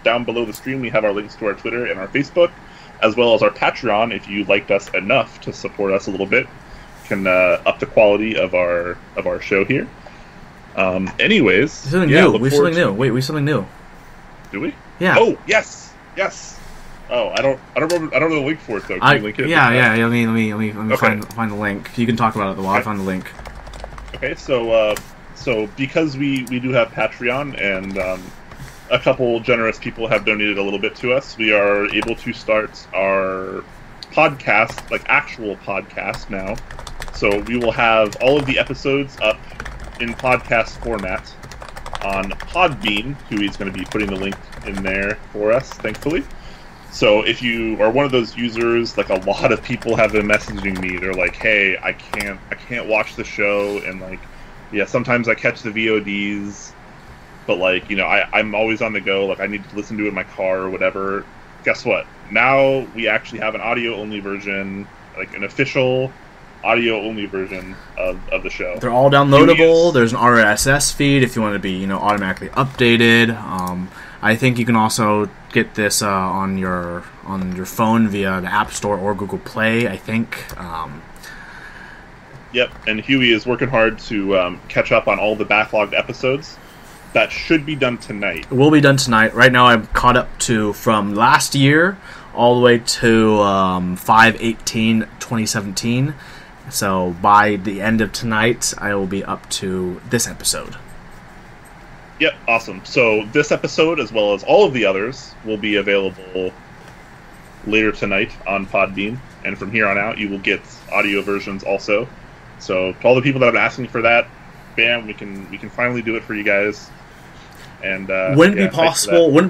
down below the stream we have our links to our Twitter and our Facebook, as well as our Patreon. If you liked us enough to support us a little bit, can up the quality of our show here. Anyways, something new. We have something new. Wait, we have something new. Do we? Yeah. Oh, yes. Oh, I don't know the link for it though. Can you link it? Yeah. Let me find the link. You can talk about it while I find the link. Okay, so because we do have Patreon and a couple generous people have donated a little bit to us, we are able to start our podcast, like actual podcast now. So we will have all of the episodes up in podcast format on Podbean. Huey's going to be putting the link in there for us, thankfully. So if you are one of those users, like a lot of people have been messaging me, they're like, "Hey, I can't watch the show," and like, yeah, sometimes I catch the VODs, but like, I'm always on the go. Like, I need to listen to it in my car or whatever. Guess what? Now we actually have an audio-only version, like an official audio-only version of the show. They're all downloadable. There's an RSS feed if you want to be, automatically updated. I think you can also get this on your phone via the App Store or Google Play, I think. Yep, and Huey is working hard to catch up on all the backlogged episodes. That should be done tonight. It will be done tonight. Right now I'm caught up to from last year all the way to 5/18/2017. So by the end of tonight, I will be up to this episode. Yep, awesome. So this episode, as well as all of the others, will be available later tonight on Podbean. And from here on out, you will get audio versions also. So to all the people that have been asking for that, bam, we can finally do it for you guys. And wouldn't it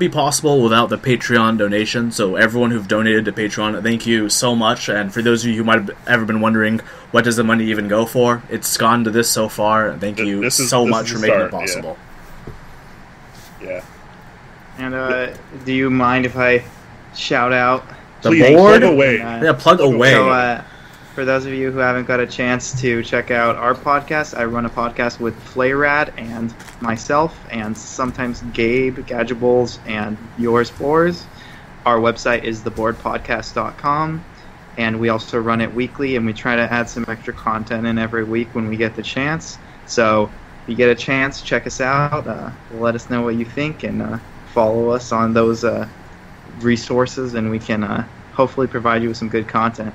be possible without the Patreon donation? So everyone who've donated to Patreon, thank you so much. And for those of you who might have ever been wondering, what does the money even go for? It's gone to this so far. Thank you so much for making it possible. Yeah. And do you mind if I shout out the board? Plug away. Plug away. So, for those of you who haven't got a chance to check out our podcast, I run a podcast with Flayrad and myself, and sometimes Gabe, Gadgeables, and Yours Fours. our website is theboardpodcast.com, and we also run it weekly, and we try to add some extra content in every week when we get the chance. So if you get a chance, check us out. Let us know what you think, and follow us on those resources, and we can hopefully provide you with some good content.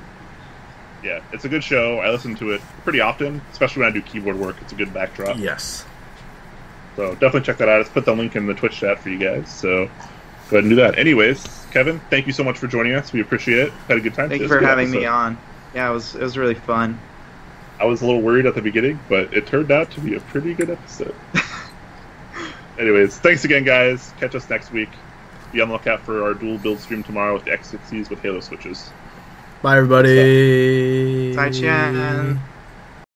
Yeah, it's a good show. I listen to it pretty often, especially when I do keyboard work. It's a good backdrop. Yes. So definitely check that out. Let's put the link in the Twitch chat for you guys. So go ahead and do that. Anyways, Kevin, thank you so much for joining us. We appreciate it. Had a good time. Thank you for having me on. Yeah, it was really fun. I was a little worried at the beginning, but it turned out to be a pretty good episode. Anyways, thanks again, guys. Catch us next week. Be on the lookout for our dual build stream tomorrow with the X60s with Halo switches. Bye, everybody. Bye, Chan.